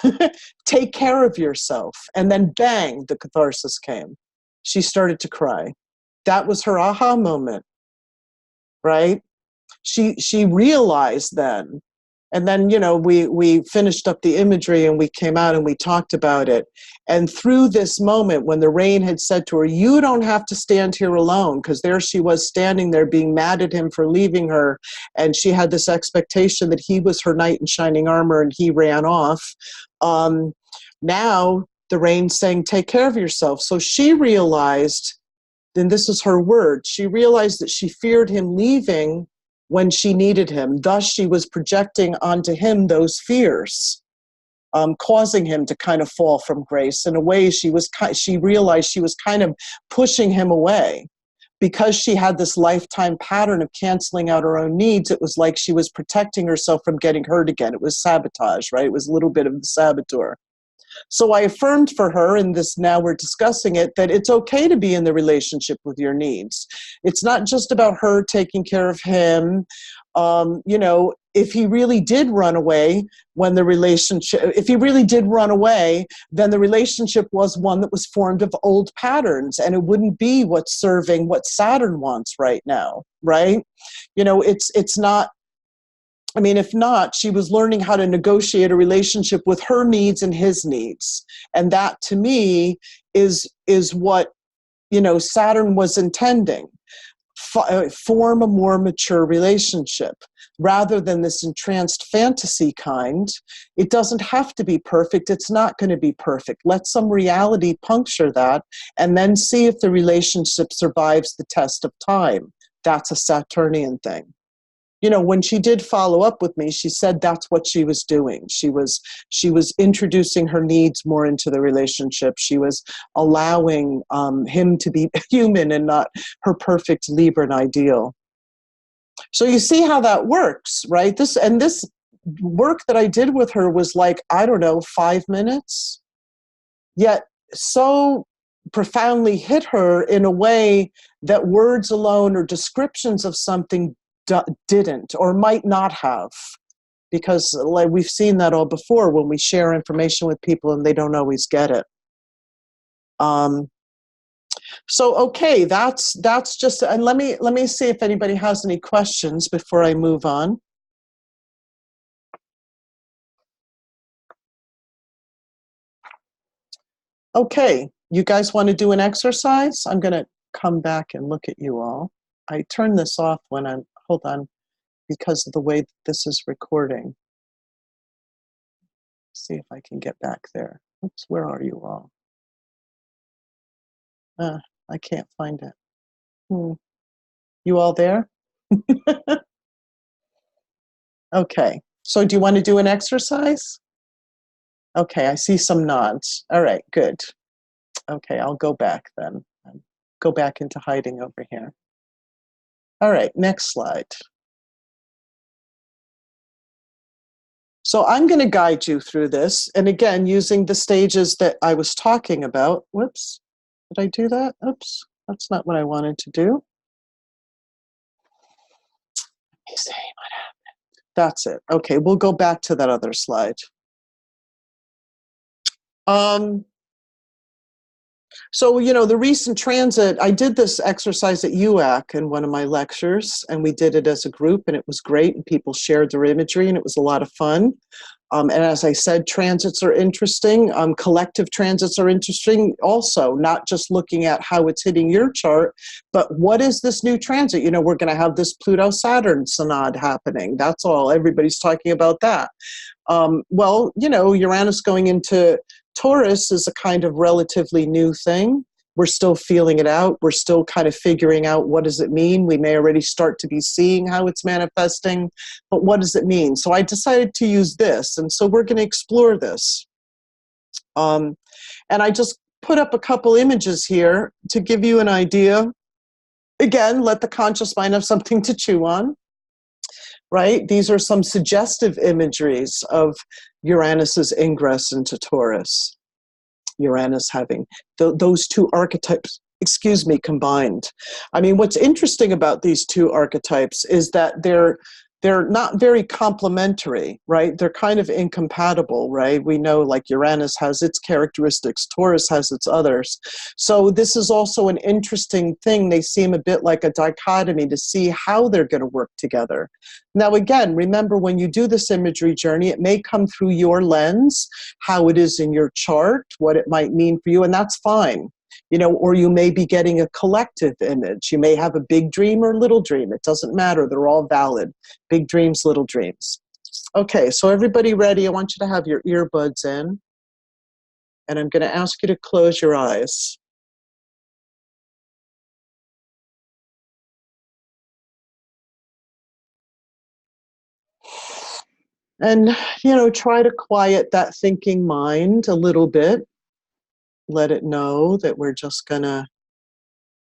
Take care of yourself. And then bang, the catharsis came. She started to cry. That was her aha moment, right? She realized then. And then, we finished up the imagery and we came out and we talked about it. And through this moment, when the rain had said to her, you don't have to stand here alone, because there she was standing there being mad at him for leaving her. And she had this expectation that he was her knight in shining armor and he ran off. Now the rain's saying, take care of yourself. So she realized, and this is her word, she realized that she feared him leaving when she needed him. Thus, she was projecting onto him those fears, causing him to kind of fall from grace. In a way, she realized she was kind of pushing him away. Because she had this lifetime pattern of canceling out her own needs, it was like she was protecting herself from getting hurt again. It was sabotage, right? It was a little bit of the saboteur. So I affirmed for her, and this, now we're discussing it, that it's okay to be in the relationship with your needs. It's not just about her taking care of him. If he really did run away then the relationship was one that was formed of old patterns, and it wouldn't be what's serving what Saturn wants right now, right? It's not, if not, she was learning how to negotiate a relationship with her needs and his needs. And that, to me, is what, Saturn was intending. Form a more mature relationship. Rather than this entranced fantasy kind, it doesn't have to be perfect. It's not going to be perfect. Let some reality puncture that, and then see if the relationship survives the test of time. That's a Saturnian thing. When she did follow up with me, she said that's what she was doing. She was introducing her needs more into the relationship. She was allowing him to be human and not her perfect Libran ideal. So you see how that works, right? This work that I did with her was like, 5 minutes, yet so profoundly hit her in a way that words alone or descriptions of something didn't or might not have, because like we've seen that all before when we share information with people and they don't always get it. So okay, that's just, and let me see if anybody has any questions before I move on. Okay, you guys want to do an exercise? I'm going to come back and look at you all. I turn this off when I'm, hold on, because of the way this is recording. See if I can get back there. Oops, where are you all? I can't find it. You all there? Okay, so do you want to do an exercise? Okay, I see some nods. All right, good. Okay, I'll go back then. Go back into hiding over here. All right, next slide. So I'm going to guide you through this, and again, using the stages that I was talking about. Whoops, did I do that? Oops, that's not what I wanted to do. Let me see what happened. That's it. Okay, we'll go back to that other slide. So, you know, the recent transit, I did this exercise at UAC in one of my lectures, and we did it as a group, and it was great, and people shared their imagery, and it was a lot of fun. And as I said, transits are interesting. Collective transits are interesting also, not just looking at how it's hitting your chart, but what is this new transit? You know, we're going to have this Pluto-Saturn synod happening. That's all. Everybody's talking about that. Well, you know, Uranus going into Taurus is a kind of relatively new thing. We're still feeling it out. We're still kind of figuring out what does it mean. We may already start to be seeing how it's manifesting, but what does it mean? So I decided to use this, and so we're going to explore this. And I just put up a couple images here to give you an idea. Again, let the conscious mind have something to chew on, right? These are some suggestive imageries of Uranus's ingress into Taurus. Uranus having those two archetypes, combined. I mean, what's interesting about these two archetypes is that they're not very complementary, right? They're kind of incompatible, right? We know like Uranus has its characteristics, Taurus has its others. So this is also an interesting thing. They seem a bit like a dichotomy to see how they're going to work together. Now, again, remember when you do this imagery journey, it may come through your lens, how it is in your chart, what it might mean for you, and that's fine. You know, or you may be getting a collective image. You may have a big dream or little dream. It doesn't matter. They're all valid. Big dreams, little dreams. Okay, so everybody ready? I want you to have your earbuds in. And I'm going to ask you to close your eyes. And, you know, try to quiet that thinking mind a little bit. Let it know that we're just going to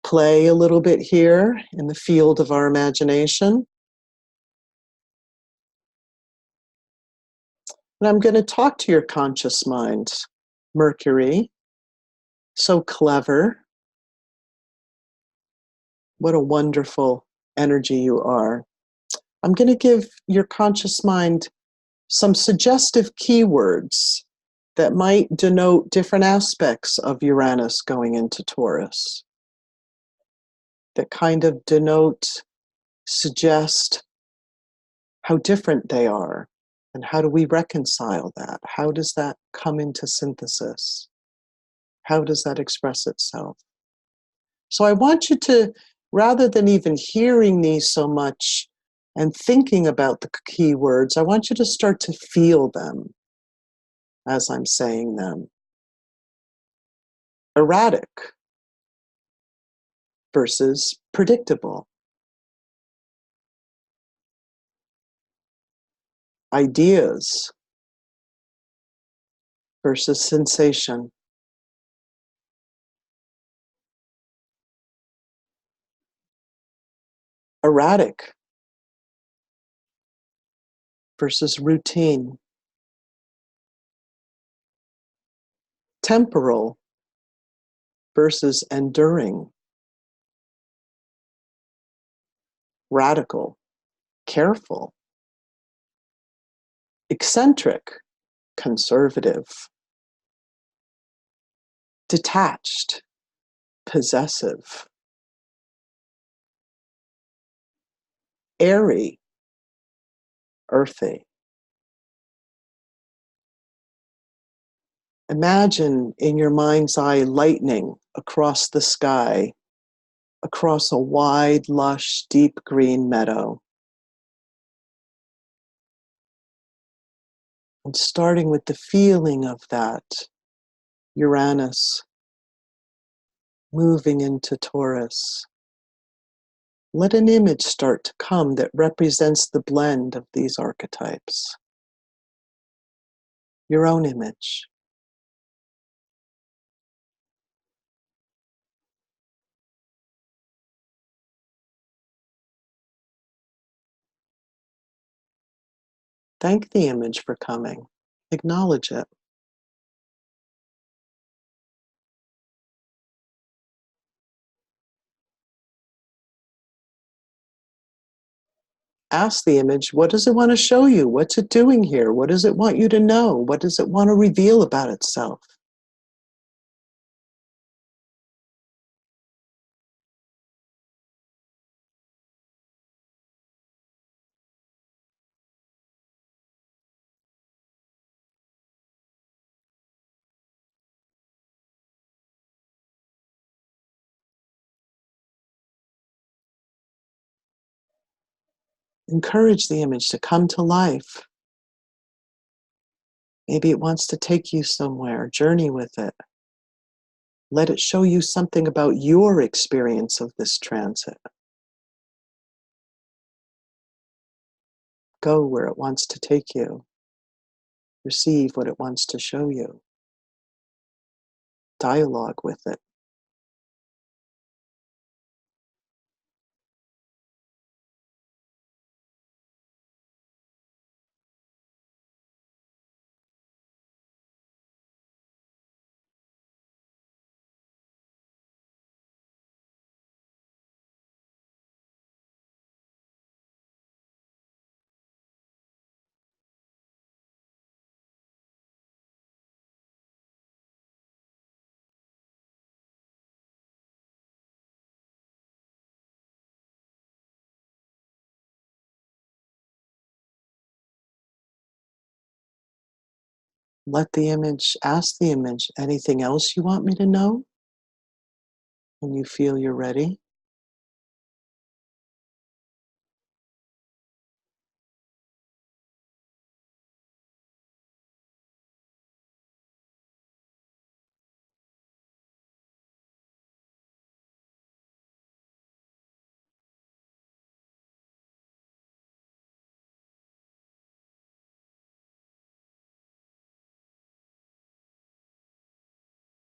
play a little bit here in the field of our imagination. And I'm going to talk to your conscious mind. Mercury, so clever. What a wonderful energy you are. I'm going to give your conscious mind some suggestive keywords that might denote different aspects of Uranus going into Taurus, that kind of denote, suggest how different they are, and how do we reconcile that? How does that come into synthesis? How does that express itself? So I want you to, rather than even hearing these so much and thinking about the keywords, I want you to start to feel them as I'm saying them. Erratic versus predictable. Ideas versus sensation. Erratic versus routine. Temporal versus enduring. Radical, careful. Eccentric, conservative. Detached, possessive. Airy, earthy. Imagine in your mind's eye lightning across the sky, across a wide, lush, deep green meadow. And starting with the feeling of that, Uranus moving into Taurus. Let an image start to come that represents the blend of these archetypes. Your own image. Thank the image for coming. Acknowledge it. Ask the image, what does it want to show you? What's it doing here? What does it want you to know? What does it want to reveal about itself? Encourage the image to come to life. Maybe it wants to take you somewhere. Journey with it. Let it show you something about your experience of this transit. Go where it wants to take you. Receive what it wants to show you. Dialogue with it. Let the image, ask the image, anything else you want me to know? When you feel you're ready.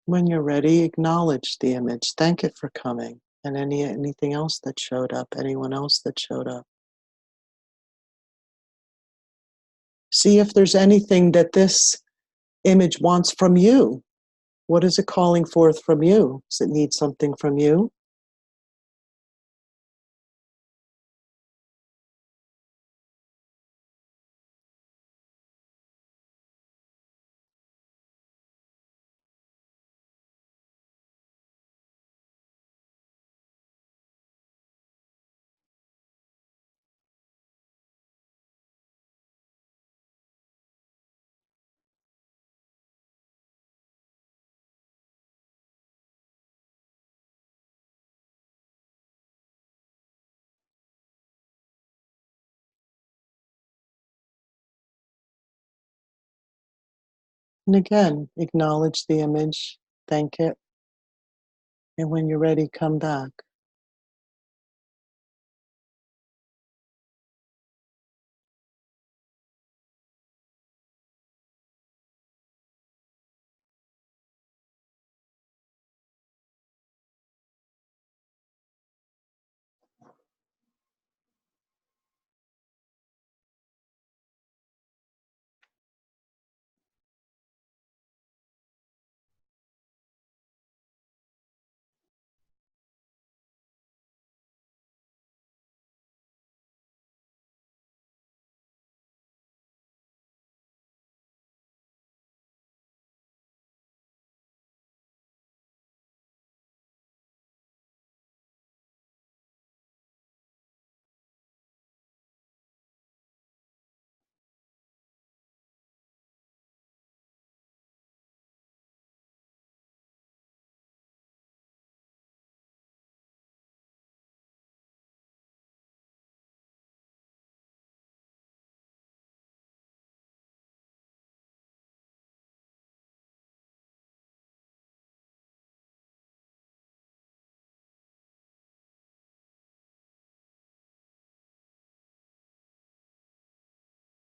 When you're ready, acknowledge the image. Thank it for coming. And anything else that showed up, anyone else that showed up. See if there's anything that this image wants from you. What is it calling forth from you? Does it need something from you? And again, acknowledge the image, thank it, and when you're ready, come back.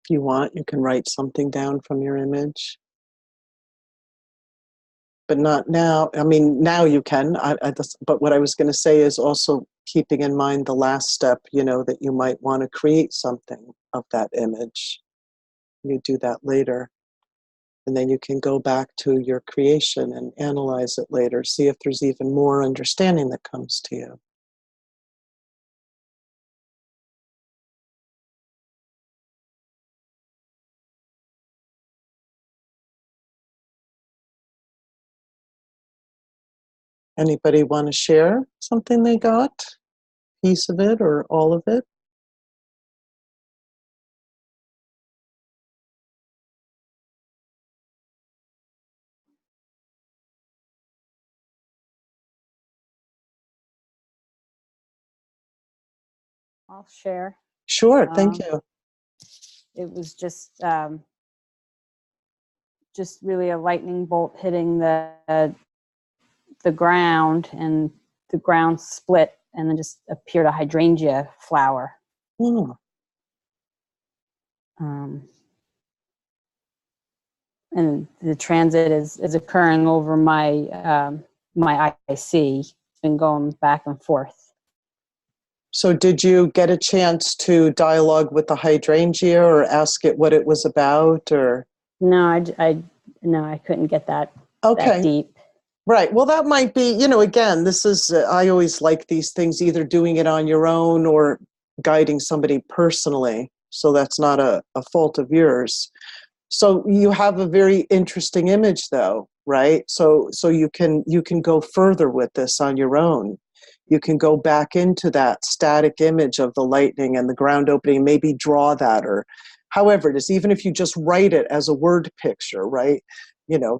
If you want, you can write something down from your image. But not now. I mean, now you can. But what I was going to say is also keeping in mind the last step, that you might want to create something of that image. You do that later. And then you can go back to your creation and analyze it later. See if there's even more understanding that comes to you. Anybody want to share something they got? Piece of it or all of it? I'll share. Sure. Thank Um, you. It was just really a lightning bolt hitting the ground, and the ground split, and then just appeared a hydrangea flower. Hmm. And the transit is occurring over my my IC. It's been going back and forth. So did you get a chance to dialogue with the hydrangea or ask it what it was about, or? No, I couldn't get that deep. Right. Well, that might be, again, this is, I always like these things, either doing it on your own or guiding somebody personally. So that's not a fault of yours. So you have a very interesting image though, right? So you can go further with this on your own. You can go back into that static image of the lightning and the ground opening, maybe draw that, or however it is, even if you just write it as a word picture, right?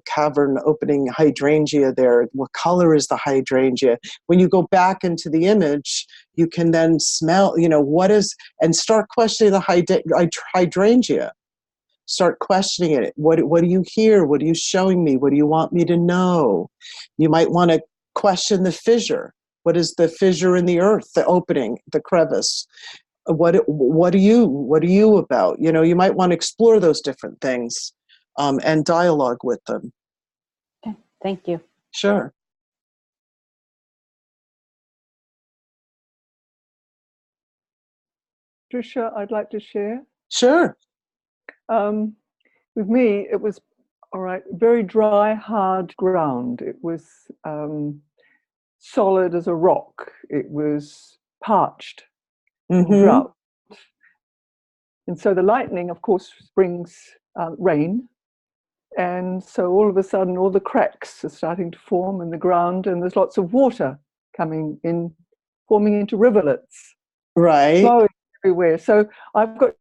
Cavern opening, hydrangea there. What color is the hydrangea? When you go back into the image, you can then smell, what is, and start questioning the hydrangea. Start questioning it. What do you hear? What are you showing me? What do you want me to know? You might want to question the fissure. What is the fissure in the earth, the opening, the crevice? What are you about? You might want to explore those different things and dialogue with them. Okay, thank you. Sure. Trisha, I'd like to share. Sure. With me, it was very dry, hard ground. It was solid as a rock. It was parched in drought. And so the lightning, of course, brings rain. And so all of a sudden, all the cracks are starting to form in the ground, and there's lots of water coming in, forming into rivulets. Right. Flowing everywhere. So I've got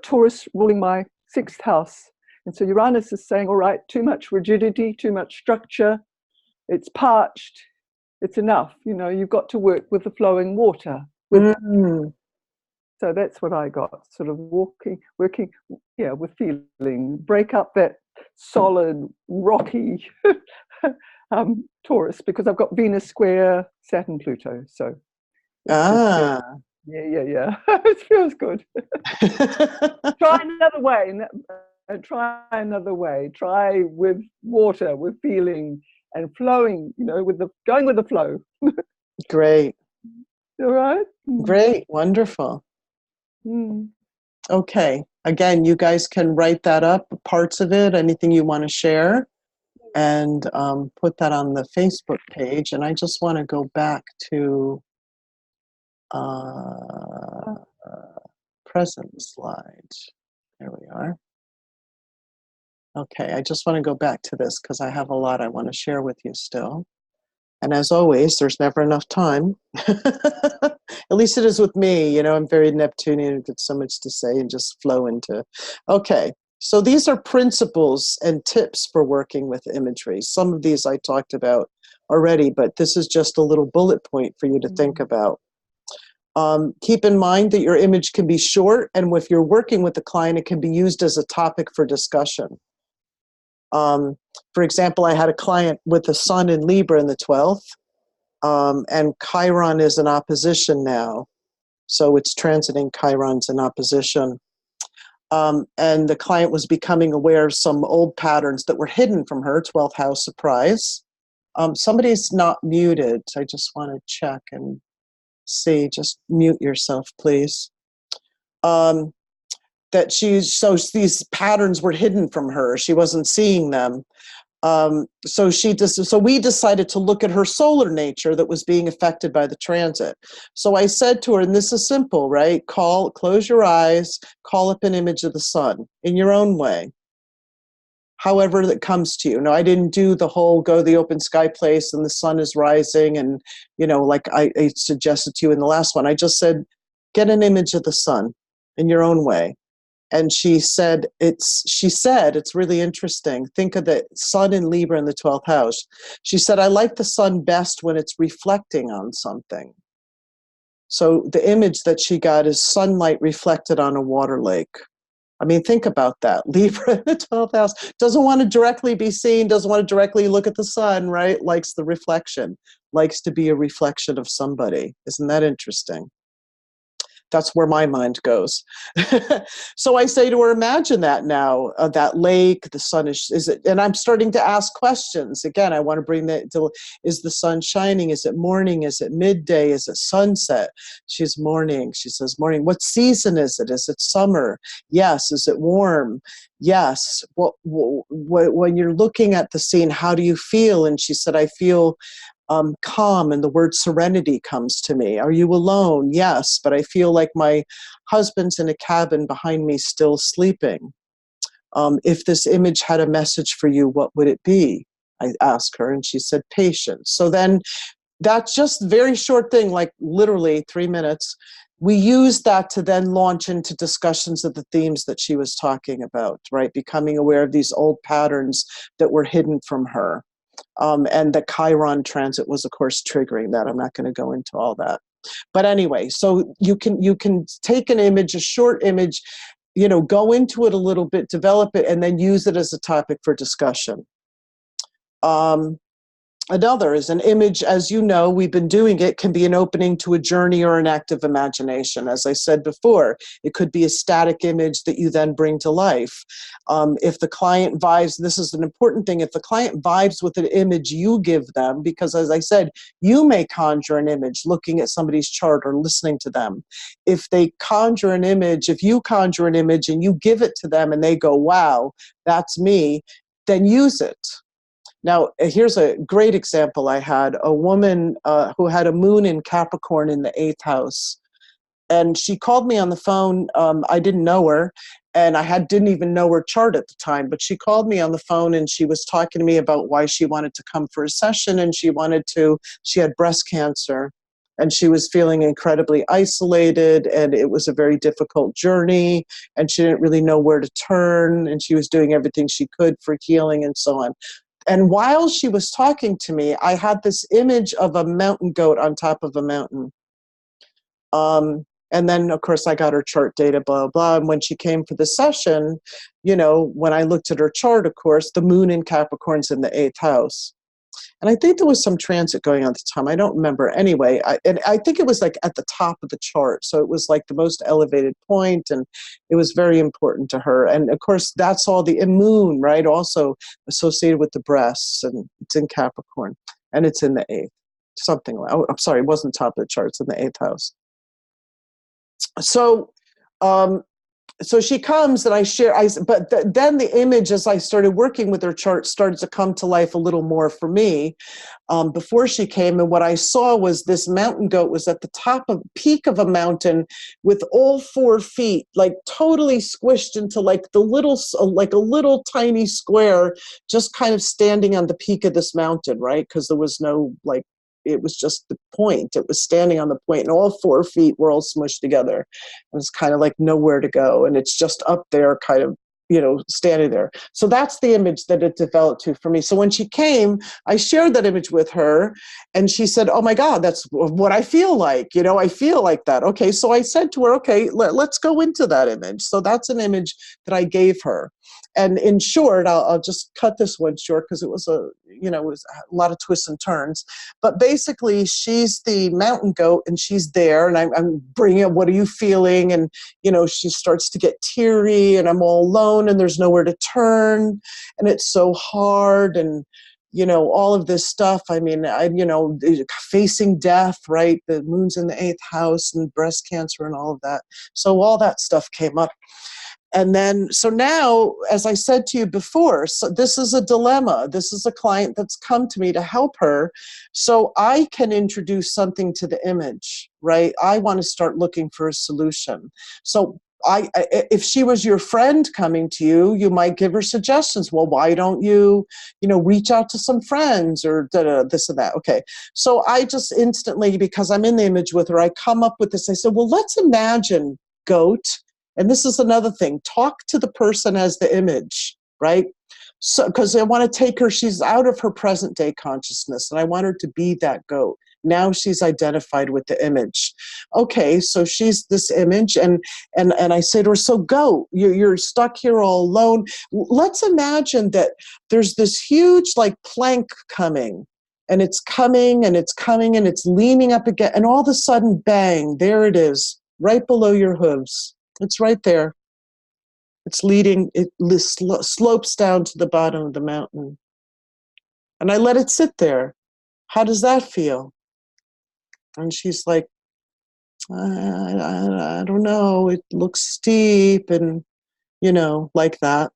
Taurus ruling my 6th house. And so Uranus is saying, all right, too much rigidity, too much structure. It's parched. It's enough. You've got to work with the flowing water. So that's what I got, sort of working, with feeling. Break up that solid, rocky Taurus, because I've got Venus square Saturn Pluto. So yeah. It feels good. Try another way. Try with water, with feeling and flowing, going with the flow. Great. All right. Great. Wonderful. Okay. Again, you guys can write that up, parts of it, anything you want to share, and put that on the Facebook page. And I just want to go back to present slide. There we are. Okay, I just want to go back to this because I have a lot I want to share with you still. And as always, there's never enough time. At least it is with me. I'm very Neptunian, got so much to say and just flow into. Okay, so these are principles and tips for working with imagery. Some of these I talked about already, but this is just a little bullet point for you to think about. Keep in mind that your image can be short, and if you're working with the client, it can be used as a topic for discussion. For example, I had a client with the sun in Libra in the 12th, and Chiron is in opposition now. So it's transiting Chiron's in opposition. And the client was becoming aware of some old patterns that were hidden from her, 12th house surprise. Somebody's not muted. I just want to check and see. Just mute yourself, please. That these patterns were hidden from her. She wasn't seeing them. So we decided to look at her solar nature that was being affected by the transit. So I said to her, and this is simple, right? Close your eyes, call up an image of the sun in your own way, however that comes to you. No, I didn't do the whole go to the open sky place and the sun is rising and, like I suggested to you in the last one. I just said, get an image of the sun in your own way. And she said, it's really interesting. Think of the sun in Libra in the 12th house. She said, I like the sun best when it's reflecting on something. So the image that she got is sunlight reflected on a water lake. I mean, think about that. Libra in the 12th house doesn't want to directly be seen, doesn't want to directly look at the sun, right? Likes the reflection, likes to be a reflection of somebody. Isn't that interesting? That's where my mind goes. So I say to her, imagine that now, that lake, the sun is it, and I'm starting to ask questions. Again, I want to bring that to, is the sun shining? Is it morning? Is it midday? Is it sunset? She's morning. She says, morning. What season is it? Is it summer? Yes. Is it warm? Yes. When you're looking at the scene, how do you feel? And she said, I feel calm, and the word serenity comes to me. Are you alone? Yes, but I feel like my husband's in a cabin behind me still sleeping. If this image had a message for you, what would it be? I asked her, and she said, patience. So then that's just a very short thing, like literally 3 minutes. We used that to then launch into discussions of the themes that she was talking about, right? Becoming aware of these old patterns that were hidden from her. And the Chiron transit was, of course, triggering that. I'm not going to go into all that. But anyway, so you can take an image, a short image, go into it a little bit, develop it, and then use it as a topic for discussion. Another is an image, as you know, we've been doing it, can be an opening to a journey or an active imagination. As I said before, it could be a static image that you then bring to life. If the client vibes, this is an important thing, if the client vibes with an image you give them, because as I said, you may conjure an image looking at somebody's chart or listening to them. If they conjure an image, if you conjure an image and you give it to them and they go, wow, that's me, then use it. Now, here's a great example. I had a woman who had a moon in Capricorn in the 8th house. And she called me on the phone. I didn't know her, and didn't even know her chart at the time. But she called me on the phone, and she was talking to me about why she wanted to come for a session. And she had breast cancer. And she was feeling incredibly isolated, and it was a very difficult journey. And she didn't really know where to turn. And she was doing everything she could for healing and so on. And while she was talking to me, I had this image of a mountain goat on top of a mountain. And then, of course, I got her chart data, blah, blah. And when she came for the session, when I looked at her chart, of course, the moon in Capricorn's in the 8th house. And I think there was some transit going on at the time. I don't remember. Anyway, I think it was like at the top of the chart. So it was like the most elevated point, and it was very important to her. And of course, that's all the moon, right? Also associated with the breasts, and it's in Capricorn, and it's in the 8th. Something like, oh, I'm sorry, it wasn't top of the chart. It's in the 8th house. So she comes and I share, then the image, as I started working with her chart, started to come to life a little more for me before she came. And what I saw was this mountain goat was at the peak of a mountain with all 4 feet, like totally squished into like a little tiny square, just kind of standing on the peak of this mountain, right? Because there was no it was just the point. It was standing on the point, and all 4 feet were all smushed together. It was kind of like nowhere to go, and it's just up there, kind of, standing there. So that's the image that it developed to for me. So when she came, I shared that image with her, and she said, oh my God, that's what I feel like. I feel like that. Okay, so I said to her, okay, let's go into that image. So that's an image that I gave her. And in short, I'll just cut this one short because it was a lot of twists and turns. But basically, she's the mountain goat, and she's there, and I'm bringing up, what are you feeling? And, she starts to get teary, and I'm all alone, and there's nowhere to turn, and it's so hard, and, all of this stuff. I mean, facing death, right? The moon's in the 8th house, and breast cancer and all of that. So all that stuff came up. And then, so now, as I said to you before, so this is a dilemma. This is a client that's come to me to help her. So I can introduce something to the image, right? I want to start looking for a solution. So if she was your friend coming to you, you might give her suggestions. Well, why don't you, reach out to some friends or this and that. Okay. So I just instantly, because I'm in the image with her, I come up with this. I said, well, let's imagine goat. And this is another thing, talk to the person as the image, right? So, because I want to take her, she's out of her present day consciousness, and I want her to be that goat, Now she's identified with the image. Okay, so she's this image, and I say to her, so go, you're stuck here all alone. Let's imagine that there's this huge like plank coming, and it's coming and it's coming and it's leaning up again, and all of a sudden, bang, there it is, right below your hooves. It's right there. It's leading, it slopes down to the bottom of the mountain. And I let it sit there. How does that feel? And she's like, I don't know. It looks steep and, like that.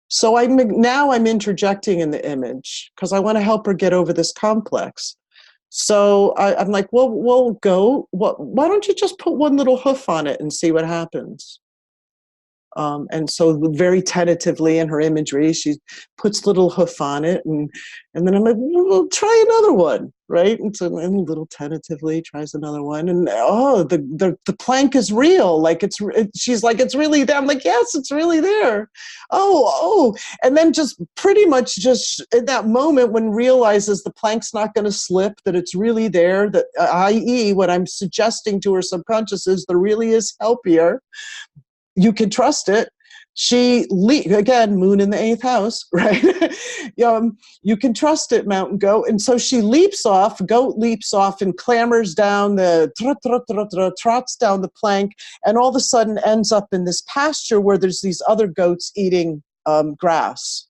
So now I'm interjecting in the image because I want to help her get over this complex. So I'm like, well, we'll go. Why don't you just put one little hoof on it and see what happens? And so very tentatively in her imagery, she puts little hoof on it, and then I'm like, well, try another one, right? And so and a little tentatively tries another one, and the plank is real, like she's like, it's really there. I'm like, yes, it's really there. Oh, and then just pretty much just in that moment when realizes the plank's not going to slip, that it's really there, that i.e. what I'm suggesting to her subconscious is there really is help here. You can trust it. Again, moon in the 8th house, right? You can trust it, mountain goat. And so she goat leaps off and clambers down trots down the plank, and all of a sudden ends up in this pasture where there's these other goats eating grass.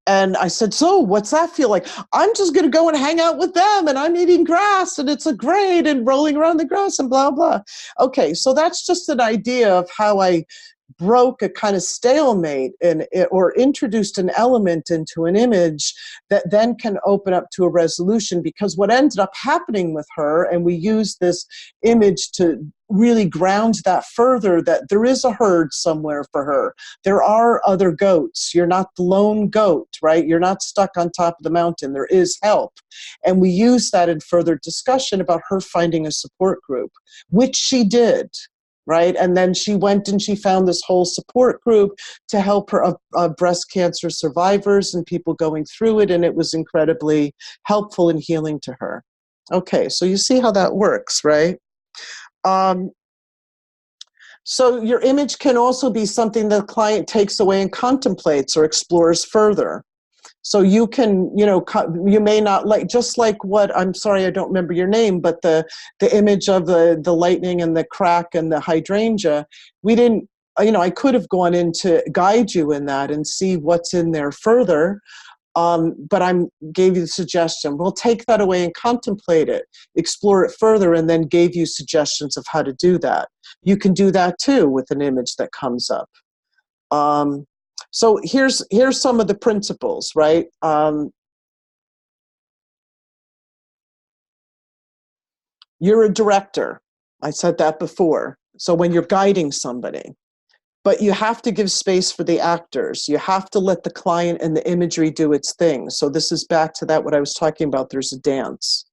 And I said, so what's that feel like? I'm just going to go and hang out with them, and I'm eating grass, and it's a great, and rolling around the grass and blah, blah. Okay, so that's just an idea of how I broke a kind of stalemate or introduced an element into an image that then can open up to a resolution. Because what ended up happening with her, and we used this image to really ground that further, that there is a herd somewhere for her. There are other goats. You're not the lone goat, right? You're not stuck on top of the mountain. There is help. And we used that in further discussion about her finding a support group, which she did. Right. And then she went and she found this whole support group to help her breast cancer survivors and people going through it. And it was incredibly helpful and healing to her. Okay. So you see how that works, right? So your image can also be something the client takes away and contemplates or explores further. So you can, you may not like, just like what, I'm sorry, I don't remember your name, but the image of the lightning and the crack and the hydrangea, we didn't, I could have gone in to guide you in that and see what's in there further. But I gave you the suggestion. Well, take that away and contemplate it, explore it further, and then gave you suggestions of how to do that. You can do that too with an image that comes up. So here's some of the principles, right? You're a director. I said that before. So when you're guiding somebody, but you have to give space for the actors. You have to let the client and the imagery do its thing. So this is back to that, what I was talking about. There's a dance.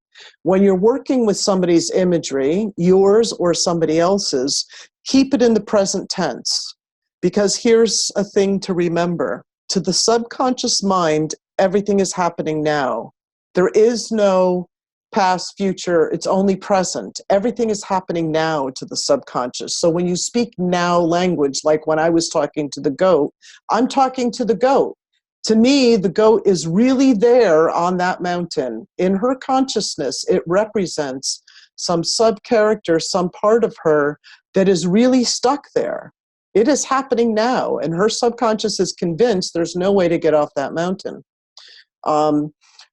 When you're working with somebody's imagery, yours or somebody else's, keep it in the present tense. Because here's a thing to remember. To the subconscious mind, everything is happening now. There is no past, future, it's only present. Everything is happening now to the subconscious. So when you speak now language, like when I was talking to the goat, I'm talking to the goat. To me, the goat is really there on that mountain. In her consciousness, it represents some sub-character, some part of her that is really stuck there. It is happening now, and her subconscious is convinced there's no way to get off that mountain.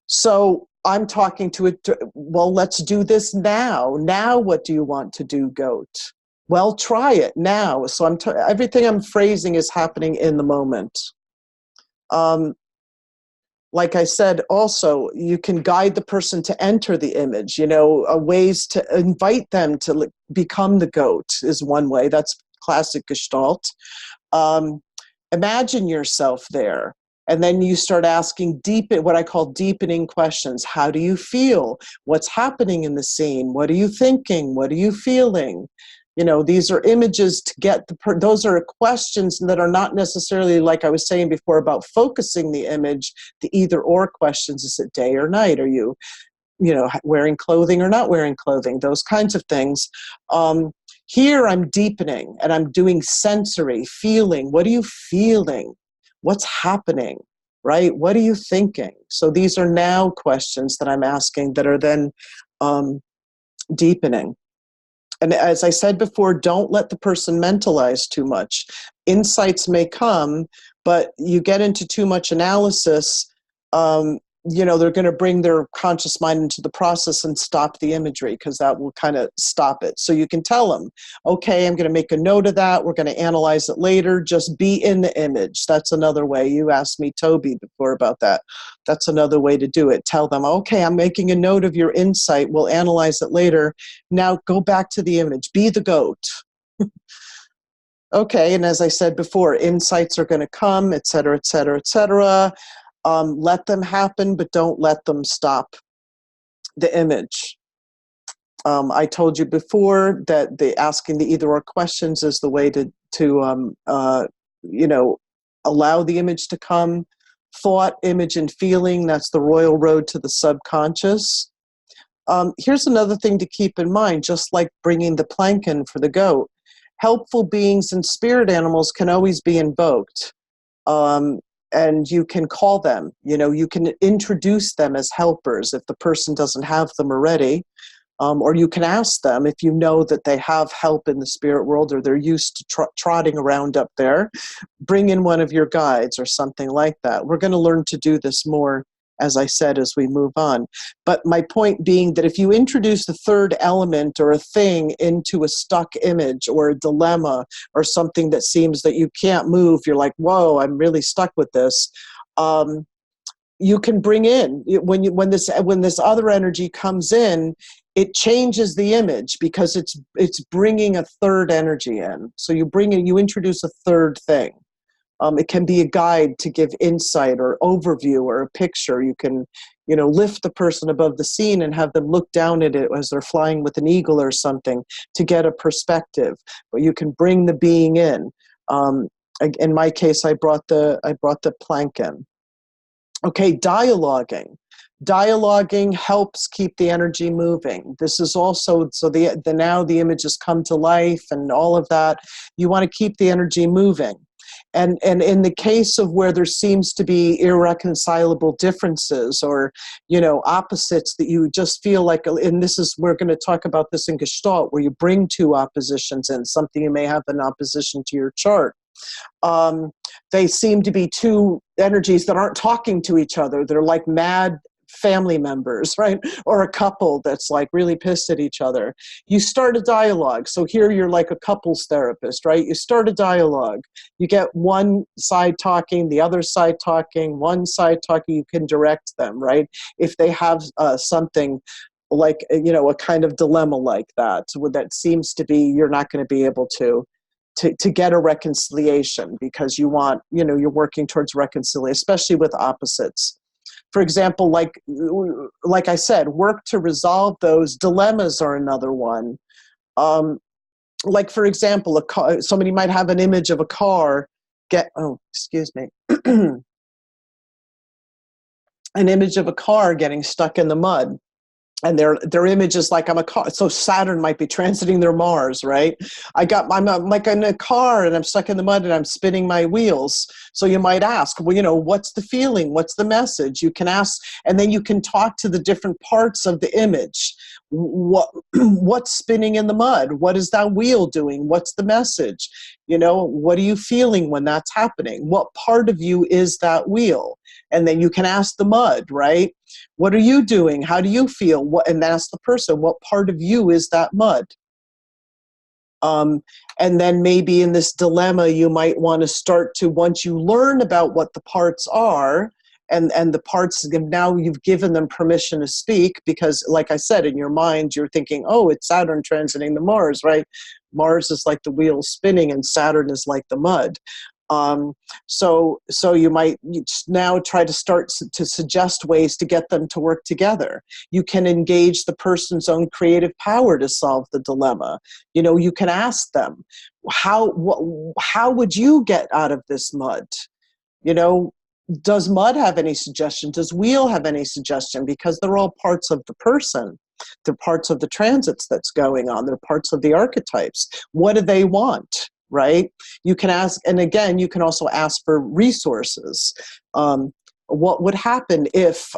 So I'm talking to it, well, let's do this now. Now, what do you want to do, goat? Well, try it now. So everything I'm phrasing is happening in the moment. Like I said, also, you can guide the person to enter the image, ways to invite them to become the goat is one way. That's classic Gestalt. Imagine yourself there. And then you start asking what I call deepening questions. How do you feel? What's happening in the scene? What are you thinking? What are you feeling? These are images to get those are questions that are not necessarily, like I was saying before, about focusing the image, the either or questions. Is it day or night? Are you wearing clothing or not wearing clothing, those kinds of things. Here I'm deepening and I'm doing sensory, feeling. What are you feeling? What's happening, right? What are you thinking? So these are now questions that I'm asking that are then deepening. And as I said before, don't let the person mentalize too much. Insights may come, but you get into too much analysis, they're going to bring their conscious mind into the process and stop the imagery, because that will kind of stop it. So you can tell them, okay, I'm going to make a note of that. We're going to analyze it later. Just be in the image. That's another way. You asked me, Toby, before about that. That's another way to do it. Tell them, okay, I'm making a note of your insight. We'll analyze it later. Now go back to the image. Be the goat. Okay, and as I said before, insights are going to come, et cetera, et cetera, et cetera. Let them happen, but don't let them stop the image. I told you before that asking the either or questions is the way to allow the image to come. Thought, image, and feeling, that's the royal road to the subconscious. Here's another thing to keep in mind, just like bringing the plank in for the goat. Helpful beings and spirit animals can always be invoked. And you can call them, you can introduce them as helpers if the person doesn't have them already. Or you can ask them if you know that they have help in the spirit world or they're used to trotting around up there. Bring in one of your guides or something like that. We're going to learn to do this more, as I said, as we move on. But my point being that if you introduce the third element or a thing into a stuck image or a dilemma or something that seems that you can't move, you're like, whoa, I'm really stuck with this. You can bring in, when this other energy comes in, it changes the image because it's bringing a third energy in. So you introduce a third thing. It can be a guide to give insight or overview or a picture. You can, lift the person above the scene and have them look down at it as they're flying with an eagle or something to get a perspective. But you can bring the being in. In my case, I brought the plank in. Okay, dialoguing. Dialoguing helps keep the energy moving. This is also, so now the images come to life and all of that. You want to keep the energy moving. And in the case of where there seems to be irreconcilable differences or, opposites that you just feel like, and we're going to talk about this in Gestalt, where you bring two oppositions in, something you may have in opposition to your chart. They seem to be two energies that aren't talking to each other. They're like mad family members, right? Or a couple that's like really pissed at each other. You start a dialogue. So here you're like a couples therapist, right? You start a dialogue. You get one side talking, the other side talking, one side talking, you can direct them, right? If they have something like, a kind of dilemma like that, that seems to be, you're not going to be able to get a reconciliation because you want, you're working towards reconciliation, especially with opposites. For example, like I said, work to resolve those. Dilemmas are another one. Like, for example, somebody might have an image of a car an image of a car getting stuck in the mud. And their image is like I'm a car. So Saturn might be transiting their Mars, right? I'm like in a car and I'm stuck in the mud and I'm spinning my wheels. So you might ask, well, what's the feeling? What's the message? You can ask, and then you can talk to the different parts of the image. What's spinning in the mud? What is that wheel doing? What's the message? What are you feeling when that's happening? What part of you is that wheel? And then you can ask the mud, right? What are you doing? How do you feel? And ask the person, what part of you is that mud? And then maybe in this dilemma, you might want to start to, once you learn about what the parts are, and the parts, now you've given them permission to speak, because like I said, in your mind, you're thinking, oh, it's Saturn transiting the Mars, right? Mars is like the wheel spinning and Saturn is like the mud. So you might now try to start to suggest ways to get them to work together. You can engage the person's own creative power to solve the dilemma. You can ask them, how would you get out of this mud? Does mud have any suggestion? Does wheel have any suggestion? Because they're all parts of the person. They're parts of the transits that's going on. They're parts of the archetypes. What do they want, right? You can ask, and again, you can also ask for resources. What would happen if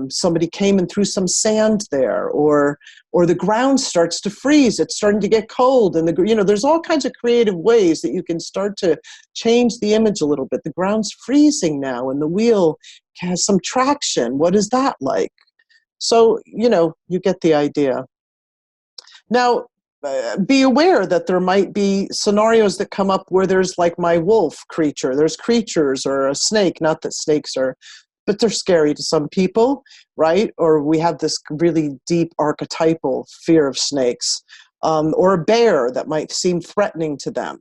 somebody came and threw some sand there, or the ground starts to freeze? It's starting to get cold, and there's all kinds of creative ways that you can start to change the image a little bit. The ground's freezing now, and the wheel has some traction. What is that like? So you get the idea. Now, be aware that there might be scenarios that come up where there's like my wolf creature. There's creatures, or a snake. Not that snakes are, but they're scary to some people, right? Or we have this really deep archetypal fear of snakes, or a bear that might seem threatening to them.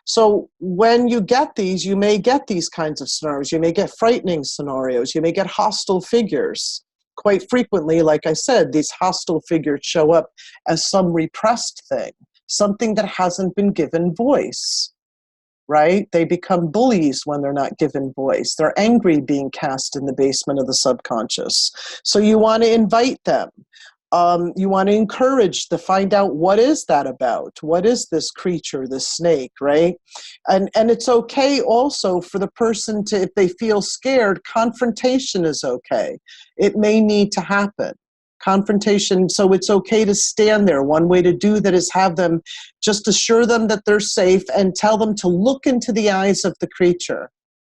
So when you get these, you may get these kinds of scenarios. You may get frightening scenarios. You may get hostile figures. Quite frequently, like I said, these hostile figures show up as some repressed thing, something that hasn't been given voice, right? They become bullies when they're not given voice. They're angry being cast in the basement of the subconscious. So you want to invite them. You want to encourage to find out, what is that about? What is this creature, this snake, right? And it's okay also for the person to, if they feel scared, confrontation is okay. It may need to happen. Confrontation, so it's okay to stand there. One way to do that is have them just assure them that they're safe and tell them to look into the eyes of the creature.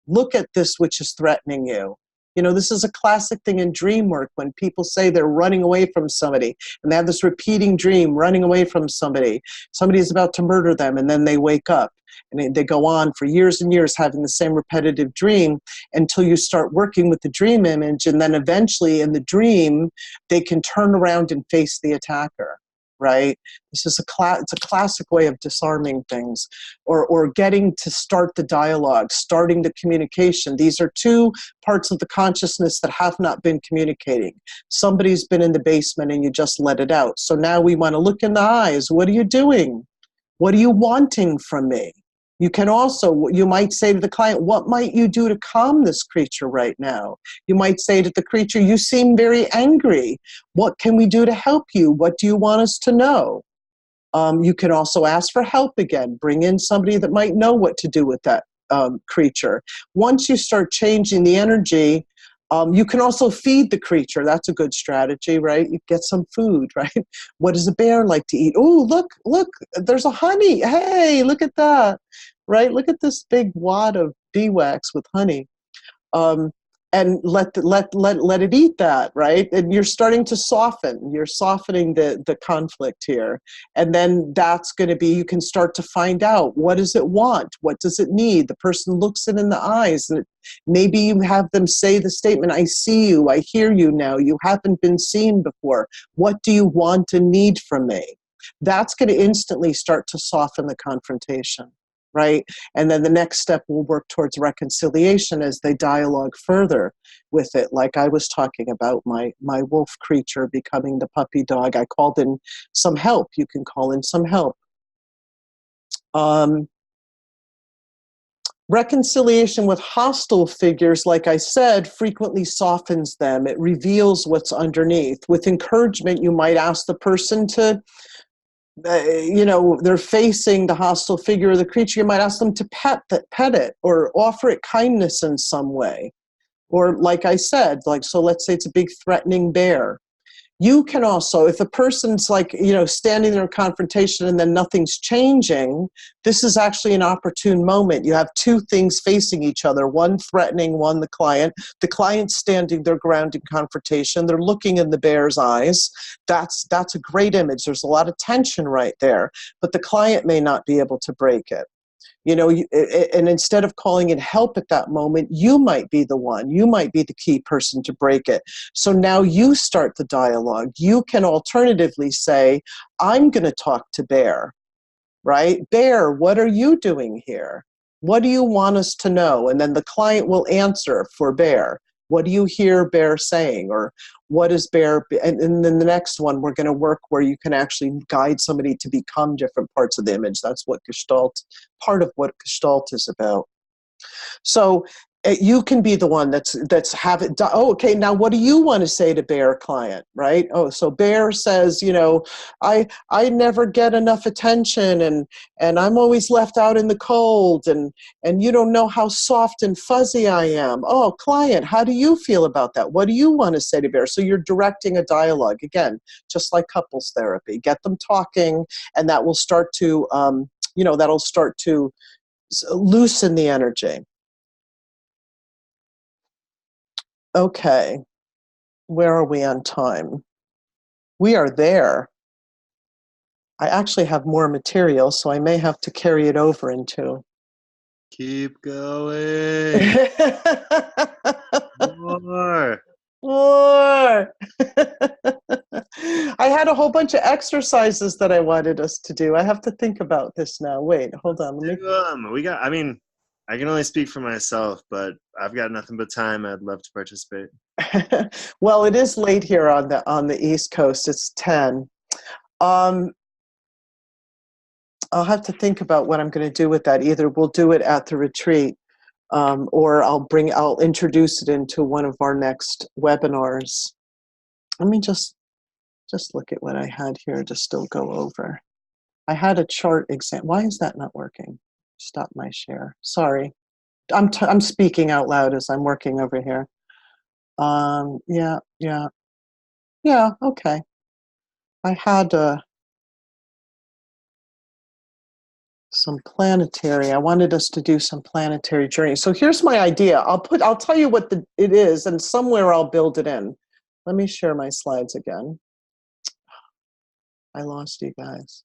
Look at this which is threatening you. This is a classic thing in dream work when people say they're running away from somebody and they have this repeating dream, running away from somebody. Somebody is about to murder them, and then they wake up and they go on for years and years having the same repetitive dream until you start working with the dream image, and then eventually in the dream they can turn around and face the attacker. Right? This is it's a classic way of disarming things, or getting to start the dialogue, starting the communication. These are two parts of the consciousness that have not been communicating. Somebody's been in the basement and you just let it out. So now we want to look in the eyes. What are you doing? What are you wanting from me? You can also, you might say to the client, what might you do to calm this creature right now? You might say to the creature, you seem very angry. What can we do to help you? What do you want us to know? You can also ask for help again. Bring in somebody that might know what to do with that creature. Once you start changing the energy, you can also feed the creature. That's a good strategy, right? You get some food, right? What does a bear like to eat? Oh, look, there's a honey. Hey, look at that, right? Look at this big wad of beeswax with honey. And let it eat that, right? And you're starting to soften. You're softening the conflict here. And then that's going to be, you can start to find out, what does it want? What does it need? The person looks it in the eyes, and maybe you have them say the statement, I see you, I hear you now, you haven't been seen before. What do you want and need from me? That's going to instantly start to soften the confrontation. Right? And then the next step will work towards reconciliation as they dialogue further with it. Like I was talking about my wolf creature becoming the puppy dog. I called in some help. You can call in some help. Reconciliation with hostile figures, like I said, frequently softens them. It reveals what's underneath. With encouragement, you might ask the person to, they're facing the hostile figure or the creature, you might ask them to pet it or offer it kindness in some way. Or like I said, so let's say it's a big threatening bear. You can also, if a person's standing there in confrontation and then nothing's changing, this is actually an opportune moment. You have two things facing each other, one threatening, one the client. The client's standing their ground in confrontation. They're looking in the bear's eyes. That's a great image. There's a lot of tension right there, but the client may not be able to break it. And instead of calling in help at that moment, you might be the one. You might be the key person to break it. So now you start the dialogue. You can alternatively say, I'm going to talk to Bear, right? Bear, what are you doing here? What do you want us to know? And then the client will answer for Bear. What do you hear Bear saying? Or what is Bear? And then the next one, we're going to work where you can actually guide somebody to become different parts of the image. That's what Gestalt, part of what Gestalt is about. So you can be the one that's have it done. Oh, okay. Now, what do you want to say to Bear client, right? Oh, so Bear says, I never get enough attention, and I'm always left out in the cold, and you don't know how soft and fuzzy I am. Oh, client, how do you feel about that? What do you want to say to Bear? So you're directing a dialogue again, just like couples therapy. Get them talking, and that will start to, that'll start to loosen the energy. Okay, where are we on time? We are there. I actually have more material, so I may have to carry it over into. Keep going. More. More. I had a whole bunch of exercises that I wanted us to do. I have to think about this now. Wait, hold on. I can only speak for myself, but I've got nothing but time. I'd love to participate. Well, it is late here on the East Coast. It's 10. I'll have to think about what I'm going to do with that. Either we'll do it at the retreat, or I'll introduce it into one of our next webinars. Let me just look at what I had here to still go over. I had a chart exam. Why is that not working? Stop my share. Sorry. I'm speaking out loud as I'm working over here. Yeah, okay. I had some planetary. I wanted us to do some planetary journey. So here's my idea. I'll tell you what it is, and somewhere I'll build it in. Let me share my slides again. I lost you guys.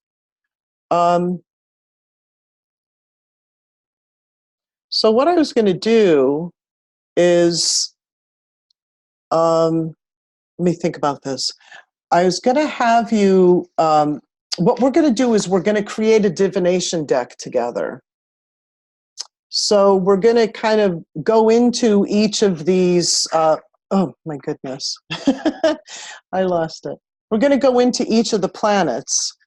So what I was going to do is, let me think about this. I was going to have you, what we're going to do is we're going to create a divination deck together. So we're going to kind of go into each of these, oh my goodness, I lost it. We're going to go into each of the planets.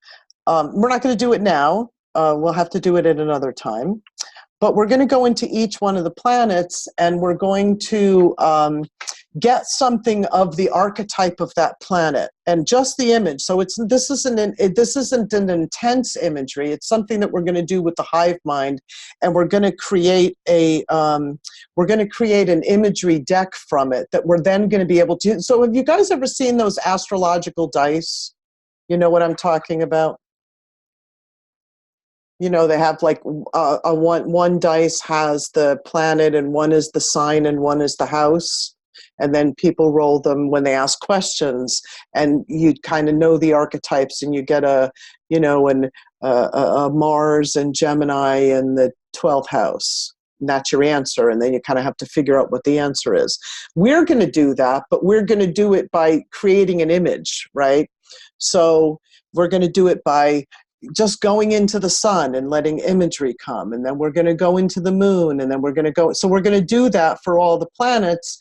We're not going to do it now. We'll have to do it at another time. But we're going to go into each one of the planets, and we're going to get something of the archetype of that planet and just the image. So this isn't an intense imagery. It's something that we're going to do with the hive mind, and we're going to create an imagery deck from it that we're then going to be able to. So have you guys ever seen those astrological dice? You know what I'm talking about? They have like one dice has the planet, and one is the sign, and one is the house. And then people roll them when they ask questions, and you kind of know the archetypes, and you get a Mars and Gemini in the 12th house. And that's your answer. And then you kind of have to figure out what the answer is. We're going to do that, but we're going to do it by creating an image, right? So we're going to do it by just going into the sun and letting imagery come. And then we're going to go into the moon, and then we're going to go. So we're going to do that for all the planets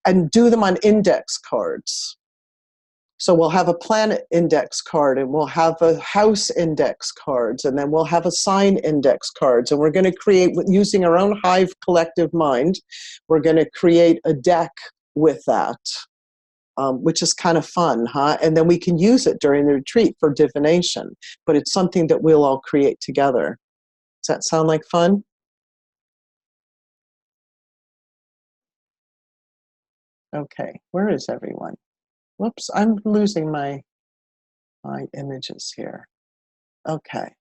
and do them on index cards. So we'll have a planet index card, and we'll have a house index cards, and then we'll have a sign index cards. And we're going to create, using our own hive collective mind, we're going to create a deck with that. Which is kind of fun, huh? And then we can use it during the retreat for divination, but it's something that we'll all create together. Does that sound like fun? Okay, where is everyone? Whoops, I'm losing my images here. Okay.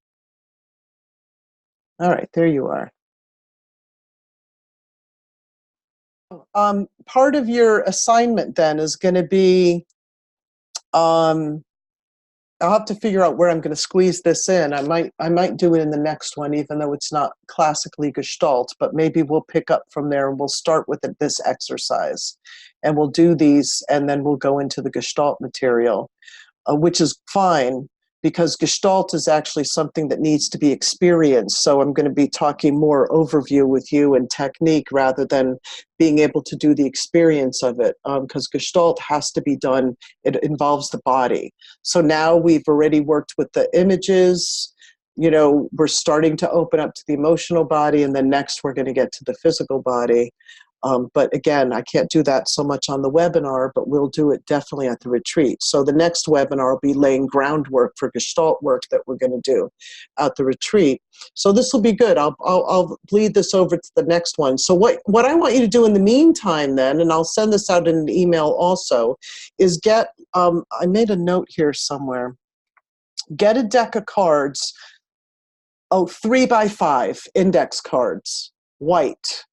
All right, there you are. Part of your assignment then is going to be, I'll have to figure out where I'm going to squeeze this in. I might do it in the next one, even though it's not classically Gestalt, but maybe we'll pick up from there, and we'll start with this exercise, and we'll do these, and then we'll go into the Gestalt material, which is fine, because Gestalt is actually something that needs to be experienced. So I'm going to be talking more overview with you and technique rather than being able to do the experience of it, because Gestalt has to be done. It involves the body. So now we've already worked with the images. We're starting to open up to the emotional body, and then next we're going to get to the physical body. But again, I can't do that so much on the webinar, but we'll do it definitely at the retreat. So the next webinar will be laying groundwork for Gestalt work that we're going to do at the retreat. So this will be good. I'll bleed this over to the next one. So what I want you to do in the meantime then, and I'll send this out in an email also, is get, I made a note here somewhere, get a deck of cards, 3x5 index cards, white.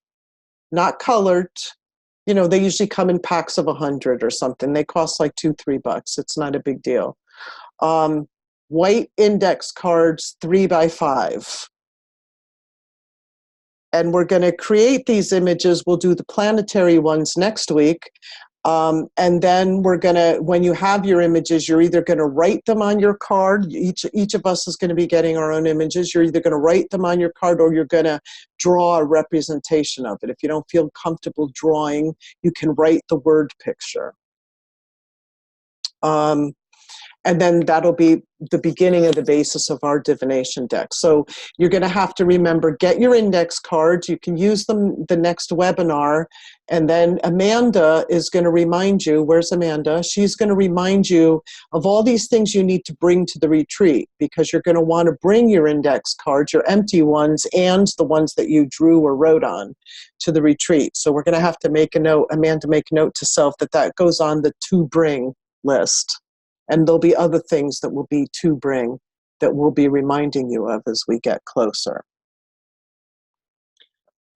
Not colored. You know, they usually come in packs of 100 or something. They cost like $2-3. It's not a big deal. White index cards, 3x5. And we're going to create these images. We'll do the planetary ones next week. And then we're going to, when you have your images, you're either going to write them on your card. Each of us is going to be getting our own images. You're either going to write them on your card or you're going to draw a representation of it. If you don't feel comfortable drawing, you can write the word picture. And then that'll be the beginning of the basis of our divination deck. So you're going to have to remember, get your index cards. You can use them the next webinar. And then Amanda is going to remind you, where's Amanda? She's going to remind you of all these things you need to bring to the retreat, because you're going to want to bring your index cards, your empty ones, and the ones that you drew or wrote on to the retreat. So we're going to have to make a note, Amanda, make a note to self that goes on the to bring list. And there'll be other things that will be to bring that we'll be reminding you of as we get closer.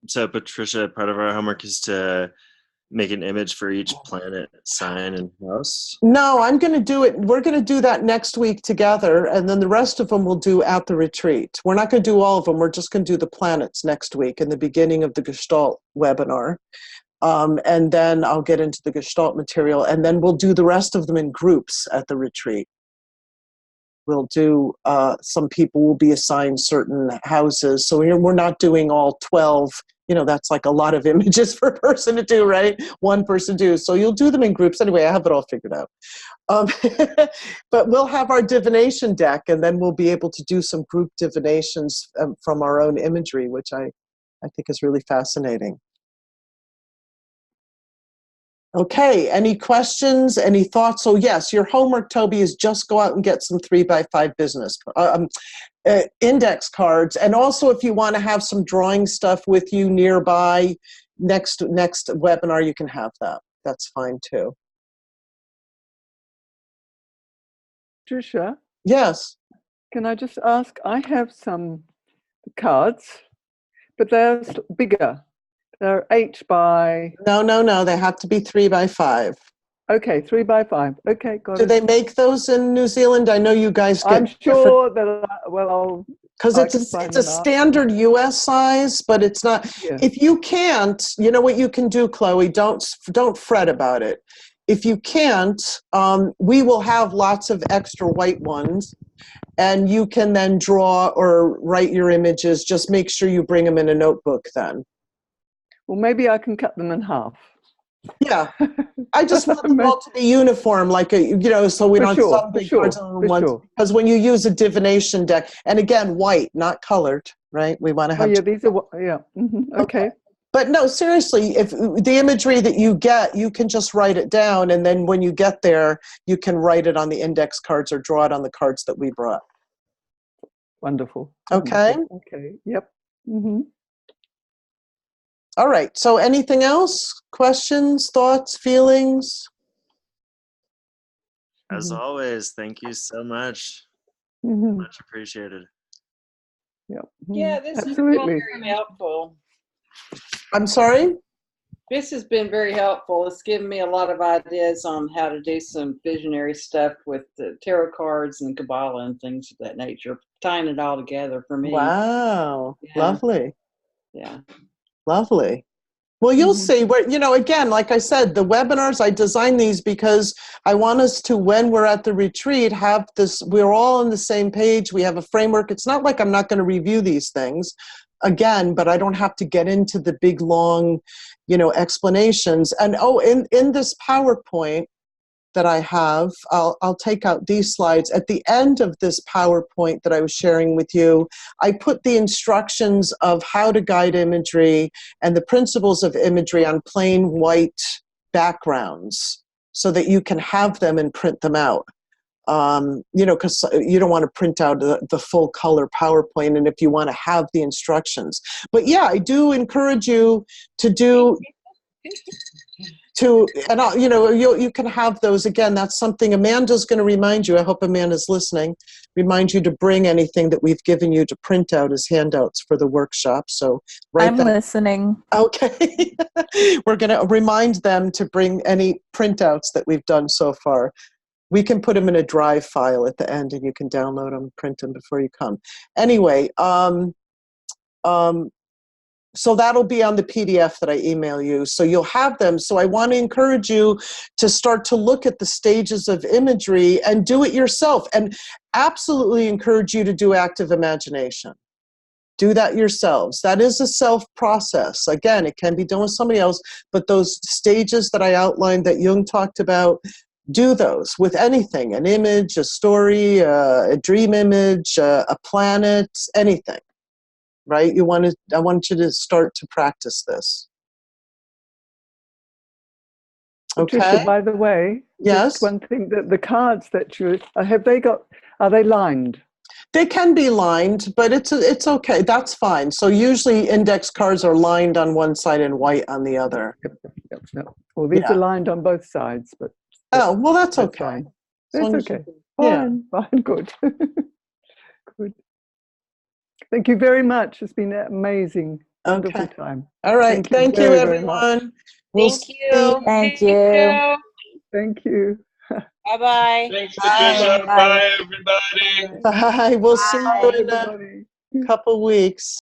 So, Patricia, part of our homework is to make an image for each planet, sign, and house? No, I'm going to do it. We're going to do that next week together, and then the rest of them we'll do at the retreat. We're not going to do all of them. We're just going to do the planets next week in the beginning of the Gestalt webinar. And then I'll get into the Gestalt material, and then we'll do the rest of them in groups at the retreat. We'll do, some people will be assigned certain houses. So we're not doing all 12, you know, that's like a lot of images for a person to do, right? One person do. So you'll do them in groups. Anyway, I have it all figured out. But we'll have our divination deck, and then we'll be able to do some group divinations from our own imagery, which I think is really fascinating. Okay, any questions, any thoughts? So yes, your homework, Toby, is just go out and get some 3x5 business index cards. And also, if you want to have some drawing stuff with you nearby, next webinar, you can have that. That's fine too. Tricia? Yes. Can I just ask, I have some cards, but they're bigger. They're 8 by... No, they have to be 3x5. Okay, 3x5. Okay, got it. Do they make those in New Zealand? I know you guys get I'm sure that, well, because it's a standard US size, but it's not. Yeah. If you can't, you know what you can do, Chloe? Don't fret about it. If you can't, we will have lots of extra white ones, and you can then draw or write your images. Just make sure you bring them in a notebook then. Well, maybe I can cut them in half. Yeah, I just want them all to be uniform, like so we don't have some big cards on ones. Because when you use a divination deck, and again, white, not colored, right? We want to have. Oh yeah, these are okay. But no, seriously, if the imagery that you get, you can just write it down, and then when you get there, you can write it on the index cards or draw it on the cards that we brought. Wonderful. Okay. Okay. Yep. Mm-hmm. All right, so anything else? Questions, thoughts, feelings? As always, thank you so much. Mm-hmm. Much appreciated. Yep. Yeah, this has Absolutely. been very helpful. I'm sorry? This has been very helpful. It's given me a lot of ideas on how to do some visionary stuff with the tarot cards and Kabbalah and things of that nature, tying it all together for me. Wow, Yeah. Lovely. Yeah. Lovely. Well, you'll see where, again, like I said, the webinars, I designed these because I want us to, when we're at the retreat, have this, we're all on the same page. We have a framework. It's not like I'm not going to review these things again, but I don't have to get into the big, long, explanations. And, in this PowerPoint, that I have. I'll take out these slides. At the end of this PowerPoint that I was sharing with you, I put the instructions of how to guide imagery and the principles of imagery on plain white backgrounds so that you can have them and print them out. You know, because you don't want to print out the full color PowerPoint, and if you want to have the instructions. But yeah, I do encourage you to do, and you know, you can have those. Again, that's something Amanda's going to remind you. I hope Amanda's listening. Remind you to bring anything that we've given you to print out as handouts for the workshop. So I'm listening. Okay. We're going to remind them to bring any printouts that we've done so far. We can put them in a Drive file at the end, and you can download them, print them before you come. Anyway, so that'll be on the PDF that I email you. So you'll have them. So I want to encourage you to start to look at the stages of imagery and do it yourself. And absolutely encourage you to do active imagination. Do that yourselves. That is a self process. Again, it can be done with somebody else, but those stages that I outlined that Jung talked about, do those with anything, an image, a story, a dream image, a planet, anything, right? I want you to start to practice this. Okay. Patricia, by the way, yes. Just one thing, that the cards that you are they lined? They can be lined, but it's okay. That's fine. So usually index cards are lined on one side and white on the other. Yep. Well, these are lined on both sides, but oh, well, that's okay. Fine. That's okay. Fine, good. Good. Thank you very much. It's been an amazing, wonderful time. All right. Thank you, everyone. Thank you. Thank you. Thank you. Bye-bye. Thanks, Patricia. Bye, everybody. Bye. We'll see you in a couple weeks.